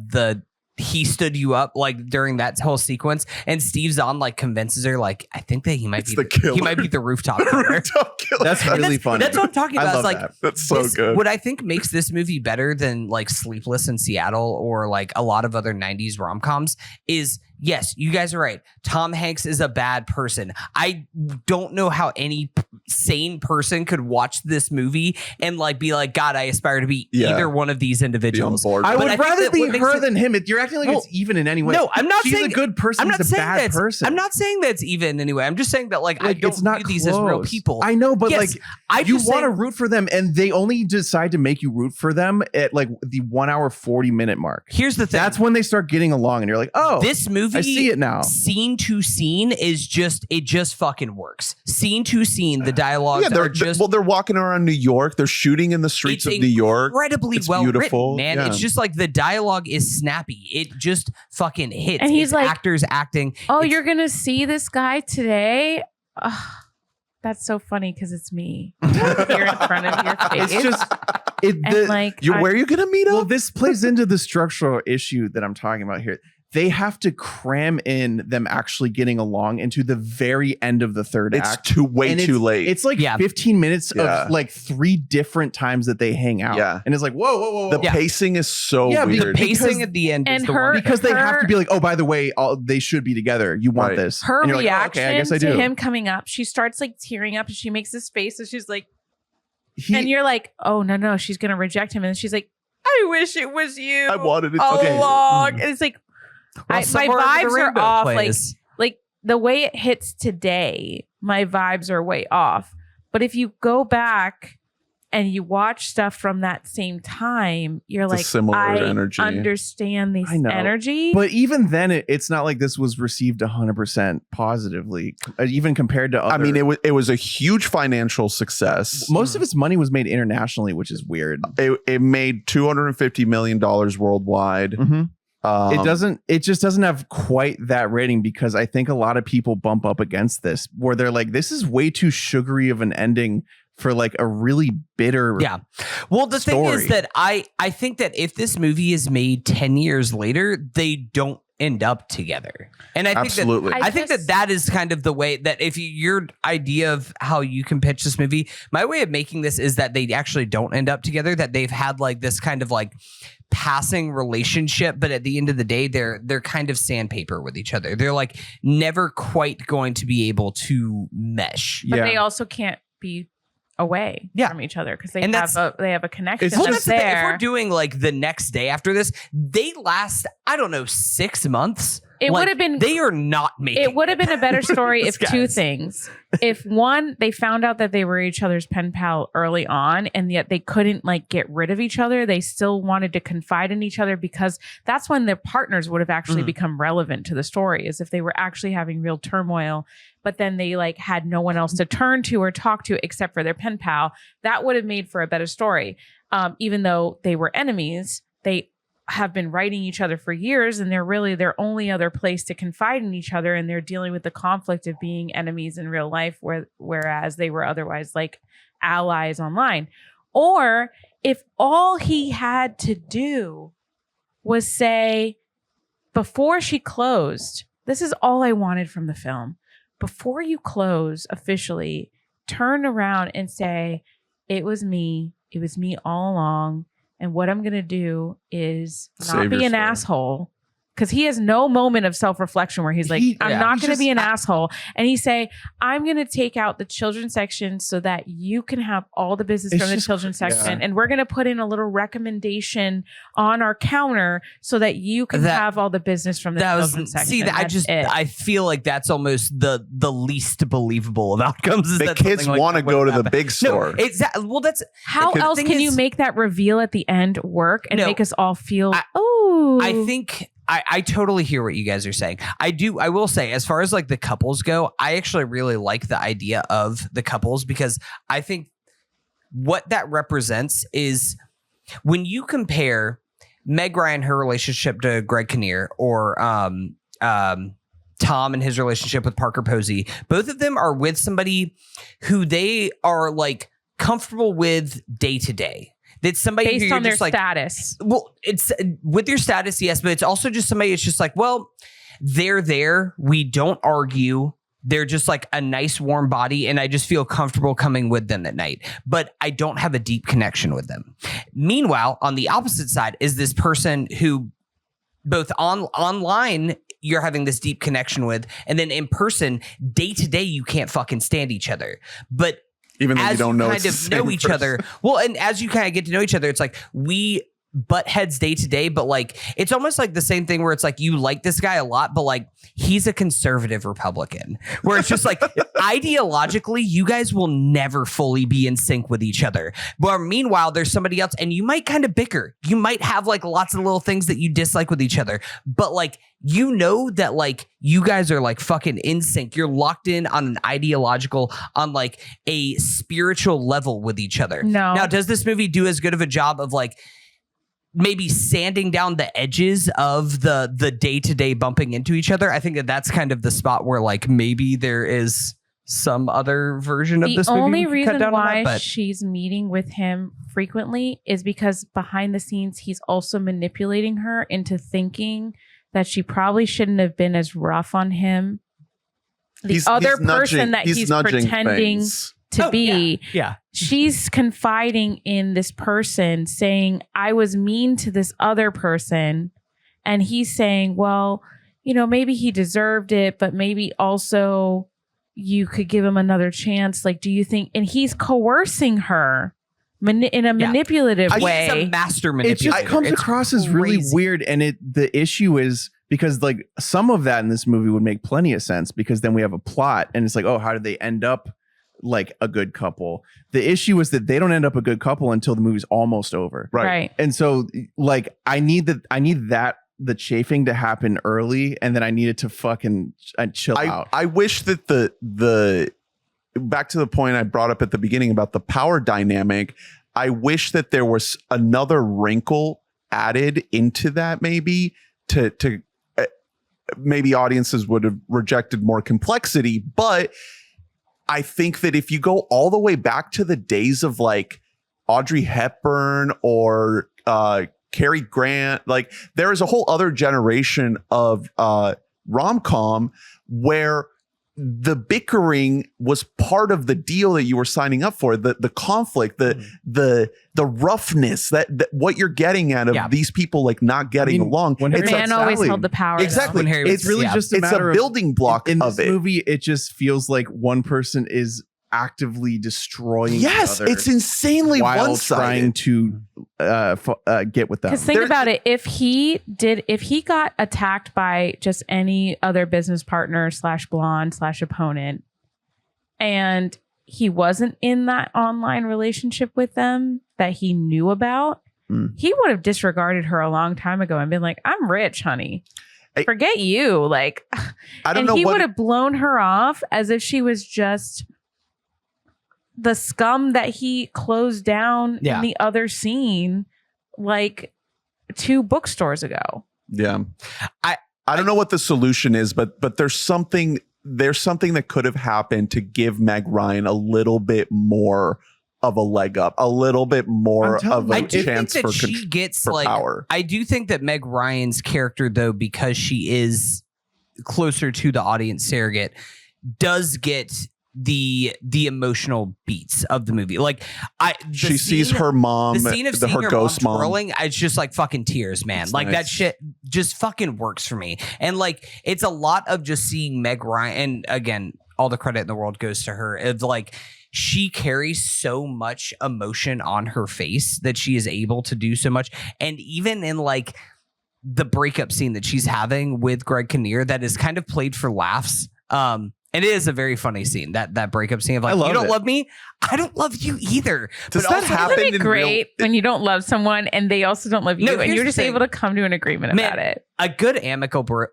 S7: the he stood you up, like during that whole sequence, and Steve Zahn like convinces her, like, I think that he might
S5: It's
S7: be
S5: the killer.
S7: He might be the rooftop killer.
S5: Rooftop killer.
S6: That's
S7: And
S6: really funny.
S7: That's what I'm talking
S6: I
S7: about.
S6: love
S7: It's like
S6: that.
S5: That's so good.
S7: What I think makes this movie better than like Sleepless in Seattle or like a lot of other 90s rom-coms is, yes, you guys are right. Tom Hanks is a bad person. I don't know how any sane person could watch this movie and like be like, God, I aspire to be either one of these individuals.
S5: board.
S6: I
S5: But
S6: would
S7: I think
S6: rather
S7: that
S6: be
S7: what makes
S6: her
S7: it-
S6: than him. You're acting like
S7: Well,
S6: it's even in any way.
S7: No, I'm not
S6: She's
S7: saying
S6: a good person.
S7: I'm not
S6: He's a
S7: saying
S6: bad
S7: that's,
S6: person.
S7: I'm not saying that's even anyway. I'm just saying that like I
S6: Like,
S7: don't
S6: it's not
S7: view these as real
S6: close.
S7: people.
S6: I know, but
S7: Yes,
S6: like
S7: I
S6: you
S7: just
S6: want to
S7: saying-
S6: root for them, and they only decide to make you root for them at like the 1 hour 40-minute mark.
S7: Here's the thing.
S6: That's when they start getting along, and you're like, oh,
S7: This movie,
S6: I see it now.
S7: Scene to scene is just fucking works. Scene to scene, the dialogues
S5: Yeah,
S7: are just
S5: they're walking around New York. They're shooting in the streets
S7: it's
S5: of New York.
S7: incredibly
S5: It's
S7: well
S5: beautiful.
S7: written, man.
S5: Yeah.
S7: It's just like the dialogue is snappy. It just fucking hits.
S8: And he's
S7: It's
S8: like,
S7: actors acting.
S8: Oh,
S7: It's-
S8: you're gonna see this guy today? Ugh, that's so funny because it's me here in front of your face.
S6: It's just
S8: and like
S5: Where are you gonna meet
S6: well,
S5: up?
S6: this plays into the structural issue that I'm talking about here. They have to cram in them actually getting along into the very end of the third
S5: It's
S6: act.
S5: way
S6: And
S5: too late.
S6: It's like
S7: Yeah.
S6: 15 minutes
S5: Yeah.
S6: of like 3 different times that they hang out.
S5: Yeah.
S6: And it's like, whoa.
S5: the pacing is so
S6: Yeah,
S5: weird.
S7: the pacing
S6: because-
S7: at the end is
S8: and
S7: the
S8: her-
S7: one.
S6: because they have
S8: her-
S6: to be like, oh, by the way, they should be together. You want
S5: Right.
S6: this.
S8: her
S6: And you're like, oh,
S8: reaction
S6: okay, I guess I
S8: to
S6: do.
S8: him coming up, she starts like tearing up and she makes this face and she's like,
S6: He-
S8: and you're like, oh no, she's gonna reject him. And she's like, I wish it was you.
S5: I wanted it.
S8: all
S5: Okay.
S8: along. And it's like my
S7: Somewhere Over the
S8: vibes are
S7: Rainbow
S8: off.
S7: plays.
S8: Like the way it hits today, my vibes are way off. But if you go back and you watch stuff from that same time, you're
S5: It's a
S8: like,
S5: similar
S8: I
S5: energy.
S8: understand this
S6: I know.
S8: energy.
S6: But even then, it's not like this was received 100% positively, even compared to other.
S5: I mean, it was a huge financial success.
S6: most of its money was made internationally, which is weird.
S5: It made $250 million worldwide.
S6: Mhm.
S5: Um,
S6: It just doesn't have quite that rating because I think a lot of people bump up against this where they're like, this is way too sugary of an ending for like a really bitter.
S7: Yeah. Well, the thing
S6: story.
S7: is that I think that if this movie is made 10 years later, they don't end up together. And I think
S5: Absolutely.
S7: that I think that is kind of the way that if your idea of how you can pitch this movie, my way of making this is that they actually don't end up together, that they've had like this kind of like passing relationship, but at the end of the day, they're kind of sandpaper with each other. They're like never quite going to be able to mesh.
S8: But
S6: Yeah.
S8: they also can't be away from each other because they
S7: And
S8: have a connection
S6: It's
S7: Well,
S8: that's
S7: that's the thing. If
S8: there.
S7: we're doing like the next day after this, they last, I don't know, 6 months.
S8: It
S7: Like,
S8: would have been
S7: They are not making.
S8: It would have been a better story
S7: Those
S8: if two
S7: guys.
S8: things. If one, they found out that they were each other's pen pal early on, and yet they couldn't like get rid of each other. They still wanted to confide in each other because that's when their partners would have actually become relevant to the story, is if they were actually having real turmoil, but then they like had no one else to turn to or talk to except for their pen pal. That would have made for a better story. Even though they were enemies, they have been writing each other for years, and they're really their only other place to confide in each other, and they're dealing with the conflict of being enemies in real life, whereas they were otherwise like allies online. Or if all he had to do was say, before she closed, this is all I wanted from the film, before you close officially, turn around and say, it was me all along. And what I'm going to do is not
S5: Save
S8: be
S5: your
S8: an
S5: story.
S8: asshole, because he has no moment of self-reflection where he's like, I'm not going to be an asshole. And he say, I'm going to take out the children's section so that you can have all the business from the children's section. And we're going to put in a little recommendation on our counter so that you can have all the business from the children's section.
S7: See, I feel like that's almost the least believable of outcomes.
S5: The kids want to go to the big store.
S7: No, exactly. Well, that's
S8: how else can you make that reveal at the end work and make us all feel,
S7: I think I totally hear what you guys are saying. I will say, as far as like the couples go, I actually really like the idea of the couples, because I think what that represents is when you compare Meg Ryan, her relationship to Greg Kinnear, or Tom and his relationship with Parker Posey, both of them are with somebody who they are like comfortable with day to day. That's somebody
S8: based on their
S7: just like,
S8: status.
S7: Well, it's with your status, yes, but it's also just somebody. It's just like, well, they're there. We don't argue. They're just like a nice warm body, and I just feel comfortable coming with them at night. But I don't have a deep connection with them. Meanwhile, on the opposite side is this person who both online you're having this deep connection with, and then in person, day to day, you can't fucking stand each other. But
S5: even though
S7: as
S5: you don't know,
S7: kind of know each other, well, and as you kind of get to know each other, it's like we butt heads day to day, but like it's almost like the same thing where it's like you like this guy a lot, but like he's a conservative Republican, where it's just like ideologically you guys will never fully be in sync with each other. But meanwhile, there's somebody else, and you might kind of bicker. You might have like lots of little things that you dislike with each other, but like you know that like you guys are like fucking in sync. You're locked in on an ideological, on like a spiritual level with each other.
S8: No.
S7: Now, does this movie do as good of a job of like maybe sanding down the edges of the day-to-day bumping into each other? I think that that's kind of the spot where like maybe there is some other version of this movie.
S8: The only reason why she's meeting with him frequently is because behind the scenes he's also manipulating her into thinking that she probably shouldn't have been as rough on him. The other person that he's pretending to be.
S7: Yeah.
S8: She's confiding in this person, saying, I was mean to this other person. And he's saying, well, you know, maybe he deserved it, but maybe also you could give him another chance. Like, do you think? And he's coercing her in a manipulative way.
S7: He's a master manipulator.
S6: It just comes across as really weird. And the issue is because like some of that in this movie would make plenty of sense, because then we have a plot and it's like, oh, how did they end up like a good couple? The issue is that they don't end up a good couple until the movie's almost over.
S8: Right.
S6: And so like I need the chafing to happen early, and then I need it to fucking chill out.
S5: I wish that the back to the point I brought up at the beginning about the power dynamic, I wish that there was another wrinkle added into that, maybe to maybe audiences would have rejected more complexity. But I think that if you go all the way back to the days of like Audrey Hepburn or Cary Grant, like there is a whole other generation of rom-com where the bickering was part of the deal that you were signing up for, the conflict, the roughness, that what you're getting out of these people like not getting along.
S8: The man always held the power.
S5: Exactly.
S6: It's really just a matter
S5: of building block
S6: in
S5: of
S6: this
S5: it.
S6: movie. It just feels like one person is actively destroying the other.
S5: It's insanely
S6: while
S5: one-sided.
S6: trying to get with them.
S8: Because think about it, if he got attacked by just any other business partner / blonde / opponent, and he wasn't in that online relationship with them that he knew about, he would have disregarded her a long time ago and been like, I'm rich, honey. Forget you. Like,
S5: I don't know.
S8: He would have blown her off as if she was just the scum that he closed down in the other scene like 2 bookstores ago.
S5: Yeah. I don't know what the solution is, but there's something that could have happened to give Meg Ryan a little bit more of a leg up, a little bit more of a chance for
S7: she gets
S5: for
S7: like
S5: power.
S7: I do think that Meg Ryan's character, though, because she is closer to the audience surrogate, does get the emotional beats of the movie. Like
S5: She sees her mom,
S7: the scene of seeing
S5: her ghost mom
S7: twirling, it's just like fucking tears, man.
S5: It's
S7: like
S5: nice.
S7: that shit just fucking works for me. And like it's a lot of just seeing Meg Ryan, and again, all the credit in the world goes to her. It's like she carries so much emotion on her face that she is able to do so much. And even in like the breakup scene that she's having with Greg Kinnear, that is kind of played for laughs. And it is a very funny scene, that breakup scene of like, you don't love me, I don't love you either.
S5: Does
S7: But
S5: that
S7: also,
S5: happen?
S8: Isn't it great when you don't love someone and they also don't love you,
S7: No,
S8: and
S7: here's
S8: you're
S7: the
S8: just
S7: thing.
S8: able to come to an agreement
S7: Man,
S8: about it?
S7: A good amicable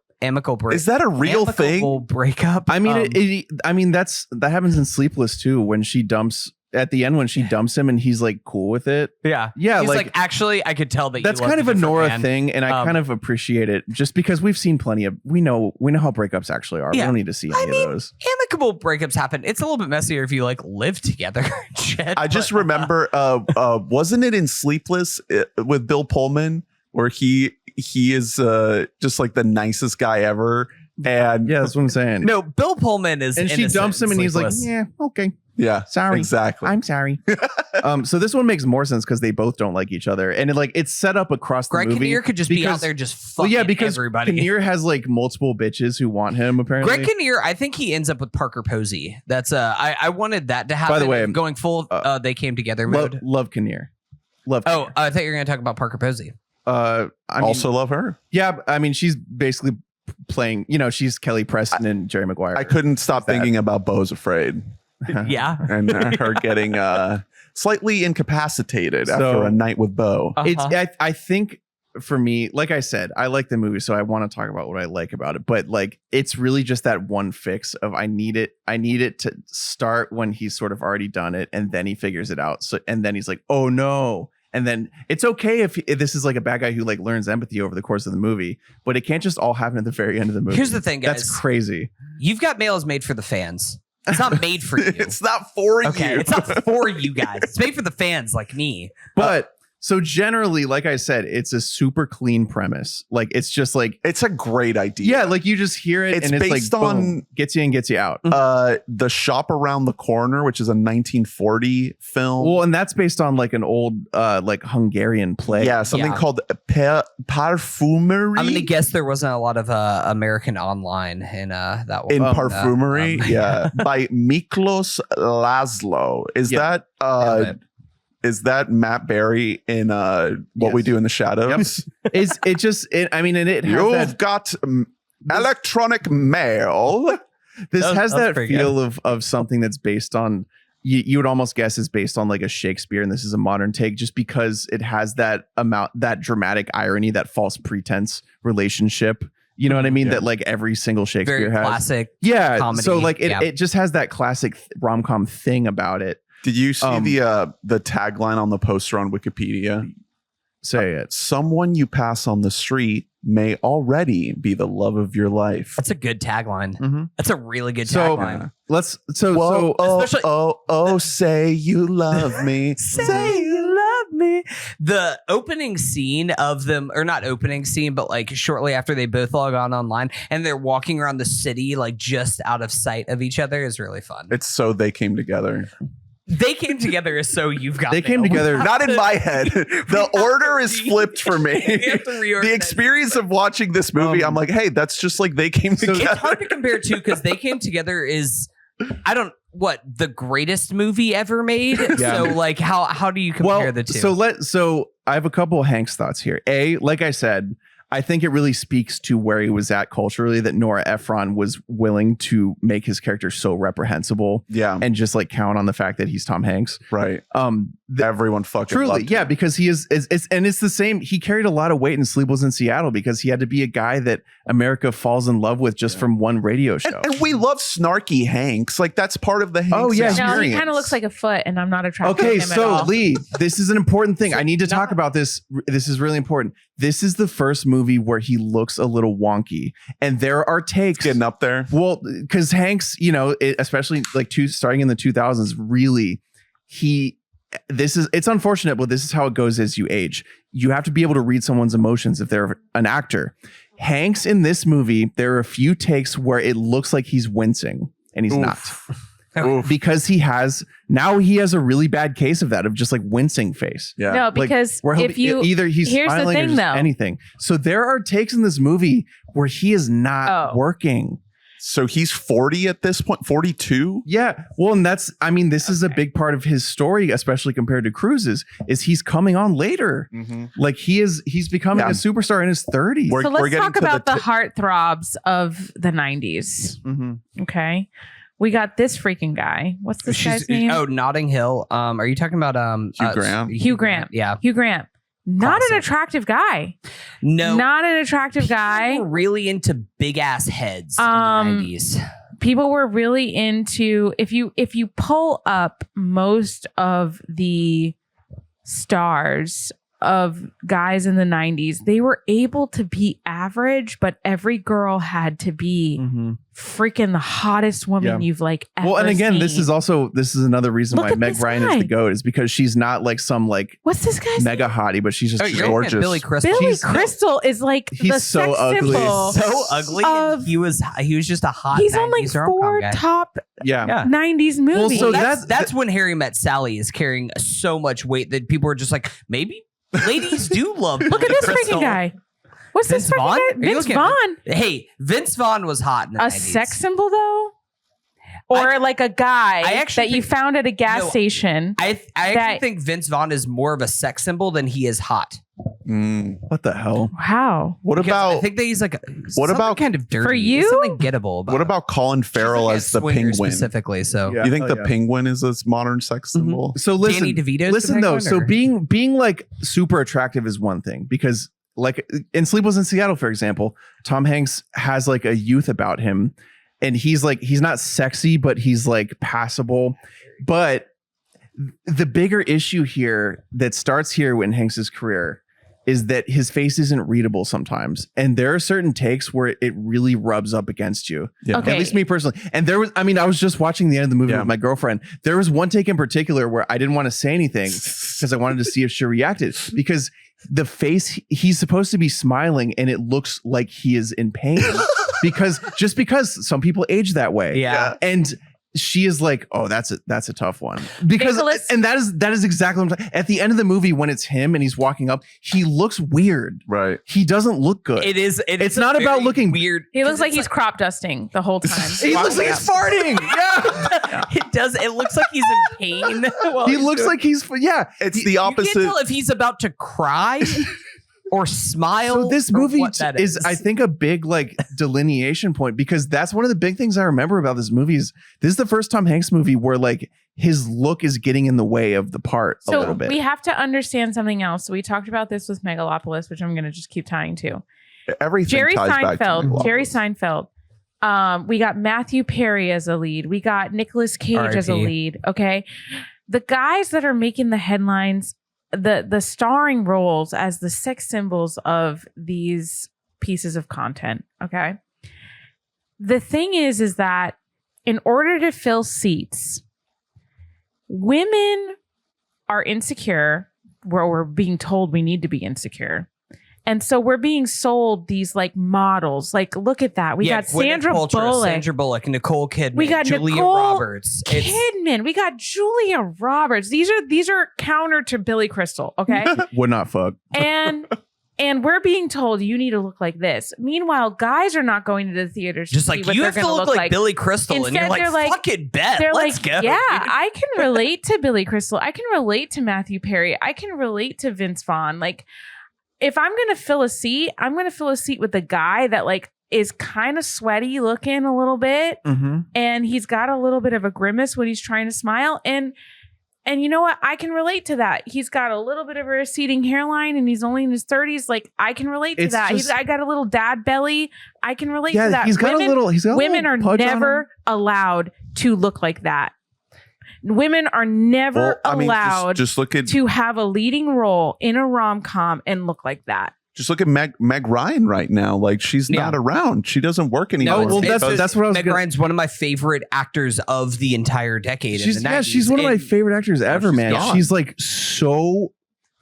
S5: Is that a real thing?
S7: breakup?
S6: I mean, I mean that happens in Sleepless too. When she dumps at the end, when she dumps him and he's like cool with it.
S7: yeah.
S6: Yeah,
S7: He's
S6: like,
S7: like, actually, I could tell that
S6: that's
S7: you loved
S6: kind of a
S7: different
S6: Nora
S7: man.
S6: thing, and I kind of appreciate it just because we've seen plenty of. We know how breakups actually are.
S7: Yeah.
S6: We don't need to see any of those.
S7: Amicable breakups happen. It's a little bit messier if you like live together. Shit,
S5: I just
S7: but,
S5: remember, wasn't it in Sleepless with Bill Pullman where he is just like the nicest guy ever, and
S6: Yeah, that's what I'm saying.
S7: no, Bill Pullman is,
S6: and she
S7: innocent
S6: dumps him,
S7: in
S6: and he's like,
S7: Sleepless.
S6: "Yeah, okay,
S5: yeah,
S6: sorry,
S5: exactly.
S6: I'm sorry." So this one makes more sense because they both don't like each other, and it's set up across
S7: Greg
S6: the movie.
S7: Kinnear could just be out
S6: because-
S7: there just
S6: Well,
S7: fucking
S6: yeah, because
S7: everybody.
S6: Kinnear has like multiple bitches who want him. Apparently,
S7: Greg Kinnear, I think he ends up with Parker Posey. That's I wanted that to happen.
S6: By the way,
S7: going full, they came together mode.
S6: love Kinnear. Love.
S7: Oh,
S6: Kinnear.
S7: I thought you were going to talk about Parker Posey.
S6: I mean,
S5: Also love her.
S6: yeah. I mean, she's basically playing. She's Kelly Preston and Jerry Maguire.
S5: I couldn't stop
S6: that?
S5: thinking about Beau's Afraid
S7: Yeah.
S5: and her getting slightly incapacitated
S6: So-
S5: after a night with Beau.
S6: It's.
S7: Uh-huh.
S6: I think for me, like I said, I like the movie, so I want to talk about what I like about it. But like, it's really just that one fix of I need it to start when he's sort of already done it, and then he figures it out. So and then he's like, oh no. And then it's okay if this is like a bad guy who like learns empathy over the course of the movie, but it can't just all happen at the very end of the movie.
S7: Here's the thing, guys.
S6: That's crazy.
S7: You've Got Mail is made for the fans. It's not made for you.
S5: It's not for
S7: Okay,
S5: you.
S7: it's not for you guys. It's made for the fans like me.
S6: But so generally, like I said, it's a super clean premise. Like it's just like,
S5: It's a great idea.
S6: yeah, like you just hear it
S5: It's
S6: and it's
S5: based
S6: like,
S5: on-
S6: boom, gets you in, gets you out.
S5: The Shop Around the Corner, which is a 1940 film.
S6: Well, and that's based on like an old like Hungarian play.
S5: Yeah, something
S7: Yeah.
S5: called Parfumerie.
S7: I'm going to guess there wasn't a lot of American online in that one.
S5: in
S6: Oh,
S5: Parfumerie, yeah, by Miklos Laszlo. Is
S6: Yeah.
S5: that is that Matt Berry in What
S6: Yes.
S5: We Do in the Shadows?
S6: I mean, and it has
S5: You've
S6: that,
S5: got electronic mail.
S6: this has
S7: that's
S6: that
S7: pretty
S6: feel of something that's based on, you would almost guess is based on like a Shakespeare, and this is a modern take just because it has that dramatic irony, that false pretense relationship. You know what I mean?
S5: Yeah.
S6: That like every single Shakespeare
S7: Very
S6: has.
S7: classic.
S6: Yeah.
S7: comedy.
S6: So like
S7: Yeah.
S6: it just has that classic rom-com thing about it.
S5: Did you see
S6: Um,
S5: the tagline on the poster on Wikipedia?
S6: Say it.
S5: Someone you pass on the street may already be the love of your life.
S7: That's a good tagline.
S6: Mm-hmm.
S7: That's a really good
S6: So
S7: tagline.
S5: Whoa,
S7: especially-
S5: say you love me.
S7: Say you love me. The opening scene of them, or not opening scene, but like shortly after they both log on online and they're walking around the city, like just out of sight of each other, is really fun.
S5: It's so they came together.
S7: They came together as so you've got.
S6: They came
S7: Mail.
S6: together-
S7: We have
S5: Not in
S7: to-
S5: my head. The order is flipped for me.
S7: We have to reorganize.
S5: The experience of watching this movie, I'm like, hey, that's just like they came
S7: It's
S5: together.
S7: hard to compare to because They Came Together is, the greatest movie ever made.
S6: Yeah.
S7: So like, how do you compare the two?
S6: So I have a couple of Hank's thoughts here. Like I said, I think it really speaks to where he was at culturally that Nora Ephron was willing to make his character so reprehensible
S5: Yeah,
S6: and just like count on the fact that he's Tom Hanks.
S5: right. Everyone fucking
S6: Truly,
S5: loved
S6: yeah,
S5: him.
S6: because he is, and it's the same. He carried a lot of weight in Sleepless in Seattle because he had to be a guy that America falls in love with just from one radio show.
S5: And we love snarky Hanks. Like that's part of the Hanks
S6: Oh, yeah.
S8: No, he
S5: experience.
S8: kind of looks like a foot, and I'm not attracted
S6: Okay,
S8: to him at
S6: so
S8: all.
S6: Lee, this is an important thing. I need to talk about this. This is really important. This is the first movie where he looks a little wonky, and there are takes.
S5: getting up there.
S6: Well, because Hanks, especially like starting in the 2000s, really, it's unfortunate, but this is how it goes as you age. You have to be able to read someone's emotions if they're an actor. Hanks in this movie, there are a few takes where it looks like he's wincing, and he's not. because he has a really bad case of that, of just like wincing face.
S5: Yeah.
S8: No, because
S6: where
S8: if you
S6: either he's
S8: here's the
S6: smiling or
S8: thing,
S6: just
S8: though.
S6: anything. So there are takes in this movie where he is not working.
S5: So he's 40 at this point, 42.
S6: Yeah. Well, and this is a big part of his story, especially compared to Cruise's, is he's coming on later. Like he's becoming a superstar in his 30s.
S8: So let's talk about the heartthrobs of the 90s. Okay. We got this freaking guy. What's this guy's name?
S7: Oh, Notting Hill. Are you talking about
S5: Hugh Grant?
S8: Hugh Grant.
S7: Yeah.
S8: Hugh Grant. Not an attractive guy.
S7: No.
S8: Not an attractive guy.
S7: People were really into big ass heads in the 90s.
S8: People were really into if you pull up most of the stars of guys in the 90s, they were able to be average, but every girl had to be freaking the hottest woman you've like ever
S6: Well, and again,
S8: seen.
S6: this is another reason why Meg Ryan is the GOAT, is because she's not like some like
S8: what's this guy's
S6: mega hottie, but she's just gorgeous.
S7: Billy Crystal.
S8: Billy Crystal is like
S6: he's
S8: the
S6: so
S8: sex
S6: ugly.
S8: symbol
S7: So ugly. And he was just a hot.
S8: He's on like
S7: 90s rom-com
S8: 4
S7: guy.
S8: top
S7: Yeah.
S8: 90s movies.
S6: so
S7: that's when Harry Met Sally is carrying so much weight that people are just like, maybe ladies do love.
S8: Look at
S7: Billy
S8: this
S7: Crystal.
S8: freaking guy. What's
S7: Vince
S8: this freaking
S7: Vaughn?
S8: guy?
S7: Are you
S8: Vince
S7: looking at
S8: Vaughn.
S7: Hey, Vince Vaughn was hot in the
S8: A
S7: 90s.
S8: sex symbol though? Or like a guy that you found at a gas station.
S7: I actually think Vince Vaughn is more of a sex symbol than he is hot.
S6: What the hell?
S8: Wow.
S5: What
S7: Because
S5: about
S7: I think that he's like
S5: what about
S7: kind of dirty.
S8: For you?
S7: There's something gettable about
S5: what
S7: him.
S5: about Colin Farrell
S7: Like a
S5: as the
S7: swinger
S5: penguin?
S7: specifically? So
S6: Yeah.
S5: You think
S6: hell
S5: the
S6: yeah.
S5: penguin is a modern sex symbol?
S6: So listen,
S7: Danny DeVito's
S6: listen
S7: the
S6: though.
S7: penguin,
S6: So
S7: or-
S6: being like super attractive is one thing, because like in Sleepless in Seattle, for example, Tom Hanks has like a youth about him, and he's not sexy, but he's like passable. But the bigger issue here that starts here in Hanks's career is that his face isn't readable sometimes, and there are certain takes where it really rubs up against you.
S5: Yeah.
S8: Okay.
S6: At least me personally. And there was, I mean, I was just watching the end of the movie with my girlfriend. There was one take in particular where I didn't want to say anything because I wanted to see if she reacted, because the face, he's supposed to be smiling and it looks like he is in pain because some people age that way.
S7: Yeah.
S6: And she is like, oh, that's a tough one, because
S8: Nicholas-
S6: and that is exactly what I'm saying. At the end of the movie, when it's him and he's walking up, he looks weird.
S5: Right.
S6: He doesn't look good.
S7: It's
S6: not about looking
S7: weird.
S8: He looks like he's crop dusting the whole time.
S6: He looks like he's farting. Yeah.
S7: It does. It looks like he's in pain.
S6: He looks like he's
S5: It's the
S7: You
S5: opposite.
S7: can't tell if he's about to cry or smile.
S6: So this
S7: or
S6: movie
S7: what that
S6: is, I think, a big like delineation point, because that's one of the big things I remember about this movie is this is the first Tom Hanks movie where like his look is getting in the way of the part a
S8: So
S6: little bit.
S8: we have to understand something else. We talked about this with Megalopolis, which I'm going to just keep tying to.
S5: Everything
S8: Jerry
S5: ties back to
S8: Seinfeld.
S5: Megalopolis.
S8: Jerry Seinfeld. We got Matthew Perry as a lead. We got Nicolas Cage as a
S7: R.I.P..
S8: lead. Okay. The guys that are making the headlines, the starring roles as the sex symbols of these pieces of content. Okay. The thing is that in order to fill seats, women are insecure, where we're being told we need to be insecure. And so we're being sold these like models. Like, look at that. We got
S7: Gwyneth
S8: Sandra
S7: Paltrow,
S8: Bullock.
S7: Sandra Bullock, Nicole Kidman,
S8: We got
S7: Julia
S8: Nicole
S7: Roberts.
S8: Kidman. We got Julia Roberts. These are counter to Billy Crystal. Okay.
S6: Would not fuck.
S8: And we're being told you need to look like this. Meanwhile, guys are not going to the theaters
S7: Just
S8: to see
S7: like
S8: what
S7: you
S8: they're
S7: have to
S8: gonna
S7: look like Billy Crystal, and
S8: Instead,
S7: you're
S8: they're
S7: like,
S8: like-
S7: fucking bet.
S8: They're
S7: Let's
S8: like,
S7: go.
S8: yeah,
S7: dude."
S8: I can relate to Billy Crystal. I can relate to Matthew Perry. I can relate to Vince Vaughn. Like, if I'm going to fill a seat, I'm going to fill a seat with a guy that like is kind of sweaty looking a little bit.
S6: Mm-hmm.
S8: And he's got a little bit of a grimace when he's trying to smile. And you know what? I can relate to that. He's got a little bit of a receding hairline and he's only in his 30s. Like, I can relate to
S6: It's
S8: that.
S6: just-
S8: I got a little dad belly. I can relate to
S6: Yeah,
S8: that.
S6: he's got a little
S8: Women are
S6: pudge on him.
S8: never allowed to look like that. Women are never
S5: Well, I mean,
S8: allowed
S5: just look at
S8: to have a leading role in a rom-com and look like that.
S5: just look at Meg Ryan right now. Like, she's
S7: Yeah.
S5: not around. She doesn't work anymore.
S6: well, that's what I was
S7: Meg
S6: gonna-
S7: Ryan's one of my favorite actors of the entire decade.
S6: She's
S7: in the 90s.
S6: she's one of my
S7: And
S6: favorite actors ever,
S5: she's
S6: man.
S5: gone.
S6: She's like so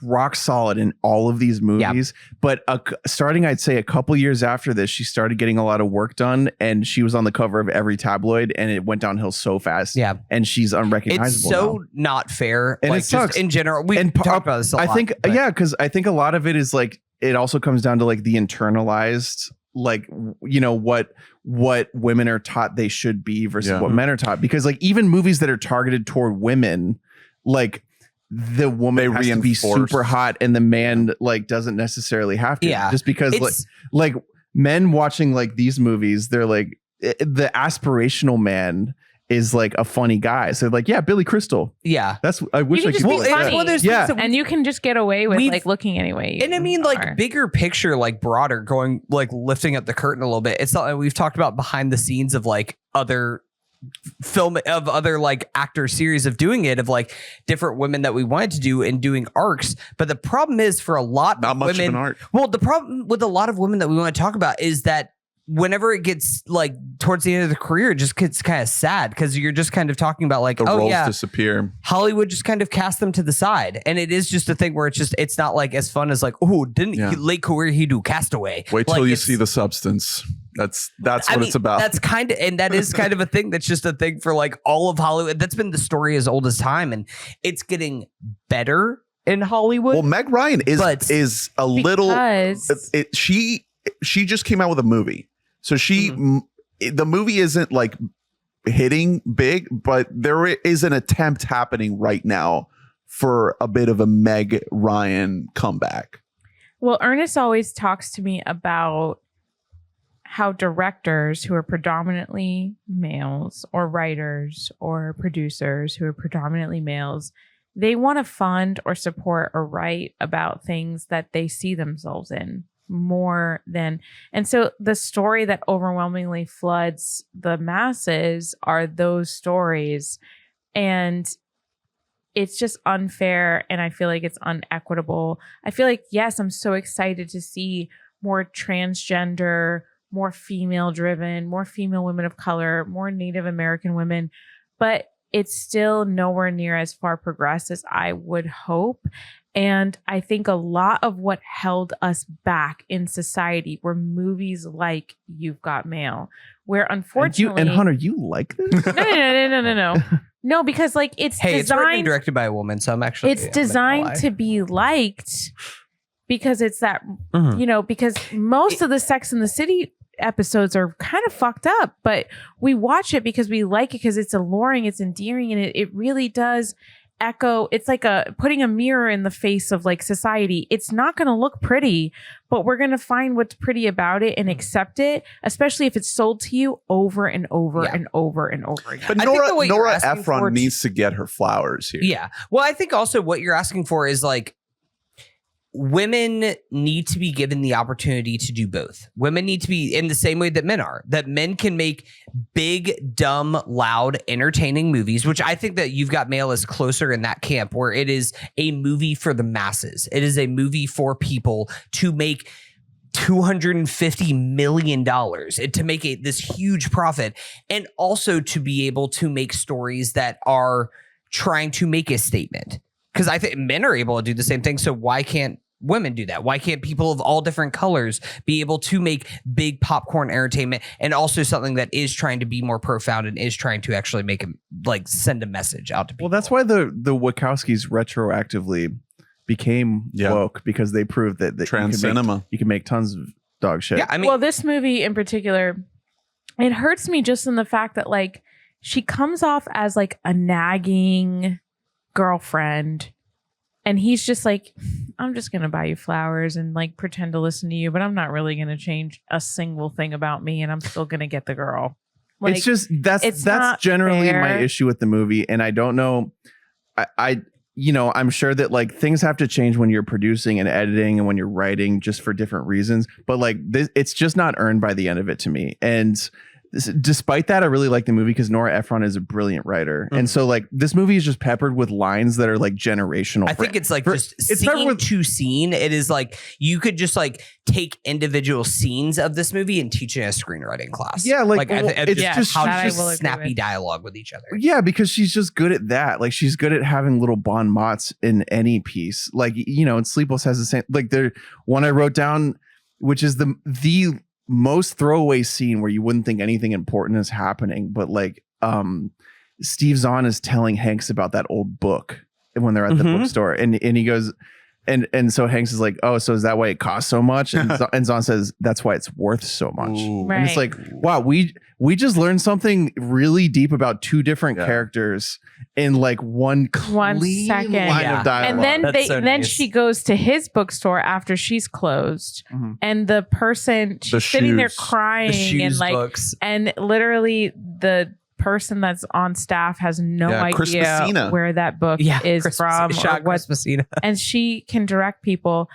S6: rock solid in all of these movies. But starting, I'd say a couple years after this, she started getting a lot of work done, and she was on the cover of every tabloid, and it went downhill so fast.
S7: Yeah.
S6: And she's unrecognizable.
S7: It's so
S6: now.
S7: not fair.
S6: And
S7: like,
S6: it sucks.
S7: Just in general, we talked about this a lot.
S6: I think, because I think a lot of it is like, it also comes down to like the internalized, like, you know, what women are taught they should be versus what men are taught. Because like even movies that are targeted toward women, like the woman has to be super hot and the man like doesn't necessarily have to.
S7: Yeah.
S6: Just because like men watching like these movies, they're like the aspirational man is like a funny guy. So like, yeah, Billy Crystal.
S7: Yeah.
S6: That's, I wish I could.
S8: Well,
S6: yeah.
S8: and you can just get away with like looking anyway.
S7: And I mean, like bigger picture, like broader, going like lifting up the curtain a little bit. It's not like we've talked about behind the scenes of like other film of other like actor series of doing it, of like different women that we wanted to do and doing arcs. But the problem is for a lot
S5: Not
S7: of
S5: much
S7: women,
S5: of an arc.
S7: well, the problem with a lot of women that we want to talk about is that whenever it gets like towards the end of the career, it just gets kind of sad because you're just kind of talking about like,
S5: The
S7: oh
S5: roles
S7: yeah,
S5: disappear.
S7: Hollywood just kind of cast them to the side. And it is just a thing where it's not like as fun as like, oh, didn't he, late career he do Castaway?
S5: Wait till
S7: like,
S5: you see the substance. That's what it's about.
S7: That's kind of, and that is kind of a thing that's just a thing for like all of Hollywood. That's been the story as old as time, and it's getting better in Hollywood.
S5: Well, Meg Ryan is a little. She just came out with a movie, so the movie isn't like hitting big, but there is an attempt happening right now for a bit of a Meg Ryan comeback.
S8: Well, Ernest always talks to me about how directors who are predominantly males, or writers or producers who are predominantly males, they want to fund or support or write about things that they see themselves in more than. And so the story that overwhelmingly floods the masses are those stories. And it's just unfair. And I feel like it's unequitable. I feel like, yes, I'm so excited to see more transgender, more female driven, more female women of color, more Native American women, but it's still nowhere near as far progressed as I would hope. And I think a lot of what held us back in society were movies like You've Got Mail, where unfortunately,
S6: and Hunter, you like this?
S8: No. No, because like it's
S7: designed, it's written and directed by a woman, so I'm actually
S8: it's designed to be liked because it's that you know, because most of the Sex and the City episodes are kind of fucked up, but we watch it because we like it because it's alluring, it's endearing, and it really does echo. It's like putting a mirror in the face of like society. It's not going to look pretty, but we're going to find what's pretty about it and accept it, especially if it's sold to you over and over and over and over again.
S5: But Nora Ephron needs to get her flowers here.
S7: Yeah. Well, I think also what you're asking for is like, women need to be given the opportunity to do both. Women need to be in the same way that men are, that men can make big, dumb, loud, entertaining movies, which I think that You've Got Mail is closer in that camp, where it is a movie for the masses. It is a movie for people to make $250 million and to make this huge profit, and also to be able to make stories that are trying to make a statement. Because I think men are able to do the same thing. So why can't women do that? Why can't people of all different colors be able to make big popcorn entertainment, and also something that is trying to be more profound and is trying to actually make a, like, send a message out to people?
S6: Well, that's why the Wachowskis retroactively became woke, because they proved that
S5: trans cinema,
S6: you can make tons of dog shit.
S7: Yeah, I mean,
S8: well, this movie in particular, it hurts me just in the fact that like she comes off as like a nagging girlfriend, and he's just like, I'm just gonna buy you flowers and like pretend to listen to you, but I'm not really gonna change a single thing about me, and I'm still gonna get the girl. Like,
S6: it's just that's generally my issue with the movie, and I don't know. I you know, I'm sure that like things have to change when you're producing and editing and when you're writing, just for different reasons. But like this, it's just not earned by the end of it to me. And despite that, I really like the movie because Nora Ephron is a brilliant writer. And so like this movie is just peppered with lines that are like generational.
S7: I think it's like just scene to scene. It is like you could just like take individual scenes of this movie and teach it in a screenwriting class.
S6: Yeah, like
S7: it's just how
S8: that
S7: to
S8: I will agree
S7: snappy
S8: with.
S7: dialogue with each other.
S6: Yeah, because she's just good at that. Like she's good at having little bon mots in any piece. Like, you know, and Sleepless has the same, like the one I wrote down, which is the most throwaway scene where you wouldn't think anything important is happening, but like Steve Zahn is telling Hanks about that old book when they're at the bookstore, and he goes, and so Hanks is like, oh, so is that why it costs so much? And Zahn says that's why it's worth so much.
S8: Right.
S6: And it's like, wow, we just learned something really deep about two different characters in like one
S8: second.
S6: line of dialogue.
S8: And then
S7: nice.
S8: she goes to his bookstore after she's closed, and the person she's sitting there crying and like
S7: books.
S8: and literally the person that's on staff has no
S5: Chris
S8: idea
S5: Messina.
S8: where that book is from or what, and she can direct people.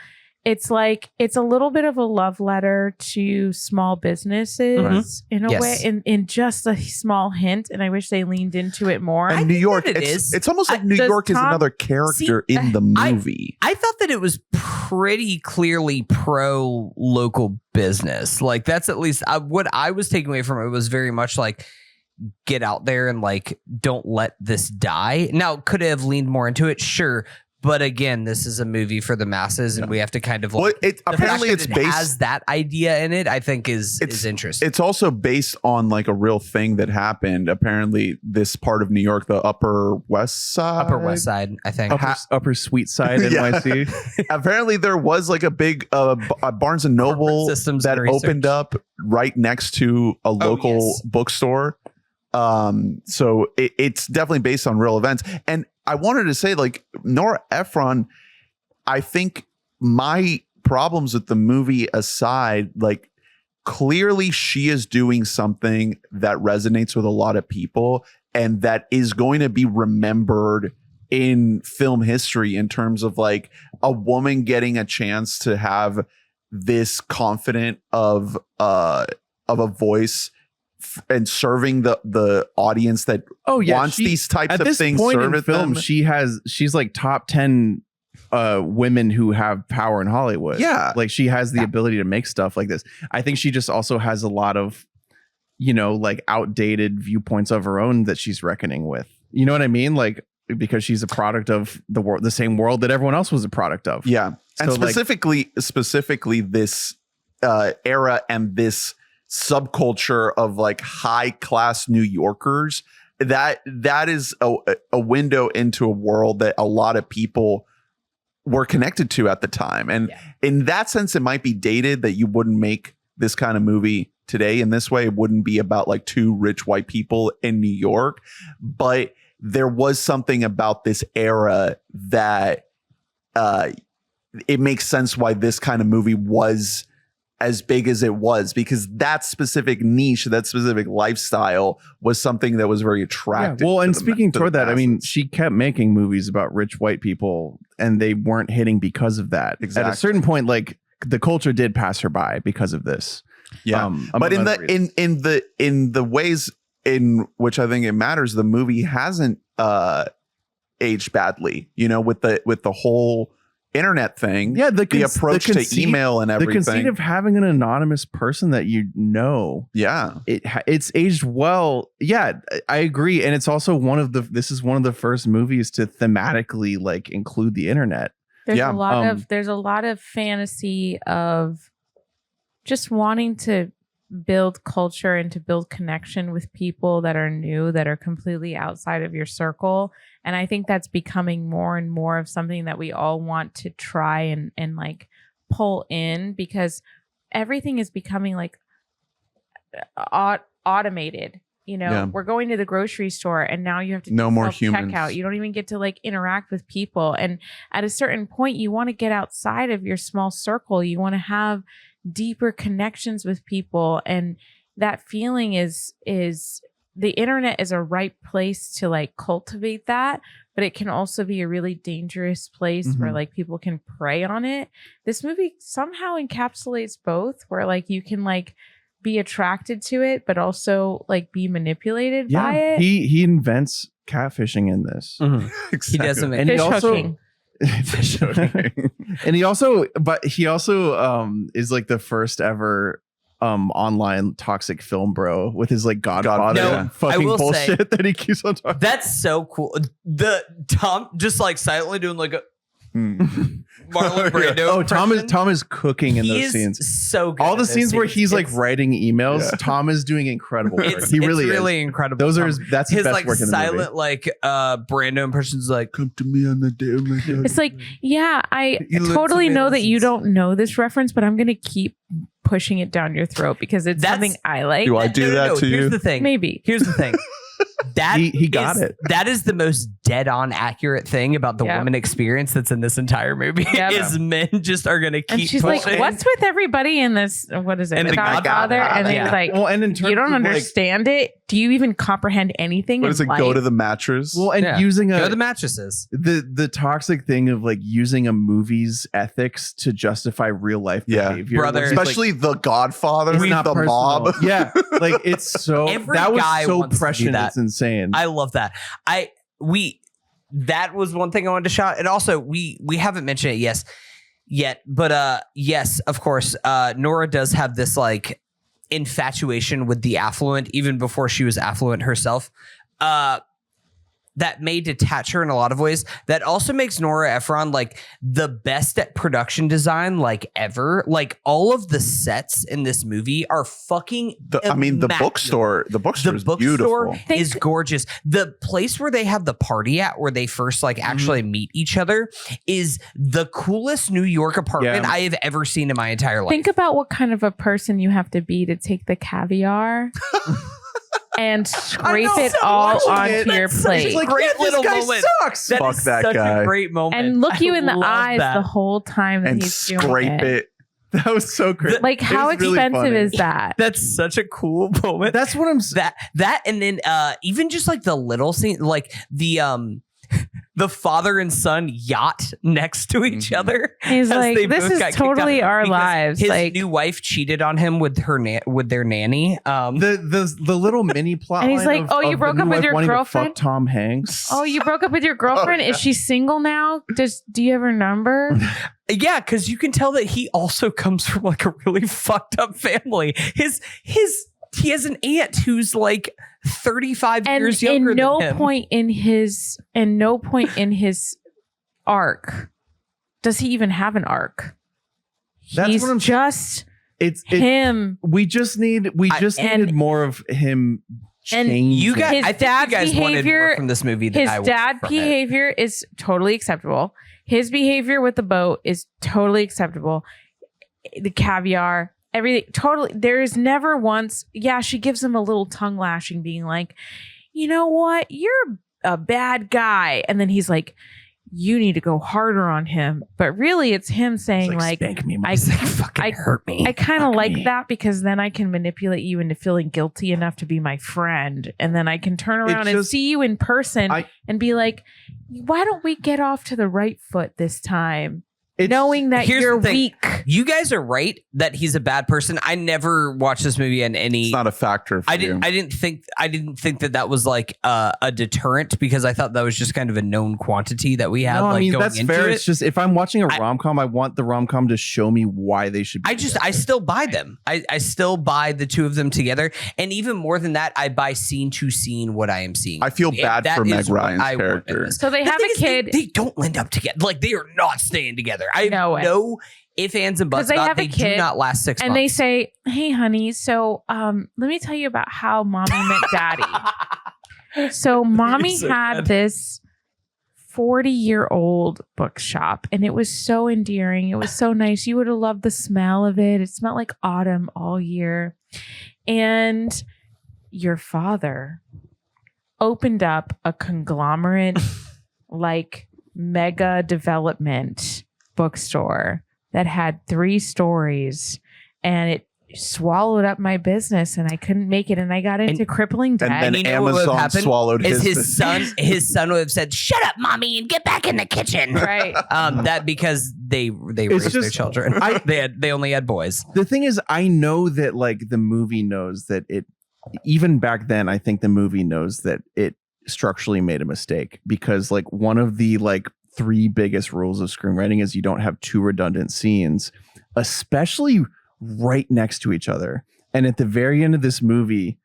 S8: It's like it's a little bit of a love letter to small businesses in a way, in just a small hint. And I wish they leaned into it more.
S5: And New York,
S7: that it is.
S5: it's almost like New York is another character in the movie.
S7: I thought that it was pretty clearly pro local business. Like that's at least what I was taking away from it was very much like, get out there and like don't let this die. Now, could it have leaned more into it? Sure. But again, this is a movie for the masses, and we have to kind of like.
S5: Well, apparently it's based
S7: has that idea in it. I think is interesting.
S5: It's also based on like a real thing that happened. Apparently, this part of New York, the Upper West Side,
S7: I think.
S6: Upper Sweet Side NYC.
S5: Apparently, there was like a big Barnes and Noble that opened up right next to a local bookstore. So it's definitely based on real events. And I wanted to say, like, Nora Ephron, I think my problems with the movie aside, like, clearly she is doing something that resonates with a lot of people and that is going to be remembered in film history in terms of like a woman getting a chance to have this confident of a voice and serving the audience that wants these types of things.
S6: At this point in film, she's like top 10 women who have power in Hollywood.
S5: Yeah,
S6: like she has the ability to make stuff like this. I think she just also has a lot of, you know, like outdated viewpoints of her own that she's reckoning with. You know what I mean? Like because she's a product of the world, the same world that everyone else was a product of.
S5: Yeah, and
S6: so
S5: specifically this era and this subculture of like high class New Yorkers, that is a window into a world that a lot of people were connected to at the time. And in that sense, it might be dated that you wouldn't make this kind of movie today in this way. It wouldn't be about like two rich white people in New York, but there was something about this era that it makes sense why this kind of movie was as big as it was, because that specific niche, that specific lifestyle was something that was very attractive.
S6: Yeah, well, and speaking toward that, I mean, she kept making movies about rich white people and they weren't hitting because of that. Exactly. At a certain point, like the culture did pass her by because of this.
S5: Yeah. But in the ways in which I think it matters, the movie hasn't aged badly, you know, with the whole internet thing, the approach to email and everything,
S6: the conceit of having an anonymous person that you know, it's aged well. I agree. And it's also this is one of the first movies to thematically like include the internet.
S8: There's a lot of fantasy of just wanting to build culture and to build connection with people that are new, that are completely outside of your circle. And I think that's becoming more and more of something that we all want to try and like pull in, because everything is becoming like automated. You know, we're going to the grocery store and now you have to
S5: no more humans.
S8: Checkout. You don't even get to like interact with people. And at a certain point, you want to get outside of your small circle. You want to have deeper connections with people, and that feeling is the internet is a right place to like cultivate that, but it can also be a really dangerous place where like people can prey on it. This movie somehow encapsulates both, where like you can like be attracted to it, but also like be manipulated by it.
S6: He invents catfishing in this.
S7: He doesn't make
S6: And he
S8: Fish
S6: also
S8: hooking.
S6: and he also is like the first ever online toxic film bro with his like Godfather
S7: No, I
S6: fucking
S7: will
S6: bullshit
S7: say-
S6: that he keeps on talking.
S7: That's so cool. The Tom just like silently doing like a Marlon Brando.
S6: Oh,
S7: impression.
S6: Tom is cooking in
S7: He
S6: those
S7: is
S6: scenes.
S7: so good.
S6: All
S7: at
S6: the
S7: those
S6: scenes where he's like
S7: It's-
S6: writing emails, Tom is doing incredible work.
S7: It's,
S6: He really
S7: it's
S6: is.
S7: really incredible.
S6: Those are
S7: Tom.
S6: that's his
S7: his
S6: best
S7: like
S6: work in the movie.
S7: silent like Brando impressions like
S5: Come to me on the day of my death.
S8: It's like, yeah, I
S7: You look
S8: totally
S7: to me
S8: know
S7: and
S8: that you
S7: listen.
S8: don't know this reference, but I'm going to keep pushing it down your throat because it's
S7: That's-
S8: something I like.
S5: Do I do that to
S7: Here's
S5: you?
S7: the thing.
S8: Maybe.
S7: Here's the thing. That
S6: He got
S7: is-
S6: it.
S7: That is the most dead on accurate thing about the
S8: Yeah.
S7: woman experience that's in this entire movie.
S8: Yeah.
S7: Is men just are gonna keep
S8: And she's
S7: pushing.
S8: like, what's with everybody in this? What is it?
S7: And
S8: The
S7: the
S8: Godfather? And then
S7: Yeah.
S8: he's like,
S6: Well, and in terms
S8: you don't
S6: of, like-
S8: understand it? Do you even comprehend anything?
S5: What
S8: in
S5: does it
S8: life?
S5: go to the mattress?
S6: Well, and
S7: Yeah.
S6: using
S7: Go
S6: a
S7: to the mattresses.
S6: the toxic thing of like using a movie's ethics to justify real life
S5: Yeah.
S6: behavior,
S7: Brother.
S6: which is, like,
S5: especially the Godfather,
S6: it's
S5: the
S6: not personal.
S5: mob.
S6: Yeah, like it's so
S7: Every
S6: that was
S7: guy
S6: so
S7: wants to do
S6: prescient.
S7: that.
S6: It's insane.
S7: I love that. That was one thing I wanted to shout. And also we haven't mentioned it yet, but yes, of course, Nora does have this like infatuation with the affluent even before she was affluent herself. That may detach her in a lot of ways. That also makes Nora Ephron like the best at production design like ever. Like all of the sets in this movie are fucking
S5: The
S7: immaculate.
S5: bookstore. The bookstore is beautiful.
S7: Is gorgeous. The place where they have the party at, where they first like actually meet each other, is the coolest New York apartment
S6: Yeah.
S7: I have ever seen in my entire life.
S8: Think about what kind of a person you have to be to take the caviar and scrape it all onto your plate.
S7: like, great little moment.
S6: sucks.
S7: That
S5: Fuck
S7: is
S5: that
S7: such
S5: guy.
S7: a great moment.
S8: And look you in the
S7: I love
S8: eyes
S7: that.
S8: the whole time that
S5: And
S8: he's doing
S5: scrape it.
S6: That was so great.
S8: Like,
S6: It
S8: how
S6: was really
S8: expensive
S6: funny.
S8: is that?
S7: That's such a cool moment.
S6: That's what I'm.
S7: that and then even just like the little scene, like the father and son yacht next to each other.
S8: He's
S7: as
S8: like,
S7: they
S8: this
S7: both
S8: is
S7: got kicked
S8: totally
S7: out
S8: our
S7: because
S8: lives.
S7: His
S8: Like,
S7: new wife cheated on him with her with their nanny.
S6: The little mini plot.
S8: And he's
S6: line
S8: like,
S6: of-
S8: oh, you
S6: of
S8: broke
S6: the
S8: up
S6: new
S8: with
S6: wife
S8: your
S6: wanting to
S8: girlfriend?
S6: fuck Tom Hanks.
S8: oh, you broke up with your girlfriend? Is she single now? Do you have her number?
S7: Yeah, because you can tell that he also comes from like a really fucked up family. He has an aunt who's like 35
S8: And
S7: years younger
S8: in no
S7: than him.
S8: point in his arc does he even have an arc.
S6: That's
S8: He's
S6: what I'm-
S8: just
S6: It's
S8: him.
S6: We just needed
S8: and-
S6: more of him
S8: and
S6: changing.
S7: You guys,
S8: His
S7: I think
S8: dad's
S7: you guys wanted
S8: behavior-
S7: more from this movie than
S8: His
S7: I wanted
S8: dad
S7: from it.
S8: behavior is totally acceptable. His behavior with the boat is totally acceptable. The caviar, everything, totally. There is never once, yeah, she gives him a little tongue lashing, being like, you know what? You're a bad guy. And then he's like, you need to go harder on him. But really, it's him saying, like,
S6: spank me,
S8: I,
S7: Fucking hurt me.
S8: I kind of like
S6: me.
S8: that because then I can manipulate you into feeling guilty enough to be my friend. And then I can turn around and
S6: just-
S8: see you in person and be like, why don't we get off to the right foot this time? Knowing that
S7: Here's
S8: you're
S7: the thing.
S8: weak.
S7: You guys are right that he's a bad person. I never watched this movie in any.
S5: It's not a factor for
S7: I
S5: you.
S7: didn't think that was like a deterrent because I thought that was just kind of a known quantity that we had.
S6: No,
S7: like
S6: I mean
S7: going
S6: that's
S7: into
S6: fair.
S7: it.
S6: It's just if I'm watching a rom com, I want the rom com to show me why they should. Be
S7: I still buy them. I still buy the two of them together, and even more than that, I buy scene to scene what I am seeing.
S5: I feel bad
S7: That
S5: for
S7: is
S5: Meg
S7: what
S5: Ryan's
S7: I want in
S5: character.
S7: this.
S8: So they
S7: The
S8: have
S7: thing
S8: a
S7: is,
S8: kid.
S7: They don't end up together. Like they are not staying together. I have
S8: No way.
S7: no ifs, ands, and buts.
S8: 'Cause they
S7: about
S8: have a
S7: they do
S8: kid,
S7: not last 6
S8: And they
S7: months.
S8: say, hey, honey, so let me tell you about how mommy met daddy. So mommy
S7: so
S8: had
S7: good.
S8: this 40-year-old bookshop, and it was so endearing. It was so nice. You would have loved the smell of it. It smelled like autumn all year. And your father opened up a conglomerate, like mega development bookstore that had 3 stories, and swallowed up my business and I couldn't make it and I got into crippling debt.
S5: And then
S7: you know what would have
S5: Amazon
S7: happened
S5: swallowed
S7: is
S5: his
S7: his son would have said, "Shut up, mommy, and get back in the kitchen."
S8: Right.
S7: That because they raised their
S6: just-
S7: children. They only had boys.
S6: The thing is, I know that like the movie knows that it, even back then, I think the movie knows that it structurally made a mistake, because like one of the like 3 biggest rules of screenwriting is you don't have 2 redundant scenes, especially right next to each other. And at the very end of this movie,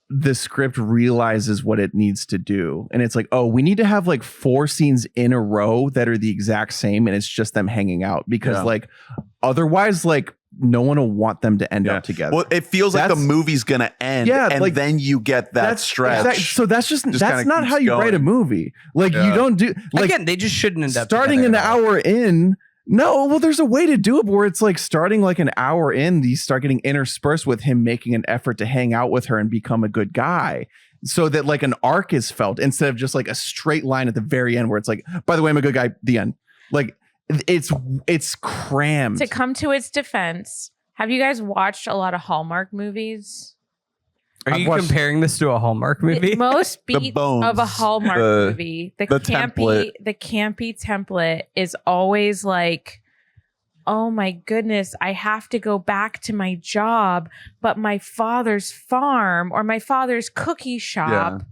S6: the script realizes what it needs to do. And it's like, oh, we need to have like 4 scenes in a row that are the exact same. And it's just them hanging out, because like otherwise, like no one will want them to end up together.
S5: Well, it feels like the movie's going to end. And
S6: like,
S5: then you get that stretch.
S6: So that's
S5: Just
S6: that's
S5: kinda
S6: not
S5: keeps
S6: how you write a
S5: going.
S6: movie. Like you don't do like
S7: Again, they just shouldn't end up
S6: starting
S7: together
S6: an
S7: at all.
S6: hour in. No, well, there's a way to do it where it's like starting like an hour in, you start getting interspersed with him making an effort to hang out with her and become a good guy, so that like an arc is felt instead of just like a straight line at the very end where it's like, by the way, I'm a good guy, the end. Like it's crammed.
S8: To come to its defense, have you guys watched a lot of Hallmark movies?
S7: Are
S6: I've
S7: you
S6: watched-
S7: comparing this to a Hallmark movie?
S8: Most beats
S5: bones,
S8: of a Hallmark movie, the
S5: template.
S8: campy template is always like, oh my goodness, I have to go back to my job, but my father's farm or my father's cookie shop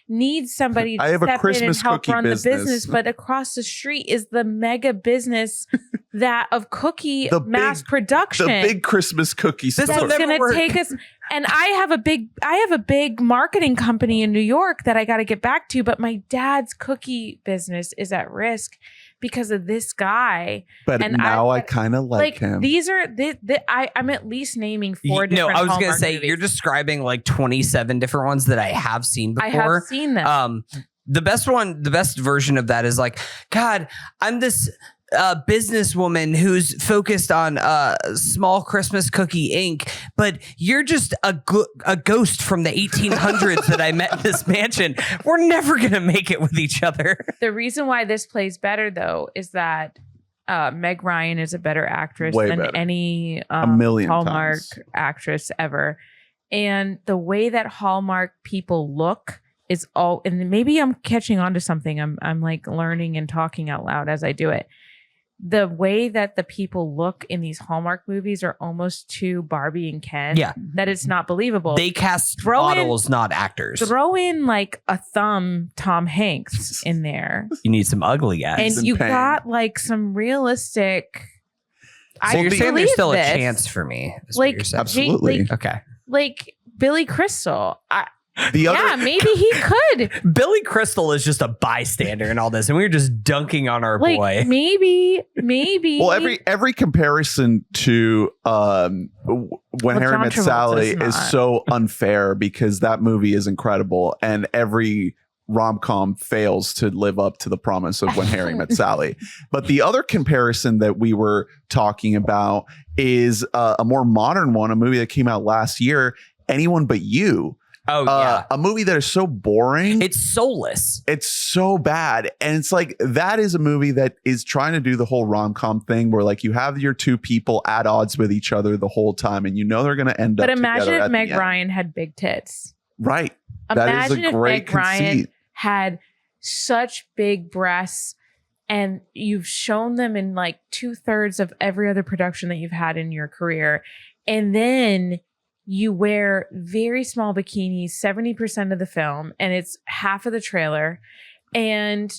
S8: needs somebody to
S5: I have a
S8: step in and
S5: Christmas
S8: help
S5: cookie
S8: run the
S5: business.
S8: business. But across the street is the mega business that of cookie
S5: The
S8: mass
S5: big-
S8: production.
S5: The big Christmas cookie store.
S7: will
S8: That's
S7: never
S8: going to
S7: work.
S8: take us. And I have a big marketing company in New York that I got to get back to, but my dad's cookie business is at risk because of this guy.
S5: But
S8: and
S5: now I kind of like him.
S8: These are I'm at least naming 4
S7: No,
S8: different.
S7: I was gonna
S8: Hallmark
S7: say
S8: movies.
S7: you're describing like 27 different ones that I have seen before.
S8: I have seen them.
S7: The best version of that is like, God, I'm this businesswoman who's focused on small Christmas cookie Inc., but you're just a ghost from the 1800s that I met in this mansion. We're never gonna make it with each other.
S8: The reason why this plays better though is that Meg Ryan is a better actress
S5: Way
S8: than
S5: better.
S8: any
S5: A million
S8: Hallmark
S5: times.
S8: actress ever. And the way that Hallmark people look is all, and maybe I'm catching on to something. I'm like learning and talking out loud as I do it. The way that the people look in these Hallmark movies are almost too Barbie and Ken.
S7: Yeah.
S8: That it's not believable.
S7: They cast
S8: Throw in-
S7: models, not actors.
S8: Throw in like a thumb Tom Hanks in there.
S7: You need some ugly guys.
S8: And
S5: in
S8: you
S5: pain.
S8: got like some realistic.
S7: So you're saying there's
S8: believe
S7: still
S8: this.
S7: a chance for me. Is
S8: Like,
S7: what you're saying.
S5: Absolutely.
S8: like-
S7: Okay.
S8: Like Billy Crystal.
S5: The other,
S8: Yeah, maybe he could.
S7: Billy Crystal is just a bystander in all this, and we were just dunking on our
S8: Like
S7: boy.
S8: maybe.
S5: well, every comparison to When Harry
S8: John
S5: Met
S8: Travolta's
S5: Sally is
S8: not.
S5: so unfair, because that movie is incredible, and every rom-com fails to live up to the promise of When Harry Met Sally. But the other comparison that we were talking about is a more modern one, a movie that came out last year, Anyone But You.
S7: Oh yeah,
S5: A movie that is so boring.
S7: it's soulless.
S5: It's so bad. And it's like, that is a movie that is trying to do the whole rom-com thing where like you have your 2 people at odds with each other the whole time, and you know they're going to end
S8: But
S5: up
S8: imagine
S5: together
S8: if
S5: at the
S8: Meg
S5: end.
S8: Ryan had big tits.
S5: Right. That is
S8: Imagine
S5: a
S8: if
S5: great
S8: Meg Ryan
S5: conceit.
S8: had such big breasts, and you've shown them in like 2/3 of every other production that you've had in your career, and then you wear very small bikinis 70% of the film, and it's half of the trailer, and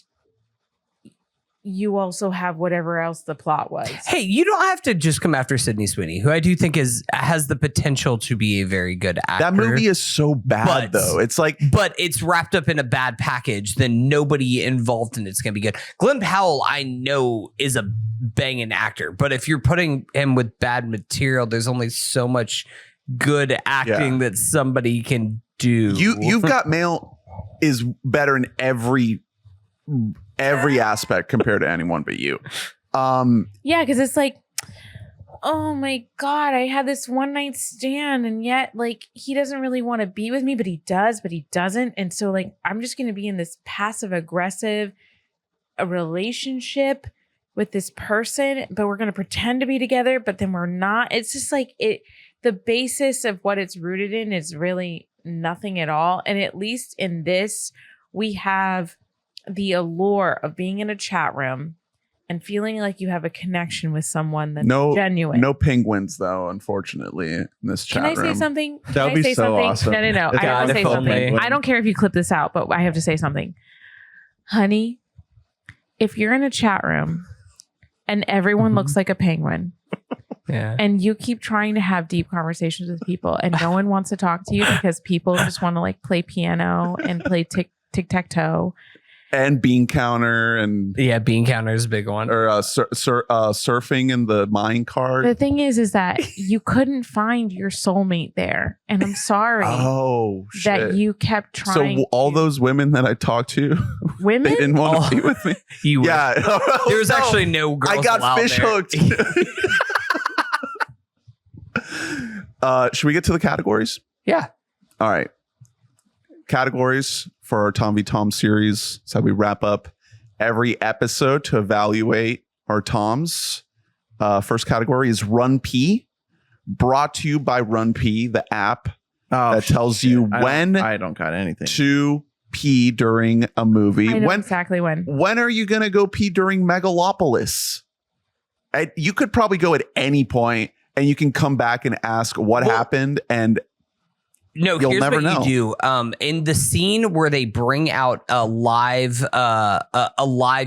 S8: you also have whatever else the plot was.
S7: Hey, you don't have to just come after Sydney Sweeney, who I do think has the potential to be a very good actor.
S5: That movie is so bad,
S7: But-
S5: though. It's like,
S7: but it's wrapped up in a bad package, then nobody involved in it's going to be good. Glenn Powell, I know, is a banging actor, but if you're putting him with bad material, there's only so much good acting that somebody can do.
S5: You've Got Mail is better in every aspect compared to Anyone But You.
S8: Yeah, because it's like, oh my God, I had this one night stand, and yet like he doesn't really want to be with me, but he does, but he doesn't. And so like I'm just gonna be in this passive aggressive relationship with this person, but we're gonna pretend to be together, but then we're not. It's just like the basis of what it's rooted in is really nothing at all. And at least in this, we have the allure of being in a chat room and feeling like you have a connection with someone that's genuine.
S5: No penguins, though, unfortunately, in this chat room.
S8: Can I say something?
S6: That would be so awesome.
S8: No. I have to say something. I don't care if you clip this out, but I have to say something. Honey, if you're in a chat room and everyone looks like a penguin, and you keep trying to have deep conversations with people and no one wants to talk to you because people just want to like play piano and play tic-tac-toe.
S5: And bean counter and
S7: bean counter is a big one.
S5: Or surfing in the mine cart.
S8: The thing is that you couldn't find your soulmate there, and I'm sorry. That you kept trying.
S5: So all those women that I talked to,
S8: women,
S5: they didn't want to be with me.
S7: There was actually no girls.
S5: I got fish hooked. Should we get to the categories?
S7: Yeah.
S5: All right. Categories for our Tom v Tom series. So we wrap up every episode to evaluate our Toms. First category is Run P, brought to you by Run P, the app that tells you when
S6: I don't got anything
S5: to pee during a movie.
S8: I know exactly when.
S5: When are you going to go pee during Megalopolis? You could probably go at any point and you can come back and ask what happened, and
S7: no,
S5: you'll
S7: here's
S5: never
S7: what
S5: know.
S7: you do. In the scene where they bring out a live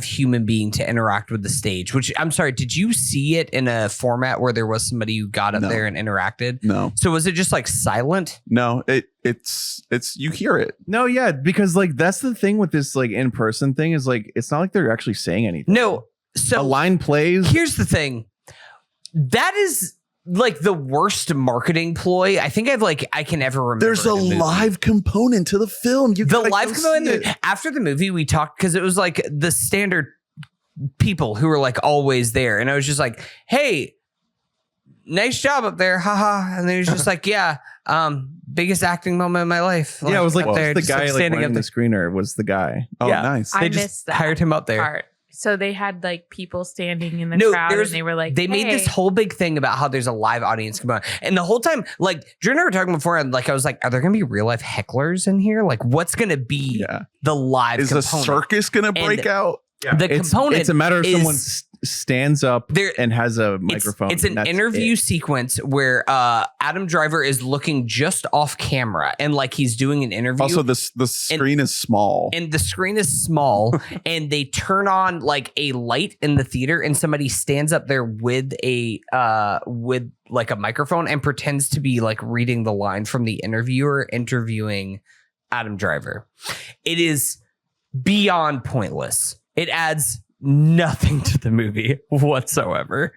S7: human being to interact with the stage, which I'm sorry, did you see it in a format where there was somebody who got up there and interacted?
S5: No.
S7: So was it just like silent?
S5: No, it's you hear it.
S6: No, yeah, because like that's the thing with this like in-person thing is like it's not like they're actually saying anything.
S7: No. So
S6: a line plays.
S7: Here's the thing. That is like the worst marketing ploy I think I can ever remember.
S5: There's a live component to the film.
S7: The live component after the movie we talked, because it was like the standard people who were like always there, and I was just like, hey, nice job up there, haha. And they was just like, yeah, biggest acting moment of my life.
S6: Like, yeah, it was like
S7: there,
S6: the guy like
S7: standing
S6: running
S7: up
S6: the screener was the guy.
S5: Oh,
S7: yeah.
S5: Nice.
S7: They just hired him up there.
S8: Part. So they had like people standing in the crowd, and they were like,
S7: they made this whole big thing about how there's a live audience come on, and the whole time, like Drew and I were talking before, and like I was like, are there gonna be real life hecklers in here? Like, what's gonna be the live?
S5: Is
S7: component?
S5: a circus gonna break out?
S7: The component.
S6: It's a matter of someone stands up and has a microphone.
S7: It's an interview sequence where Adam Driver is looking just off camera and like he's doing an interview.
S5: Also, the screen is small.
S7: And the screen is small and they turn on like a light in the theater and somebody stands up there with like a microphone and pretends to be like reading the line from the interviewer interviewing Adam Driver. It is beyond pointless. It adds nothing to the movie whatsoever.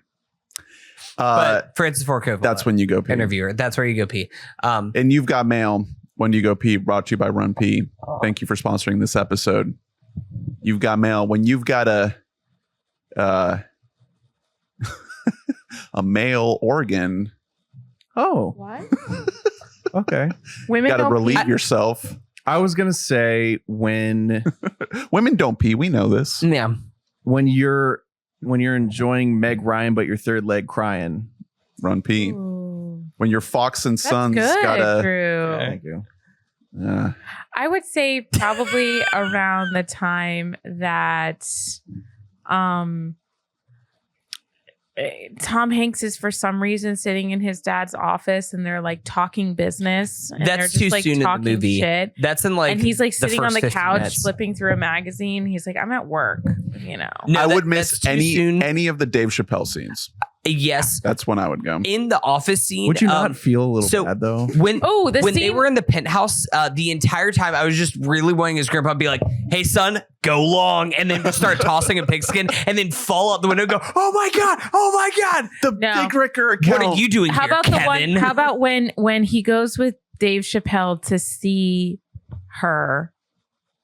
S7: But Francis Ford Coppola,
S5: that's when you go pee.
S7: Interviewer, that's where you go pee.
S5: And You've Got Mail, When You Go Pee, brought to you by Run Pee. Thank you for sponsoring this episode. You've got mail. When you've got a male organ.
S6: Oh.
S8: What?
S6: Okay.
S8: Women
S5: got to
S8: don't
S5: relieve
S8: pee.
S5: yourself.
S6: I was gonna say when
S5: women don't pee. We know this.
S7: Yeah.
S6: When you're enjoying Meg Ryan, but your third leg crying.
S5: Run Pee.
S8: Ooh.
S5: When your Fox and Sons
S8: Good,
S5: gotta.
S8: Drew.
S6: Thank you.
S8: I would say probably around the time that Tom Hanks is for some reason sitting in his dad's office and they're like talking business. And they're
S7: That's
S8: just
S7: too
S8: like
S7: soon in the
S8: talking
S7: movie.
S8: shit.
S7: That's in like,
S8: and he's like
S7: the
S8: sitting on
S7: first
S8: the
S7: 15
S8: couch
S7: minutes.
S8: flipping through a magazine. He's like, I'm at work, you know.
S7: No,
S5: I would
S7: that's
S5: miss
S7: too soon.
S5: any of the Dave Chappelle scenes.
S7: Yes.
S5: That's when I would go.
S7: In the office scene.
S6: Would you not feel a little bad though?
S7: When
S8: the
S7: when they
S8: scene-
S7: were in the penthouse, the entire time I was just really wanting his grandpa to be like, hey son, go long, and then start tossing a pigskin and then fall out the window and go, oh my God.
S5: The Big Ricker account.
S7: What are you doing
S8: How
S7: here,
S8: about
S7: Kevin?
S8: How about when he goes with Dave Chappelle to see her,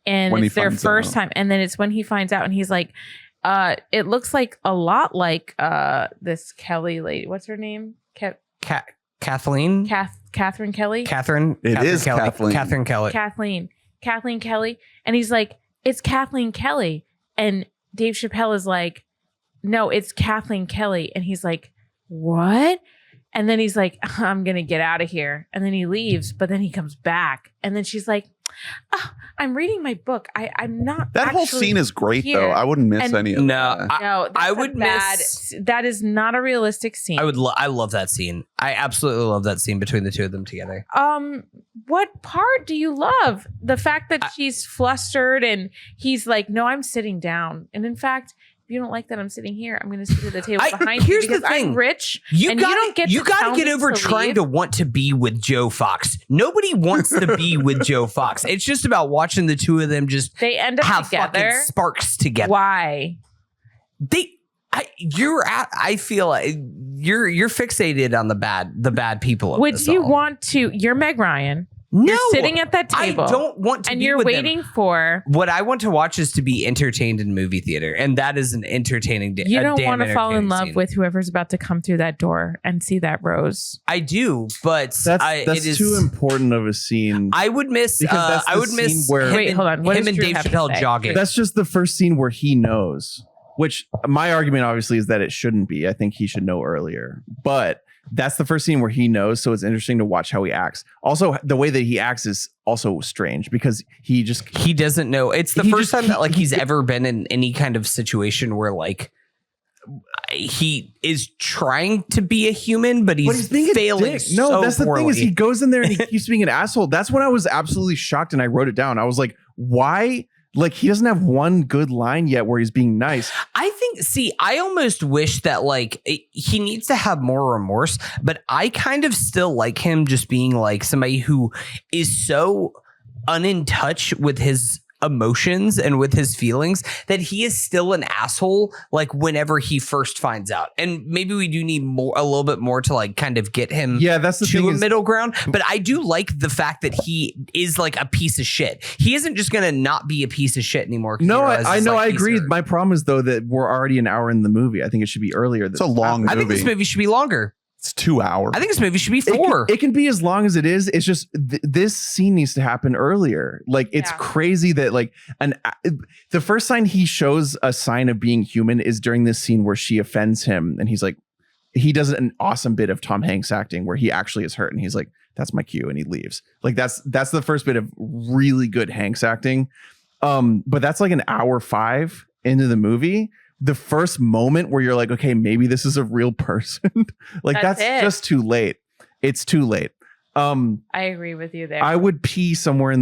S8: and
S5: When he
S8: it's their
S5: finds
S8: first
S5: out.
S8: time, and then it's when he finds out, and he's like, it looks like a lot like this Kelly lady. What's her name?
S7: Kathleen?
S8: Catherine Kelly.
S7: Catherine?
S5: It
S7: Catherine
S5: is
S7: Kelly.
S5: Kathleen.
S7: Catherine Kelly.
S8: Kathleen Kelly. And he's like, it's Kathleen Kelly. And Dave Chappelle is like, no, it's Kathleen Kelly. And he's like, what? And then he's like, I'm going to get out of here. And then he leaves, but then he comes back. And then she's like, oh, I'm reading my book. I'm not.
S5: That whole
S8: actually
S5: scene is great,
S8: here."
S5: though. I wouldn't miss
S8: And-
S5: any of
S7: No,
S5: that.
S8: No,
S7: I
S8: that's
S7: would
S8: a bad. That is not a realistic scene.
S7: I love that scene. I absolutely love that scene between the two of them together.
S8: What part do you love? The fact that she's flustered and he's like, no, I'm sitting down. And in fact, if you don't like that I'm sitting here, I'm going to sit at the table behind you
S7: here's the
S8: because
S7: thing.
S8: I'm rich.
S7: You
S8: and
S7: gotta,
S8: you don't get to
S7: gotta
S8: tell
S7: get
S8: me
S7: over
S8: to
S7: trying
S8: leave.
S7: to want to be with Joe Fox. Nobody wants to be with Joe Fox. It's just about watching the two of them just
S8: They end up
S7: have
S8: together.
S7: fucking sparks together.
S8: Why?
S7: I feel like you're fixated on the bad people. Of
S8: Would
S7: this
S8: you
S7: all.
S8: want to? You're Meg Ryan.
S7: No,
S8: You're sitting at that table.
S7: I don't want to.
S8: And
S7: be
S8: you're
S7: with them.
S8: waiting for.
S7: What I want to watch is to be entertained in movie theater, and that is an entertaining.
S8: You
S7: a
S8: don't
S7: damn
S8: want to fall in
S7: entertaining
S8: love
S7: scene.
S8: with whoever's about to come through that door and see that rose.
S7: I do, but
S6: That's
S7: it is
S6: too important of a scene.
S7: I would miss.
S6: Because that's
S7: I
S6: the
S7: would miss.
S6: scene where-
S7: him
S8: Wait,
S7: and-
S8: hold on. What
S7: him
S8: does
S7: and
S8: Drew
S7: Dave
S8: have to
S7: Chappelle
S8: say?
S7: jogging.
S6: That's just the first scene where he knows, which my argument obviously is that it shouldn't be. I think he should know earlier. But that's the first scene where he knows. So it's interesting to watch how he acts. Also, the way that he acts is also strange because he
S7: doesn't know. It's the
S6: He
S7: first
S6: just-
S7: time that like he's ever been in any kind of situation where like he is trying to be a human, but he's
S6: being a
S7: failing.
S6: dick. No,
S7: so
S6: that's the thing is
S7: poorly.
S6: he goes in there and he keeps being an asshole. That's when I was absolutely shocked and I wrote it down. I was like, why? Like he doesn't have one good line yet where he's being nice.
S7: I almost wish that like he needs to have more remorse, but I kind of still like him just being like somebody who is so in touch with his emotions and with his feelings that he is still an asshole like whenever he first finds out. And maybe we do need a little bit more to like kind of get him
S6: That's the
S7: to
S6: thing
S7: a
S6: is,
S7: middle ground. But I do like the fact that he is like a piece of shit. He isn't just gonna not be a piece of shit anymore. 'Cause he
S6: No,
S7: realizes,
S6: I know.
S7: like,
S6: I
S7: he's
S6: agree.
S7: hurt.
S6: My problem is though that we're already an hour in the movie. I think it should be earlier.
S5: It's a long
S7: I think this
S5: movie.
S7: movie should be longer.
S5: It's 2 hours.
S7: I think this movie should be
S6: It can-
S7: 4.
S6: It can be as long as it is. It's just this scene needs to happen earlier. Like it's
S8: Yeah.
S6: crazy that like the first sign he shows a sign of being human is during this scene where she offends him and he's like he does an awesome bit of Tom Hanks acting where he actually is hurt and he's like that's my cue and he leaves. Like that's the first bit of really good Hanks acting. But that's like an hour 5 into the movie. The first moment where you're like, okay, maybe this is a real person. Like that's
S8: it.
S6: just too late. It's too late.
S8: I agree with you there.
S6: I would pee somewhere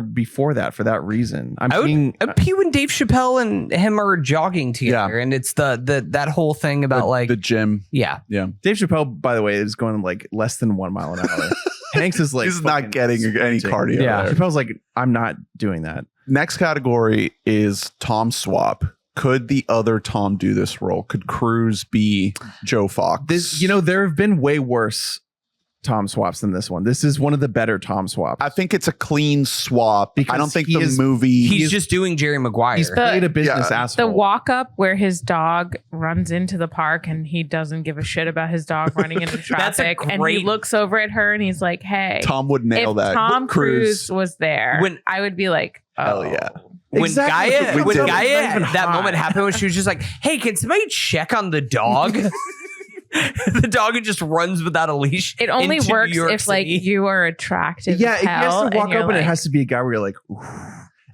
S6: before that for that reason.
S7: I would pee when Dave Chappelle and him are jogging together, and it's the that whole thing about like
S5: the gym.
S7: yeah.
S6: Dave Chappelle, by the way, is going like less than 1 mile an hour. Hanks is like
S5: He's not
S6: fucking
S5: getting any
S6: sprinting.
S5: cardio.
S7: Yeah.
S5: there.
S6: Chappelle's like, I'm not doing that.
S5: Next category is Tom swap. Could the other Tom do this role? Could Cruise be Joe Fox?
S6: There have been way worse Tom swaps than this one. This is one of the better Tom swaps.
S5: I think it's a clean swap.
S6: Because
S5: I don't think
S6: he
S5: the
S6: is-
S5: movie.
S7: He's just doing Jerry Maguire.
S6: He's played a business
S8: the
S6: asshole.
S8: walk up where his dog runs into the park and he doesn't give a shit about his dog running into
S7: That's a
S8: traffic. And he
S7: great-
S8: looks over at her and he's like, hey,
S5: Tom would nail
S8: if
S5: that.
S8: Tom Cruise was there,
S7: When-
S8: I would be like, oh.
S5: Hell yeah.
S7: When
S6: Exactly.
S7: Gaia,
S5: We did.
S7: Gaia,
S6: Not even
S7: that
S6: hot.
S7: moment happened when she was just like, "Hey, can somebody check on the dog?" The dog just runs without a leash.
S8: It only
S7: into
S8: works
S7: New York
S8: if like
S7: City.
S8: you are attractive.
S6: Yeah,
S8: as
S6: if he has
S8: hell
S6: to walk
S8: you're
S6: up and it
S8: like-
S6: has to be a guy where you're like, ooh.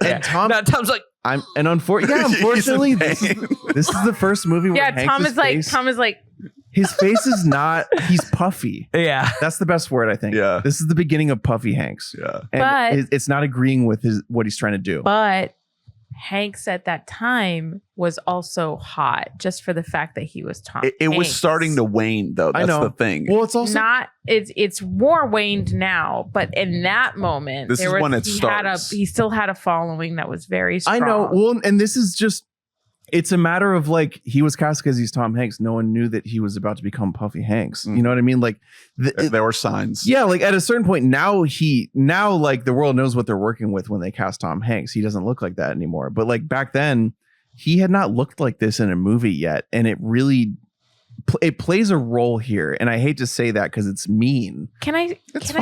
S6: And Tom,
S7: Now Tom's like,
S6: unfortunately,
S5: He's in pain.
S6: this is the first movie where
S8: Yeah,
S6: Hanks'
S8: Tom is like,
S6: his face is not, he's puffy.
S7: yeah.
S6: That's the best word, I think.
S5: Yeah.
S6: This is the beginning of puffy Hanks.
S5: Yeah.
S6: And
S8: But-
S6: it's not agreeing with what he's trying to do.
S8: but Hanks at that time was also hot just for the fact that he was Tom.
S5: It was
S8: Hanks.
S5: starting to wane, though.
S6: I
S5: That's
S6: know.
S5: the thing.
S6: Well, it's also
S8: Not it's more waned now, but in that moment,
S5: This is when it starts.
S8: He still had a following that was very strong.
S6: I know. Well, and this is just, it's a matter of like, he was cast because he's Tom Hanks. No one knew that he was about to become Puffy Hanks. You know what I mean? Like,
S5: There were signs.
S6: yeah, like at a certain point now like the world knows what they're working with when they cast Tom Hanks. He doesn't look like that anymore. But like back then, he had not looked like this in a movie yet. And it really, it plays a role here. And I hate to say that because it's mean.
S8: Can I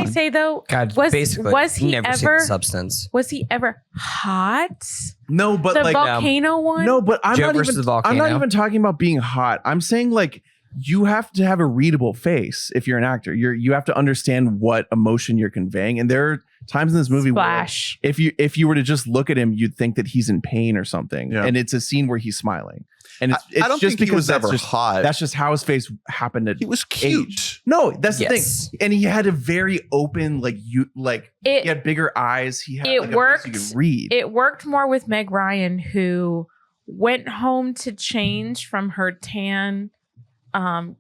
S8: say though?
S7: God,
S8: was
S7: basically,
S8: he
S7: never seen
S8: ever
S7: the substance.
S8: was he ever hot?
S6: No, but
S8: The
S6: like,
S8: volcano one?
S6: no, but I'm
S7: Joe
S6: not
S7: versus
S6: even,
S7: the
S6: I'm not
S7: volcano.
S6: even talking about being hot. I'm saying like you have to have a readable face if you're an actor. You have to understand what emotion you're conveying. And there are times in this movie
S8: Splash.
S6: where if you were to just look at him, you'd think that he's in pain or something.
S5: Yeah.
S6: And it's a scene where he's smiling. And it's
S5: I don't
S6: just
S5: think he was
S6: that's
S5: ever
S6: just,
S5: hot.
S6: That's just how his face happened to
S5: He was cute.
S6: age. No, that's the
S7: Yes.
S6: thing. And he had a very open, he
S8: It
S6: had bigger eyes. He had
S8: it
S6: like a face
S8: worked.
S6: you could read.
S8: it worked more with Meg Ryan, who went home to change from her tan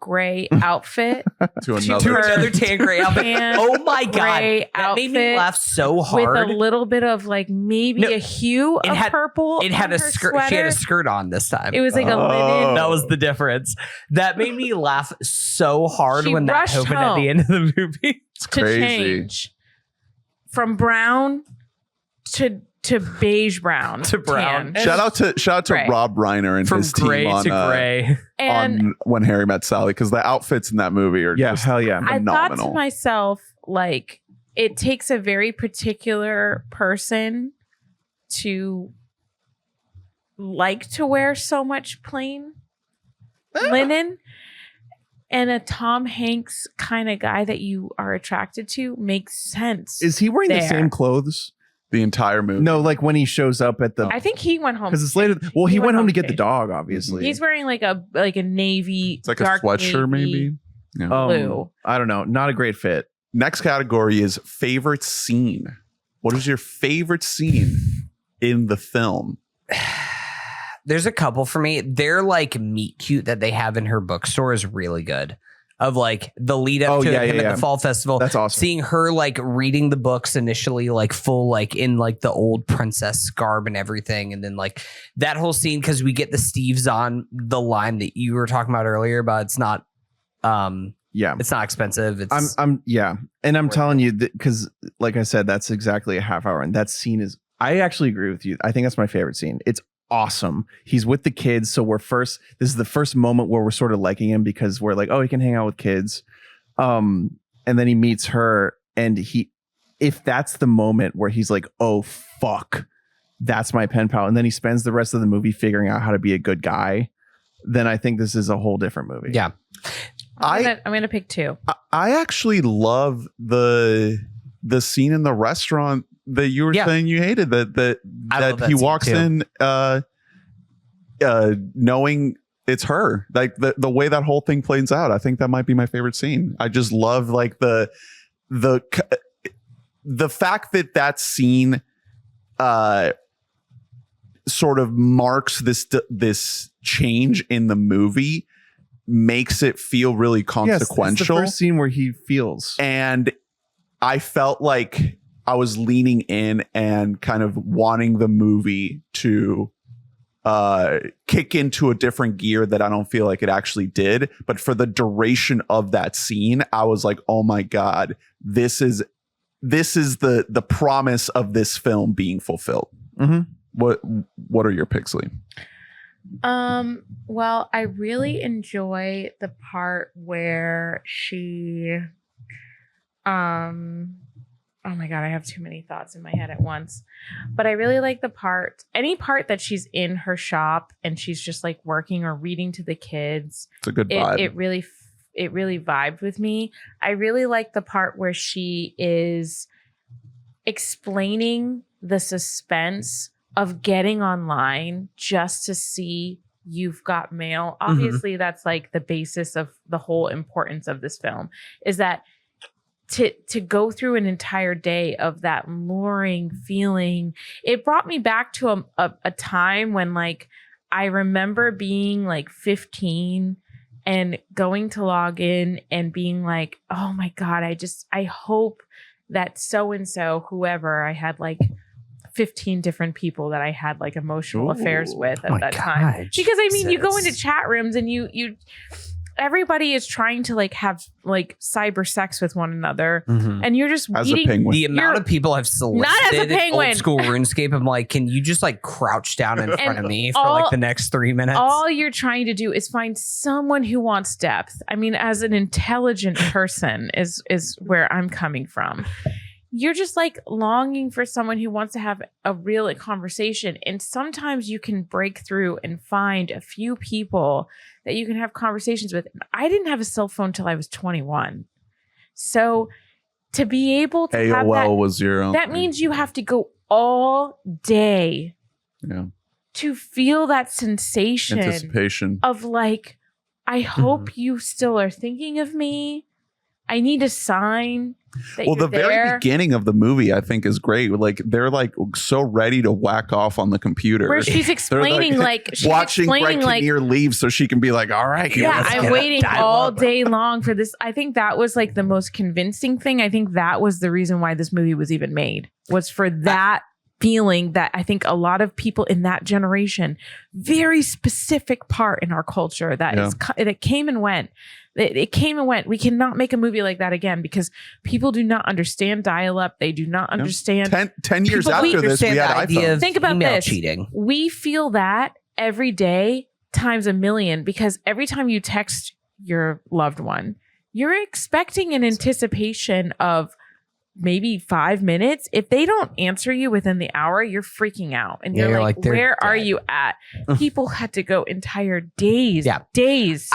S8: gray outfit
S5: To
S8: to
S5: another.
S7: Another tan gray outfit.
S8: tan
S7: Oh my god,
S8: gray
S7: that made me
S8: outfit
S7: laugh so
S8: with
S7: hard.
S8: a little bit of like maybe
S7: No,
S8: a hue
S7: it
S8: of
S7: had-
S8: purple.
S7: It had
S8: on
S7: a
S8: her
S7: skirt. She had a
S8: sweater.
S7: skirt on this time.
S8: It was like a linen.
S7: That was the difference. That made me laugh so hard
S8: She
S7: when that
S8: rushed
S7: opened at the
S8: home.
S7: end of the movie.
S5: It's
S8: to
S5: crazy.
S8: change from brown to beige brown
S7: To brown.
S8: tan.
S5: Shout out to
S8: Gray.
S5: Rob Reiner and
S7: From
S5: his team
S7: gray
S5: on,
S7: to gray.
S8: And
S5: on When Harry Met Sally, because the outfits in that movie are
S6: Yeah,
S5: just
S6: hell yeah.
S8: I thought to
S5: phenomenal.
S8: myself, like, it takes a very particular person to like to wear so much plain linen. And a Tom Hanks kind of guy that you are attracted to makes sense.
S6: Is he wearing the
S8: there.
S6: same clothes?
S5: The entire movie.
S6: No, like when he shows up at the
S8: I think he went home
S6: because it's later. Well, he went home to get the
S8: change.
S6: dog, obviously.
S8: He's wearing like a navy.
S5: It's like a
S8: dark
S5: sweatshirt,
S8: navy.
S5: maybe. Yeah.
S8: blue.
S6: I don't know. Not a great fit.
S5: Next category is favorite scene. What is your favorite scene in the film?
S7: There's a couple for me. Their like meet cute that they have in her bookstore is really good. Of like the lead up to him at the fall festival.
S6: That's awesome.
S7: Seeing her like reading the books initially, like full, like in like the old princess garb and everything. And then like that whole scene, because we get the Steve's on the line that you were talking about earlier about it's not it's not expensive. It's
S6: And I'm telling you that because like I said, that's exactly a half hour. And that scene is I actually agree with you. I think that's my favorite scene. It's awesome. He's with the kids. So this is the first moment where we're sort of liking him because we're like, oh, he can hang out with kids. And then he meets her and if that's the moment where he's like, oh, fuck, that's my pen pal. And then he spends the rest of the movie figuring out how to be a good guy. Then I think this is a whole different movie.
S7: yeah.
S8: I'm gonna pick two.
S5: I actually love the scene in the restaurant that you were saying you hated. That
S7: love
S5: he
S7: that
S5: walks
S7: scene
S5: in knowing it's her. Like the way that whole thing plays out. I think that might be my favorite scene. I just love like the fact that scene sort of marks this change in the movie, makes it feel really consequential.
S6: Yes, it's the first scene where he feels.
S5: And I felt like I was leaning in and kind of wanting the movie to kick into a different gear that I don't feel like it actually did. But for the duration of that scene, I was like, oh my God, this is the promise of this film being fulfilled.
S6: Mm-hmm.
S5: What are your picks, Lee?
S8: Well, I really enjoy the part where she oh my God, I have too many thoughts in my head at once. But I really like any part that she's in her shop and she's just like working or reading to the kids.
S5: It's a good vibe.
S8: It really vibed with me. I really like the part where she is explaining the suspense of getting online just to see you've got mail. Obviously, that's like the basis of the whole importance of this film, is that to go through an entire day of that luring feeling. It brought me back to a time when like I remember being like 15 and going to log in and being like, oh my God, I hope that so-and-so, whoever, I had like 15 different people that I had like emotional affairs with at that time. Because I mean, you go into chat rooms and you everybody is trying to like have like cyber sex with one another, and you're just
S5: As a
S8: reading
S5: penguin.
S7: The amount of people have solicited
S8: penguin.
S7: old school RuneScape. I'm like, can you just like crouch down in front of me for
S8: all-
S7: like the next 3 minutes?
S8: all you're trying to do is find someone who wants depth. I mean, as an intelligent person is where I'm coming from. you're just like longing for someone who wants to have a real conversation. And sometimes you can break through and find a few people that you can have conversations with. I didn't have a cell phone till I was 21. So to be able to have that,
S5: was your own
S8: that
S5: thing.
S8: means you have to go all day
S5: Yeah.
S8: to feel that sensation
S5: Anticipation.
S8: of like, I hope you still are thinking of me. I need a sign that
S5: Well,
S8: you're
S5: the very
S8: there.
S5: beginning of the movie, I think, is great. Like they're like so ready to whack off on the computer.
S8: Where she's
S5: They're,
S8: explaining like she's
S5: watching Greg
S8: explaining like
S5: Kinnear leave so she can be like, all right,
S8: yeah,
S5: let's
S8: I'm
S5: get
S8: waiting
S5: it.
S8: all day long for this. I think that was like the most convincing thing. I think that was the reason why this movie was even made, was for that feeling that I think a lot of people in that generation, very specific part in our culture that that came and went. It came and went. We cannot make a movie like that again because people do not understand dial-up. They do not understand.
S5: 10 years
S8: People-
S5: after this, we had iPhones.
S8: Think about
S7: email
S8: this.
S7: cheating.
S8: We feel that every day times a million because every time you text your loved one, you're expecting an anticipation of maybe 5 minutes. If they don't answer you within the hour, you're freaking out. And
S7: Yeah,
S8: you're
S7: you're
S8: like,
S7: like, they're
S8: where are
S7: dead.
S8: you at? People had to go entire days.
S7: Yeah.
S8: Days.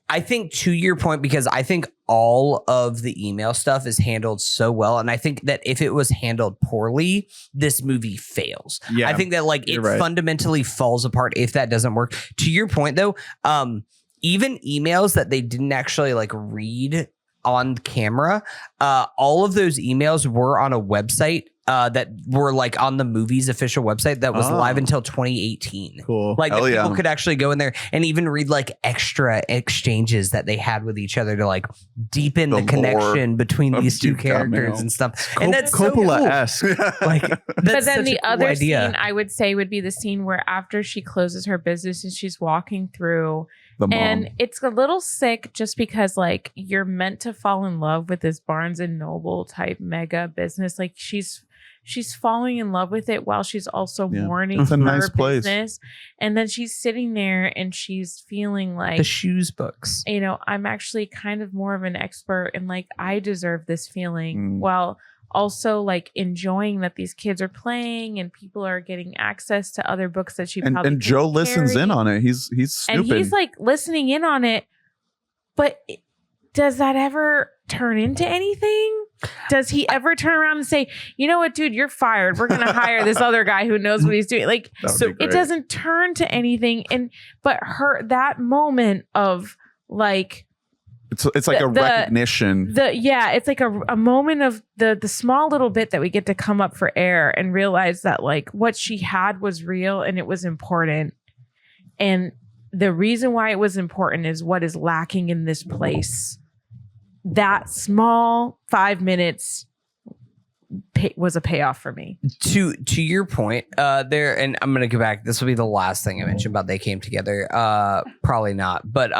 S7: I think to your point, because I think all of the email stuff is handled so well. And I think that if it was handled poorly, this movie fails.
S6: Yeah,
S7: I think that like it
S6: you're right.
S7: fundamentally falls apart if that doesn't work. To your point though, even emails that they didn't actually like read on camera, all of those emails were on a website that were like on the movie's official website that was live until 2018.
S6: Cool.
S7: Like
S5: Hell
S7: that
S5: yeah.
S7: people could actually go in there and even read like extra exchanges that they had with each other to like deepen
S5: The
S7: the, connection
S5: lore
S7: between
S5: of
S7: these two
S5: Duke Got
S7: characters
S5: Mail.
S7: and stuff. And that's
S6: Coppola-esque.
S7: so cool. Like,
S8: But
S7: that's
S8: then
S7: such
S8: the
S7: a cool
S8: other
S7: idea.
S8: scene I would say would be the scene where after she closes her business and she's walking through,
S5: The mom.
S8: and it's a little sick just because like you're meant to fall in love with this Barnes and Noble type mega business. Like she's falling in love with it while she's also
S5: Yeah.
S8: mourning
S5: It's a
S8: her
S5: nice place.
S8: business. And then she's sitting there and she's feeling like,
S7: The shoes books.
S8: you know, I'm actually kind of more of an expert and like I deserve this feeling,
S5: Mm.
S8: while also like enjoying that these kids are playing and people are getting access to other books that she probably
S5: and Joe
S8: couldn't
S5: listens
S8: carry.
S5: in on it. He's
S8: And
S5: stupid.
S8: he's like listening in on it. But does that ever turn into anything? Does he ever turn around and say, you know what, dude, you're fired. We're going to hire this other guy who knows what he's doing. Like,
S5: That would
S8: so
S5: be great.
S8: it doesn't turn to anything. But that moment of like,
S5: It's like a
S8: the-
S5: recognition.
S8: it's like a moment of the small little bit that we get to come up for air and realize that like what she had was real and it was important. And the reason why it was important is what is lacking in this place. That small 5 minutes was a payoff for me.
S7: To your point, there, and I'm gonna go back. This will be the last thing I mentioned about they came together. Probably not, but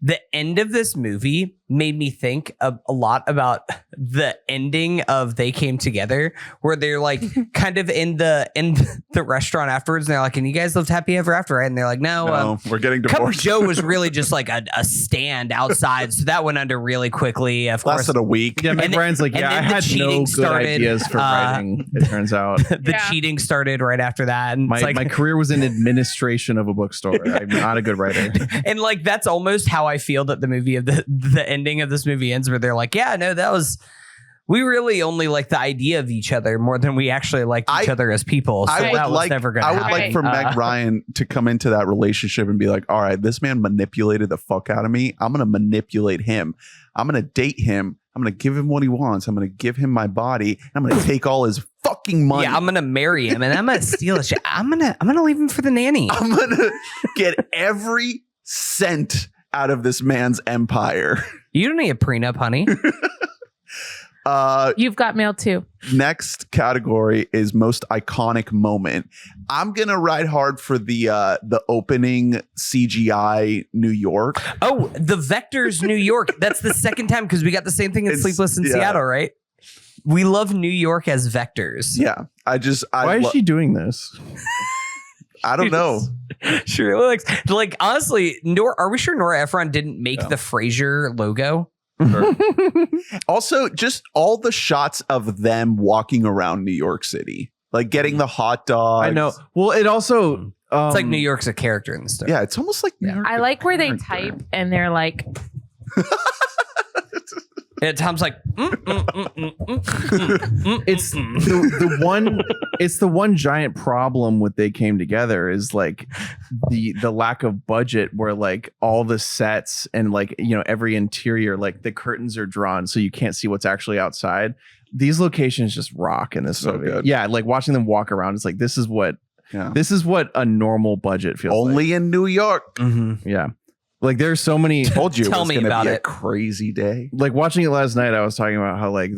S7: the end of this movie made me think a lot about the ending of They Came Together, where they're like kind of in the restaurant afterwards, and they're like, "And you guys lived happy ever after, right?" And they're like, "No,
S5: we're getting
S7: Cup of
S5: divorced.
S7: Joe was really just like a stand outside, so that went under really quickly." Of course,
S5: Lasted a week.
S6: Yeah, Meg
S7: And then-
S6: Ryan's like,
S7: and
S6: yeah, I
S7: then the
S6: had no
S7: cheating
S6: good
S7: started,
S6: ideas for writing, it turns out.
S7: the
S8: Yeah.
S7: cheating started right after that, and it's
S6: My,
S7: like,
S6: my career was in administration of a bookstore. I'm not a good writer.
S7: and like that's almost how I feel that the movie of the ending of this movie ends, where they're like, yeah, no, we really only like the idea of each other more than we actually liked each other as people. So
S5: I would
S7: that was
S5: like,
S7: never gonna
S5: I would
S7: happen.
S5: like for Meg Ryan to come into that relationship and be like, all right, this man manipulated the fuck out of me. I'm going to manipulate him. I'm going to date him. I'm going to give him what he wants. I'm going to give him my body. I'm going to take all his fucking money.
S7: Yeah, I'm gonna marry him and I'm gonna steal his shit. I'm gonna leave him for the nanny.
S5: I'm going to get every cent out of this man's empire.
S7: You don't need a prenup, honey.
S8: You've got mail too.
S5: Next category is most iconic moment. I'm gonna ride hard for the opening CGI New York.
S7: Oh, the Vectors, New York. That's the second time because we got the same thing in
S5: It's-
S7: Sleepless in
S5: yeah.
S7: Seattle, right? We love New York as vectors.
S5: Yeah,
S6: Why is she doing this?
S5: I don't know.
S7: Sure, like honestly, are we sure Nora Ephron didn't make the Frasier logo?
S5: Also, just all the shots of them walking around New York City, like getting the hot dogs.
S6: I know. Well, it also
S7: It's like New York's a character in the story.
S5: Yeah, it's almost like New York.
S8: I like where they
S5: character.
S8: type and they're like,
S7: And Tom's like,
S6: it's the one. It's the one giant problem with They Came Together is like the lack of budget, where like all the sets and like every interior, like the curtains are drawn so you can't see what's actually outside. These locations just rock in this movie.
S5: Good.
S6: Yeah, like watching them walk around, it's like this is what a normal budget feels
S5: Only in New York.
S6: like. Yeah. Like there's so many.
S5: Told you
S7: Tell
S5: it was
S7: me
S5: going to
S7: about
S5: be a
S7: it.
S5: crazy day.
S6: Like watching it last night, I was talking about how like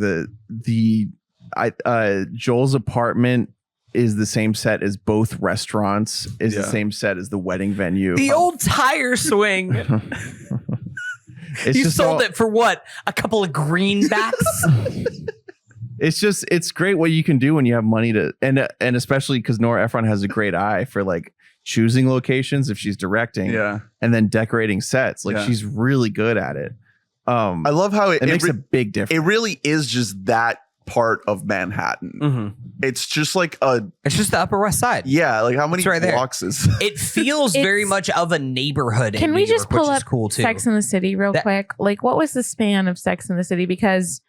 S6: Joel's apartment is the same set as both restaurants, is the same set as the wedding venue.
S7: the old tire swing.
S6: It's
S7: You
S6: just
S7: sold
S6: all-
S7: it for what? A couple of greenbacks?
S6: It's great what you can do when you have money to, and especially because Nora Ephron has a great eye for like choosing locations if she's directing, and then decorating sets. Like she's really good at it.
S5: I love how it
S6: makes a big difference.
S5: It really is just that part of Manhattan. It's just like
S7: it's just the Upper West Side.
S5: Yeah, like how many
S7: It's right there.
S5: blocks is
S7: It feels very much of a neighborhood.
S8: can
S7: in
S8: we
S7: New
S8: just
S7: York, which
S8: pull
S7: is
S8: up
S7: cool too.
S8: Sex in the City real quick? Like, what was the span of Sex in the City? Because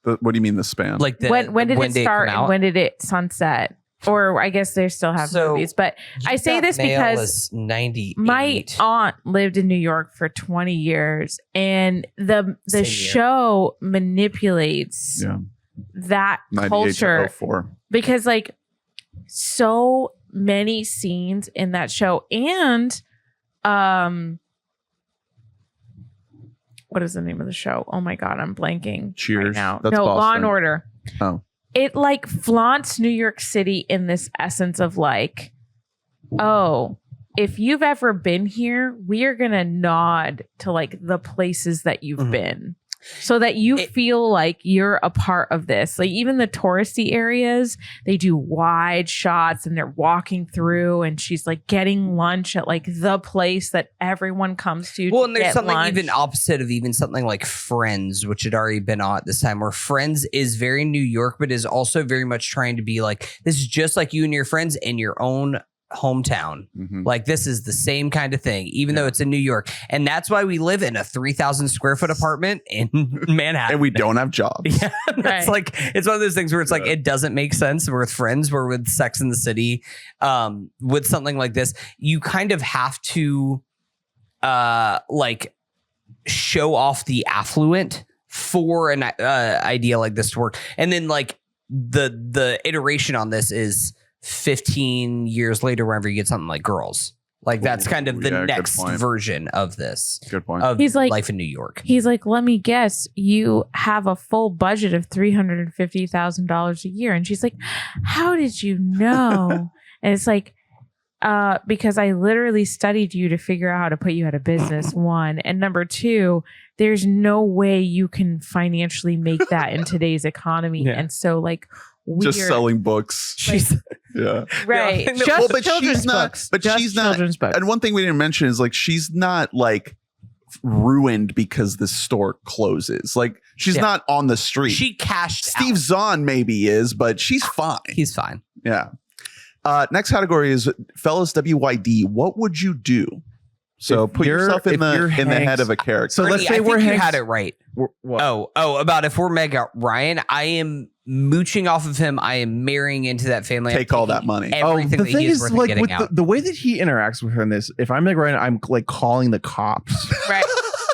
S5: what do you mean the span?
S7: Like
S8: when did it start
S7: come
S8: and
S7: out?
S8: when did it sunset? Or I guess they still have
S7: So,
S8: movies. But I say this because
S7: 98.
S8: my aunt lived in New York for 20 years, and the
S7: Same year.
S8: show manipulates that
S5: 98 to
S8: culture
S5: 04.
S8: because like so many scenes in that show, and what is the name of the show? Oh my god, I'm blanking.
S5: Cheers.
S8: right now.
S5: That's
S8: no, Law
S5: Boston.
S8: and Order.
S5: Oh.
S8: It like flaunts New York City in this essence of like, oh, if you've ever been here, we are gonna nod to like the places that you've been, so that you feel like you're a part of this. Like even the touristy areas, they do wide shots and they're walking through, and she's like getting lunch at like the place that everyone comes to.
S7: Well,
S8: to
S7: and there's
S8: get
S7: something
S8: lunch.
S7: even opposite of even something like Friends, which had already been on at this time, where Friends is very New York, but is also very much trying to be like, this is just like you and your friends in your own hometown. Like this is the same kind of thing, even though it's in New York. And that's why we live in a 3,000 square foot apartment in Manhattan.
S5: And we don't have jobs.
S7: Yeah, that's like, it's one of those things where it's like, it doesn't make sense. We're with Friends, we're with Sex in the City. With something like this, you kind of have to like show off the affluent for an idea like this to work. And then like the iteration on this is 15 years later, whenever you get something like Girls. Like that's kind of the next version of this.
S5: Good point.
S7: Of
S8: He's like,
S7: life in New York.
S8: He's like, let me guess, you have a full budget of $350,000 a year. And she's like, how did you know? And it's like, because I literally studied you to figure out how to put you out of business, one. And number two, there's no way you can financially make that in today's economy.
S7: Yeah.
S8: And so like,
S5: just selling books.
S7: She's
S5: Yeah.
S8: right.
S7: Yeah.
S8: Just
S5: Well, but
S8: children's
S5: she's not.
S8: books.
S5: But
S8: Just
S5: she's not.
S8: children's books.
S5: And one thing we didn't mention is like she's not like ruined because the store closes. Like she's not on the street.
S7: She cashed
S5: Steve
S7: out.
S5: Zahn maybe is, but she's fine.
S7: He's fine.
S5: Yeah. Next category is fellas WYD. What would you do? So
S6: If
S5: put
S6: you're-
S5: yourself in
S6: if
S5: the
S6: you're
S5: in the head
S6: Hanks-
S5: of a character.
S6: So let's
S7: Brittany,
S6: say
S7: I
S6: we're
S7: think you
S6: Hanks-
S7: had it right.
S6: What?
S7: Oh, about if we're Meg Ryan, I am mooching off of him. I am marrying into that family.
S5: Take
S7: I'm
S5: all
S7: taking
S5: that money.
S7: Everything
S6: the
S7: that
S6: thing
S7: he is
S6: is,
S7: worth
S6: like
S7: getting
S6: with
S7: out.
S6: the way that he interacts with her in this, if I'm Meg Ryan, I'm like calling the cops.
S8: Right.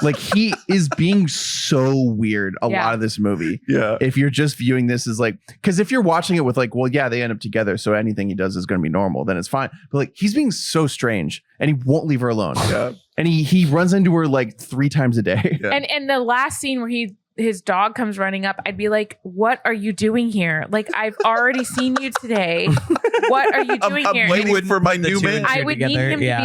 S6: Like he is being so weird a
S8: Yeah.
S6: lot of this movie.
S5: Yeah.
S6: If you're just viewing this as like, because if you're watching it with like, well, yeah, they end up together, so anything he does is going to be normal, then it's fine. But like, he's being so strange, and he won't leave her alone.
S5: Yeah.
S6: And he runs into her like 3 times a day.
S5: Yeah.
S8: And the last scene where his dog comes running up, I'd be like, what are you doing here? Like, I've already seen you today. What are you doing
S5: I'm
S8: here?
S5: waiting for my
S7: the
S5: new
S7: two
S5: man.
S7: and
S8: I would need
S7: together,
S8: him
S7: yeah.
S8: to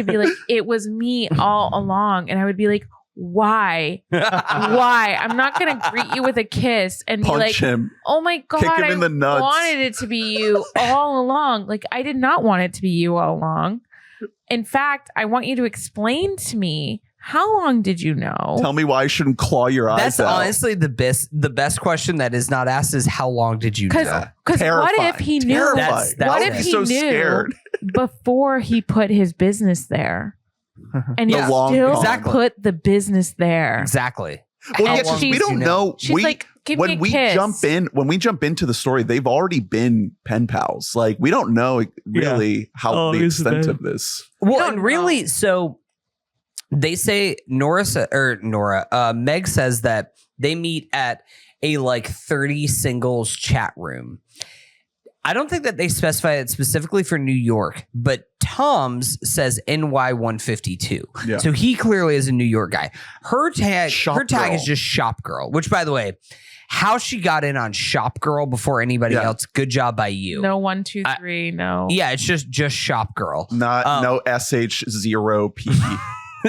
S8: be like, it was me all along. And I would be like, why? Why? I'm not going to greet you with a kiss and be
S5: Punch
S8: like,
S5: him.
S8: oh my God,
S5: Kick him
S8: I
S5: in the nuts.
S8: wanted it to be you all along. Like, I did not want it to be you all along. In fact, I want you to explain to me How long did you know?
S5: Tell me why I shouldn't claw your eyes
S7: That's
S5: out.
S7: honestly the best question that is not asked is how long did you know?
S8: Because what if he knew?
S5: Terrified.
S7: That's
S8: What
S7: it.
S8: if
S5: I'd be
S8: he
S5: so
S8: knew
S5: scared.
S8: before he put his business there, and he
S7: Yeah.
S5: The long
S8: still
S5: con.
S8: put the business there?
S7: Exactly.
S5: Well,
S8: And
S5: yeah, 'cause we
S8: she's-
S5: don't know.
S8: She's like, give me a kiss.
S5: When we jump into the story, they've already been pen pals. Like we don't know really how the extent of this.
S7: Well,
S8: don't
S7: and really,
S8: know.
S7: so they say Meg says that they meet at a like 30 singles chat room. I don't think that they specify it specifically for New York, but Tom's says NY 152.
S5: Yeah.
S7: So he clearly is a New York guy. Her tag
S5: Shop
S7: is
S5: girl.
S7: just shop girl, which by the way, how she got in on shop girl before anybody
S5: Yeah.
S7: else, good job by you.
S8: No 1, 2, 3. No.
S7: Yeah, it's just shop girl.
S5: Not no SH0P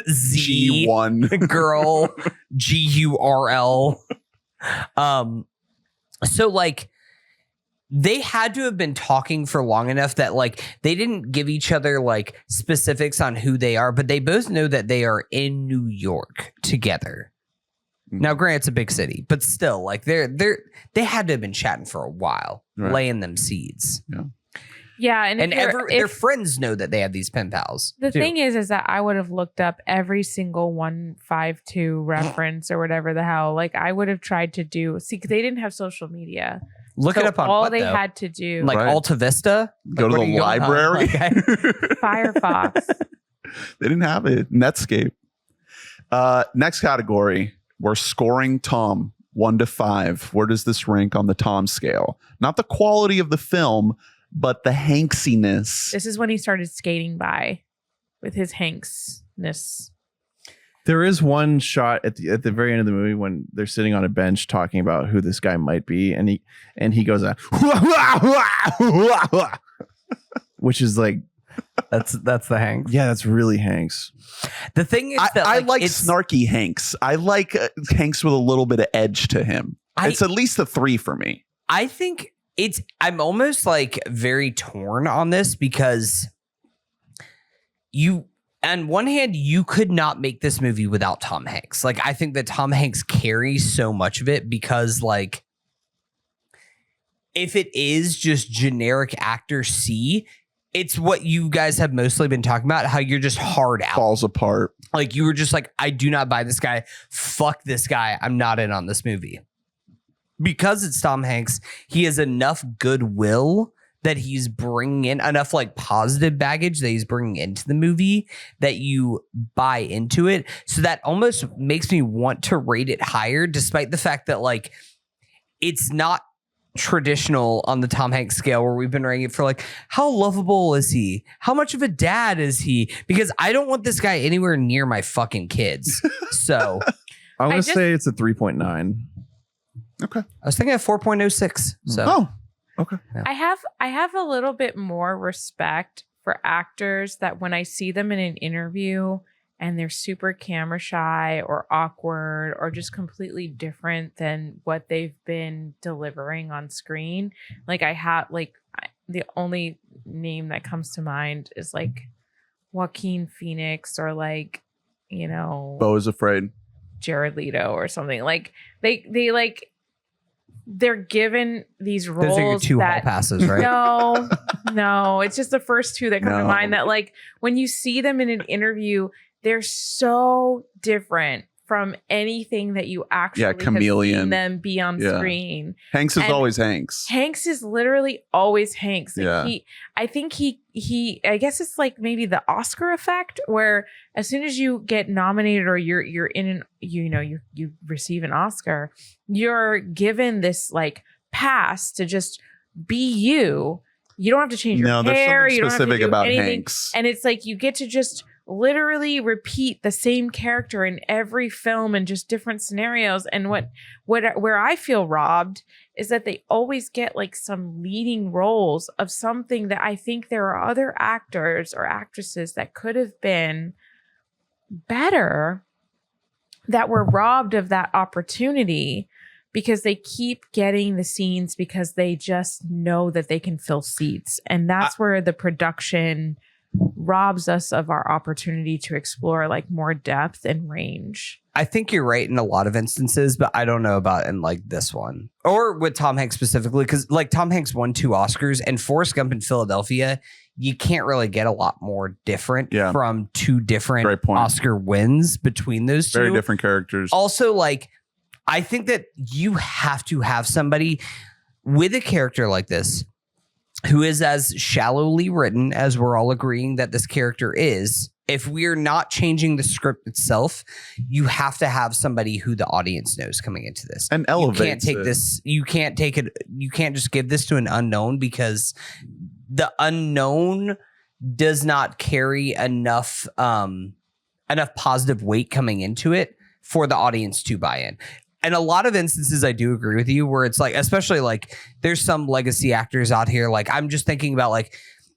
S7: Z
S5: G1.
S7: girl GURL. So like they had to have been talking for long enough that like they didn't give each other like specifics on who they are, but they both know that they are in New York together. Now, granted, it's a big city, but still, like they had to have been chatting for a while,
S5: Right.
S7: laying them seeds.
S8: Yeah, and
S7: And
S8: if
S7: their friends know that they have these pen pals.
S8: the
S7: too.
S8: thing is that I would have looked up every single 152 reference or whatever the hell. Like I would have tried to do. See, because they didn't have social media.
S7: Look
S8: So
S7: it up on
S8: all
S7: what,
S8: they
S7: though?
S8: had to do.
S7: Like
S5: Right.
S7: Alta Vista.
S5: Go
S7: Like,
S5: to
S7: what are
S5: the
S7: you going on?
S5: library.
S7: Okay.
S8: Firefox.
S5: They didn't have it. Netscape. Next category. We're scoring Tom 1 to 5. Where does this rank on the Tom scale? Not the quality of the film, but the Hanksiness.
S8: This is when he started skating by with his Hanksness.
S6: There is one shot at the very end of the movie when they're sitting on a bench talking about who this guy might be, and he goes, which is like,
S7: That's the Hanks.
S6: yeah, that's really Hanks.
S7: The thing is that
S5: I like
S7: it's,
S5: snarky Hanks. I like Hanks with a little bit of edge to him. It's at least a 3 for me.
S7: I think I'm almost like very torn on this because on one hand, you could not make this movie without Tom Hanks. Like, I think that Tom Hanks carries so much of it because, like, if it is just generic actor C, it's what you guys have mostly been talking about, how you're just hard out.
S5: Falls apart.
S7: Like, you were just like, I do not buy this guy. Fuck this guy. I'm not in on this movie. Because it's Tom Hanks, he has enough goodwill that he's bringing in, enough like positive baggage that he's bringing into the movie that you buy into it. So that almost makes me want to rate it higher, despite the fact that like it's not traditional on the Tom Hanks scale where we've been rating it for like, how lovable is he? How much of a dad is he? Because I don't want this guy anywhere near my fucking kids. So
S6: I'm
S8: I
S6: gonna
S8: just-
S6: say it's a 3.9.
S5: Okay.
S7: I was thinking of 4.06. So
S5: Oh, okay.
S8: I have a little bit more respect for actors that when I see them in an interview and they're super camera shy or awkward or just completely different than what they've been delivering on screen. Like the only name that comes to mind is like Joaquin Phoenix or like,
S5: Bo is afraid.
S8: Jared Leto or something. Like they like they're given these roles
S7: those are your two hall
S8: that
S7: passes, right?
S8: no, it's just the first two that come to
S5: No.
S8: mind that like when you see them in an interview, they're so different from anything that you actually have
S5: chameleon.
S8: seen them be on
S5: Yeah.
S8: screen.
S5: Hanks is
S8: And
S5: always Hanks.
S8: Hanks is literally always Hanks. Like
S5: Yeah.
S8: I think I guess it's like maybe the Oscar effect where as soon as you get nominated or you're in an, you receive an Oscar, you're given this like pass to just be you. You don't have to change your
S5: No, there's
S8: hair.
S5: something
S8: You don't have to
S5: specific
S8: do
S5: about
S8: anything.
S5: Hanks.
S8: And it's like you get to just literally repeat the same character in every film and just different scenarios. And where I feel robbed is that they always get like some leading roles of something that I think there are other actors or actresses that could have been better that were robbed of that opportunity because they keep getting the scenes because they just know that they can fill seats. And that's where the production robs us of our opportunity to explore like more depth and range.
S7: I think you're right in a lot of instances, but I don't know about in like this one or with Tom Hanks specifically, because like Tom Hanks won 2 Oscars and Forrest Gump in Philadelphia. You can't really get a lot more different from 2 different Oscar wins between those 2.
S5: Very different characters.
S7: Also, like, I think that you have to have somebody with a character like this who is as shallowly written as we're all agreeing that this character is. If we're not changing the script itself, you have to have somebody who the audience knows coming into this.
S5: And elevates
S7: You can't take this. You can't take it. You can't just give this to an unknown because the unknown does not carry enough positive weight coming into it for the audience to buy in. And a lot of instances, I do agree with you where it's like, especially like there's some legacy actors out here. Like I'm just thinking about like,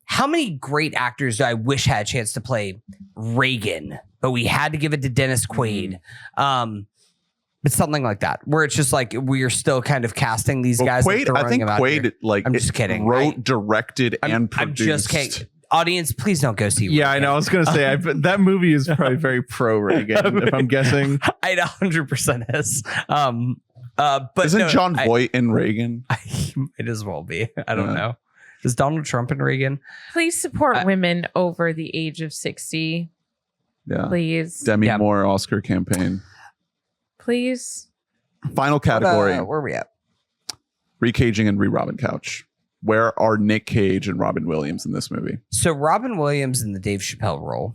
S7: how many great actors do I wish had a chance to play Reagan, but we had to give it to Dennis Quaid. But something like that, where it's just like we're still kind of casting these guys.
S5: Quaid, I think Quaid, like,
S7: I'm just kidding.
S5: Wrote, directed, and produced.
S7: I'm just kidding. Audience, please don't go see.
S6: Yeah,
S7: Reagan.
S6: I know. I was going to say that movie is probably very pro Reagan, if I'm guessing.
S7: It 100% is. But
S5: isn't John Voight in Reagan?
S7: It as well be. I don't know. Is Donald Trump in Reagan?
S8: Please support women over the age of 60.
S5: Yeah.
S8: Please.
S5: Demi Moore Oscar campaign.
S8: Please.
S5: Final category.
S7: Where are we at?
S5: Recaging and re-Robin Couch. Where are Nick Cage and Robin Williams in this movie?
S7: So Robin Williams in the Dave Chappelle role.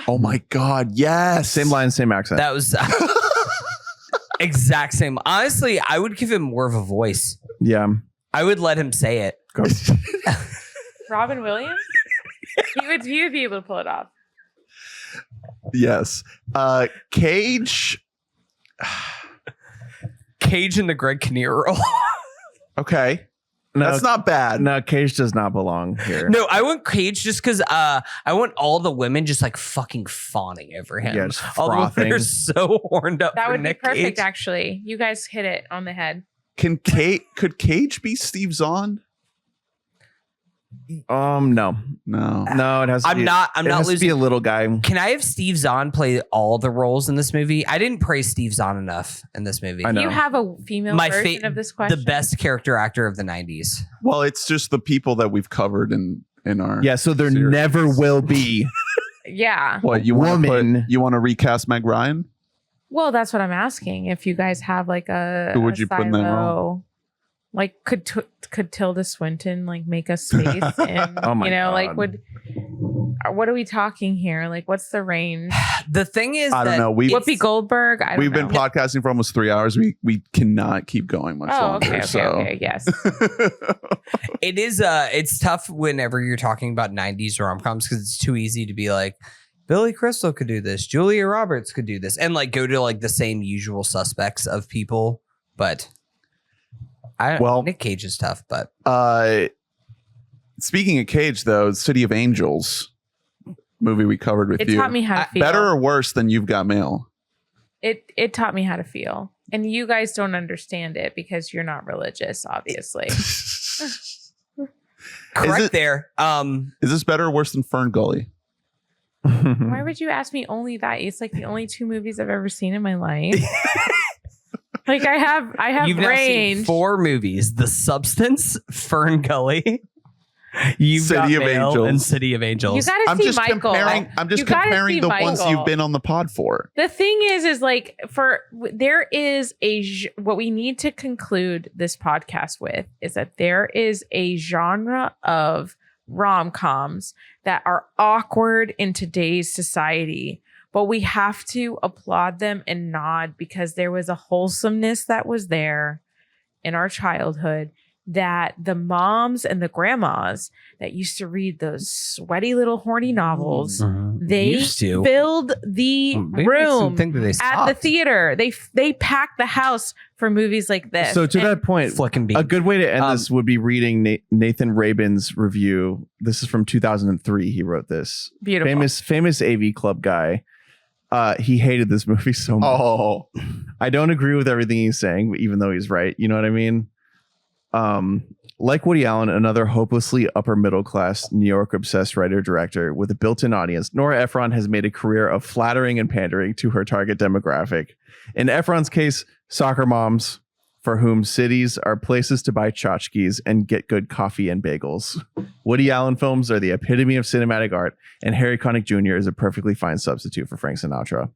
S5: Oh my God. Yes.
S6: Same line, same accent.
S7: That was exact same. Honestly, I would give him more of a voice.
S6: Yeah.
S7: I would let him say it.
S8: Robin Williams? He would be able to pull it off.
S5: Yes. Cage.
S7: Cage in the Greg Kinnear role.
S5: Okay. That's not bad.
S6: No, Cage does not belong here.
S7: No, I want Cage just because I want all the women just like fucking fawning over him.
S6: Yeah, just
S7: all the women
S6: frothing.
S7: are so horned up.
S8: That
S7: for
S8: would
S7: Nick
S8: be perfect,
S7: Cage.
S8: actually. You guys hit it on the head.
S5: Could Cage be Steve Zahn?
S6: No, it has to
S7: I'm
S6: be,
S7: not
S6: it has to be
S7: losing.
S6: a little guy.
S7: Can I have Steve Zahn play all the roles in this movie? I didn't praise Steve Zahn enough in this movie.
S6: I know.
S8: Do you have a female version of this question?
S7: The best character actor of the 90s.
S5: Well, it's just the people that we've covered in our
S6: Yeah, so there
S5: series.
S6: never will be.
S8: Yeah.
S5: What you want
S6: Woman.
S5: you want to recast Meg Ryan?
S8: Well, that's what I'm asking. If you guys have like a
S5: Who would you put in that
S8: silo,
S5: role?
S8: Like could Tilda Swinton like make a space and
S6: Oh my
S8: like
S6: God.
S8: what are we talking here? Like what's the range?
S7: The thing is,
S5: I don't know.
S8: Whoopi Goldberg. I don't
S5: We've
S8: know.
S5: been podcasting for almost 3 hours. We cannot keep going much longer.
S8: Okay, yes.
S7: it is it's tough whenever you're talking about 90s rom-coms because it's too easy to be like Billy Crystal could do this, Julia Roberts could do this, and like go to like the same usual suspects of people. But Nick Cage is tough. But
S5: speaking of Cage, though, City of Angels movie we covered with
S8: It
S5: you.
S8: taught me how to feel.
S5: Better or worse than You've Got Mail?
S8: It taught me how to feel. And you guys don't understand it because you're not religious, obviously.
S7: correct there.
S5: Is this better or worse than Fern Gully?
S8: Why would you ask me only that? It's like the only 2 movies I've ever seen in my life. Like I have
S7: You've now seen
S8: range.
S7: 4 movies: The Substance, Fern Gully, You've
S5: City
S7: Got
S5: of
S7: Mail,
S5: Angels.
S7: and City of Angels.
S8: You gotta
S5: I'm
S8: see
S5: just
S8: Michael.
S5: comparing the ones you've been on the pod for.
S8: The thing is like there is what we need to conclude this podcast with is that there is a genre of rom-coms that are awkward in today's society, but we have to applaud them and nod because there was a wholesomeness that was there in our childhood that the moms and the grandmas that used to read those sweaty little horny novels, they
S7: Used to.
S8: filled the room
S7: Think that they
S8: at the
S7: stopped.
S8: theater. They packed the house for movies like this.
S6: So to
S8: And
S6: that point,
S7: Flicking beat.
S6: a good way to end this would be reading Nathan Rabin's review. This is from 2003. He wrote this.
S8: beautiful.
S6: Famous AV Club guy. He hated this movie so much.
S5: Oh,
S6: I don't agree with everything he's saying, even though he's right. You know what I mean? Like Woody Allen, another hopelessly upper middle class New York obsessed writer director with a built-in audience, Nora Ephron has made a career of flattering and pandering to her target demographic. In Ephron's case, soccer moms for whom cities are places to buy tchotchkes and get good coffee and bagels. Woody Allen films are the epitome of cinematic art, and Harry Connick Jr. is a perfectly fine substitute for Frank Sinatra.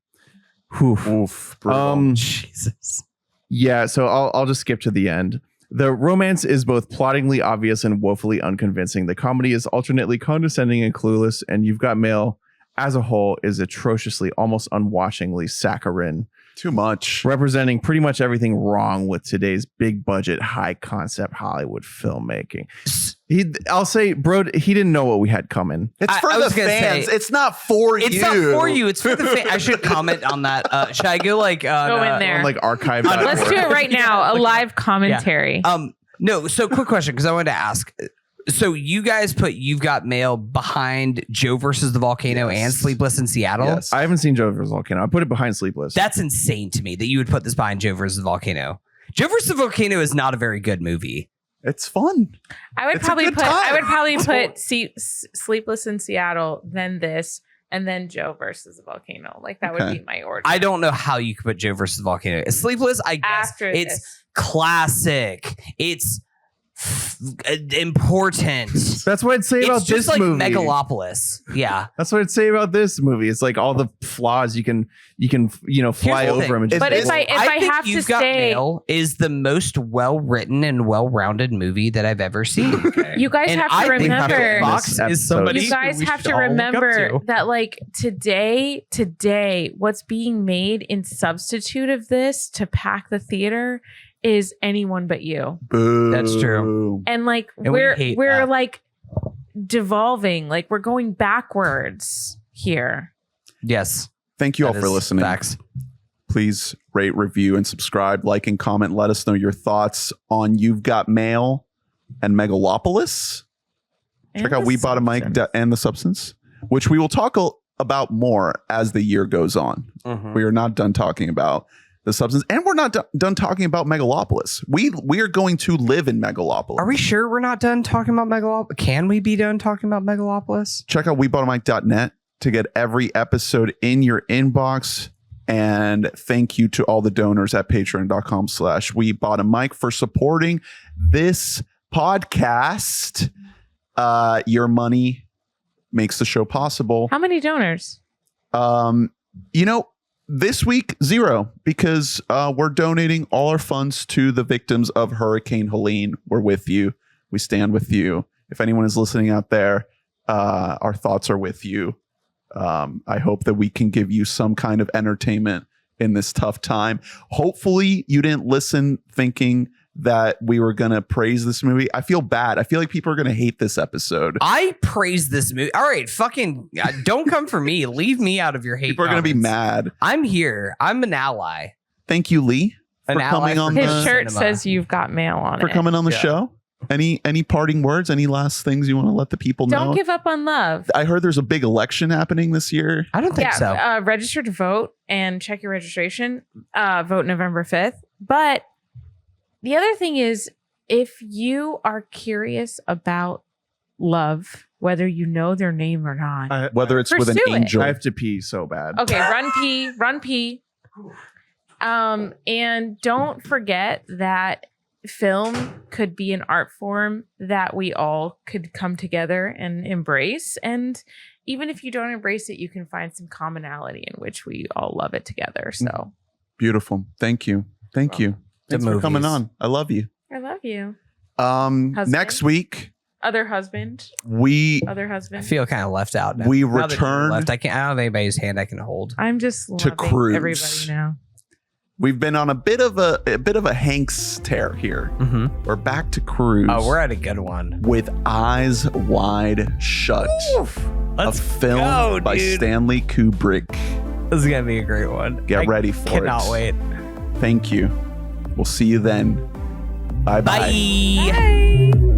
S5: Oof. Brutal.
S7: Jesus.
S6: Yeah, so I'll just skip to the end. The romance is both plottingly obvious and woefully unconvincing. The comedy is alternately condescending and clueless, and You've Got Mail as a whole is atrociously, almost unwashingly saccharine,
S5: Too much.
S6: representing pretty much everything wrong with today's big budget, high concept Hollywood filmmaking. I'll say, bro, he didn't know what we had coming.
S5: It's for
S7: I
S5: the
S7: was gonna
S5: fans.
S7: say,
S5: it's not for you.
S7: It's not for you. It's for the fan. I should comment on that. Should I go like
S8: Go in there.
S6: On like archive.
S8: Let's do it right now. A live commentary.
S7: No. So quick question, because I wanted to ask. So you guys put You've Got Mail behind Joe versus the Volcano and Sleepless in Seattle?
S5: Yes.
S6: I haven't seen Joe versus Volcano. I put it behind Sleepless.
S7: That's insane to me that you would put this behind Joe versus the Volcano. Joe versus the Volcano is not a very good movie.
S5: It's fun.
S8: I would
S5: It's a
S8: probably
S5: good
S8: put
S5: time.
S8: I would probably put Sleepless in Seattle, then this, and then Joe versus the Volcano. Like that would
S5: Okay.
S8: be my order.
S7: I don't know how you could put Joe versus the Volcano. Sleepless, I guess.
S8: After
S7: It's
S8: this.
S7: classic. It's important.
S6: That's what I'd say about
S7: It's just
S6: this
S7: like
S6: movie.
S7: Megalopolis. Yeah.
S6: That's what I'd say about this movie. It's like all the flaws you can fly
S7: Here's the
S6: over
S7: thing.
S6: them. And just
S8: But if I
S7: think
S8: have to
S7: You've Got
S8: say,
S7: Mail is the most well-written and well-rounded movie that I've ever seen.
S8: you guys
S7: And
S8: have
S7: I
S8: to
S7: think
S8: remember.
S7: Fox is somebody
S8: You guys
S7: we
S8: have
S7: should
S8: to
S7: all look up
S8: remember
S7: to.
S8: that like today, what's being made in substitute of this to pack the theater is Anyone But You.
S5: Boo.
S7: That's true.
S8: And like
S7: And we hate
S8: we're
S7: that.
S8: like devolving, like we're going backwards here.
S7: Yes.
S5: Thank you all
S7: that
S5: for
S7: is
S5: listening.
S7: Facts.
S5: Please rate, review, and subscribe. Like and comment. Let us know your thoughts on You've Got Mail and Megalopolis. Check
S8: And
S5: out
S8: the
S5: We Bought a Mic
S8: Substance.
S5: and The Substance, which we will talk about more as the year goes on. We are not done talking about The Substance, and we're not done talking about Megalopolis. We are going to live in Megalopolis.
S7: Are we sure we're not done talking about Megalopolis? Can we be done talking about Megalopolis?
S5: Check out weboughamic.net to get every episode in your inbox. And thank you to all the donors at patreon.com/weboughamic for supporting this podcast. Your money makes the show possible.
S8: How many donors?
S5: This week, 0, because we're donating all our funds to the victims of Hurricane Helene. We're with you. We stand with you. If anyone is listening out there, our thoughts are with you. I hope that we can give you some kind of entertainment in this tough time. Hopefully you didn't listen thinking that we were going to praise this movie. I feel bad. I feel like people are going to hate this episode.
S7: I praise this movie. All right, fucking don't come for me. Leave me out of your hate.
S5: People are going to be
S7: comments.
S5: mad.
S7: I'm here. I'm an ally.
S5: Thank you, Lee, for
S7: An ally
S5: coming
S7: for
S5: on
S8: His
S5: the
S8: shirt
S7: cinema.
S8: says You've Got Mail on
S5: for
S8: it.
S5: coming on the
S7: Yeah.
S5: show. Any parting words? Any last things you want to let the people know?
S8: Don't give up on love.
S5: I heard there's a big election happening this year.
S7: I don't think so.
S8: Register to vote and check your registration. Vote November 5th. But the other thing is, if you are curious about love, whether you know their name or not,
S5: Whether it's with an
S8: Pursue it.
S5: angel.
S6: I have to pee so bad.
S8: okay, run pee. And don't forget that film could be an art form that we all could come together and embrace. And even if you don't embrace it, you can find some commonality in which we all love it together. So
S5: Beautiful. Thank you. Thank you. Thanks for coming
S7: movies.
S5: on. I love you.
S8: I love you.
S5: Next week,
S8: Other husband.
S7: I
S8: I
S7: feel kind of left out now.
S5: We
S7: Now that you're
S5: return-
S7: left. I don't have anybody's hand I can hold.
S8: I'm just
S5: to
S8: loving
S5: cruise.
S8: everybody now.
S5: we've been on a bit of a Hanks tear here.
S7: Mm-hmm.
S5: We're back to cruise.
S7: Oh, we're at a good one.
S5: with Eyes Wide Shut.
S7: Let's
S5: a film
S7: go,
S5: by
S7: dude.
S5: Stanley Kubrick.
S7: This is gonna be a great one.
S5: Get ready for
S7: Cannot
S5: it.
S7: wait.
S5: Thank you. We'll see you then. Bye-bye.
S7: Bye.
S8: Bye.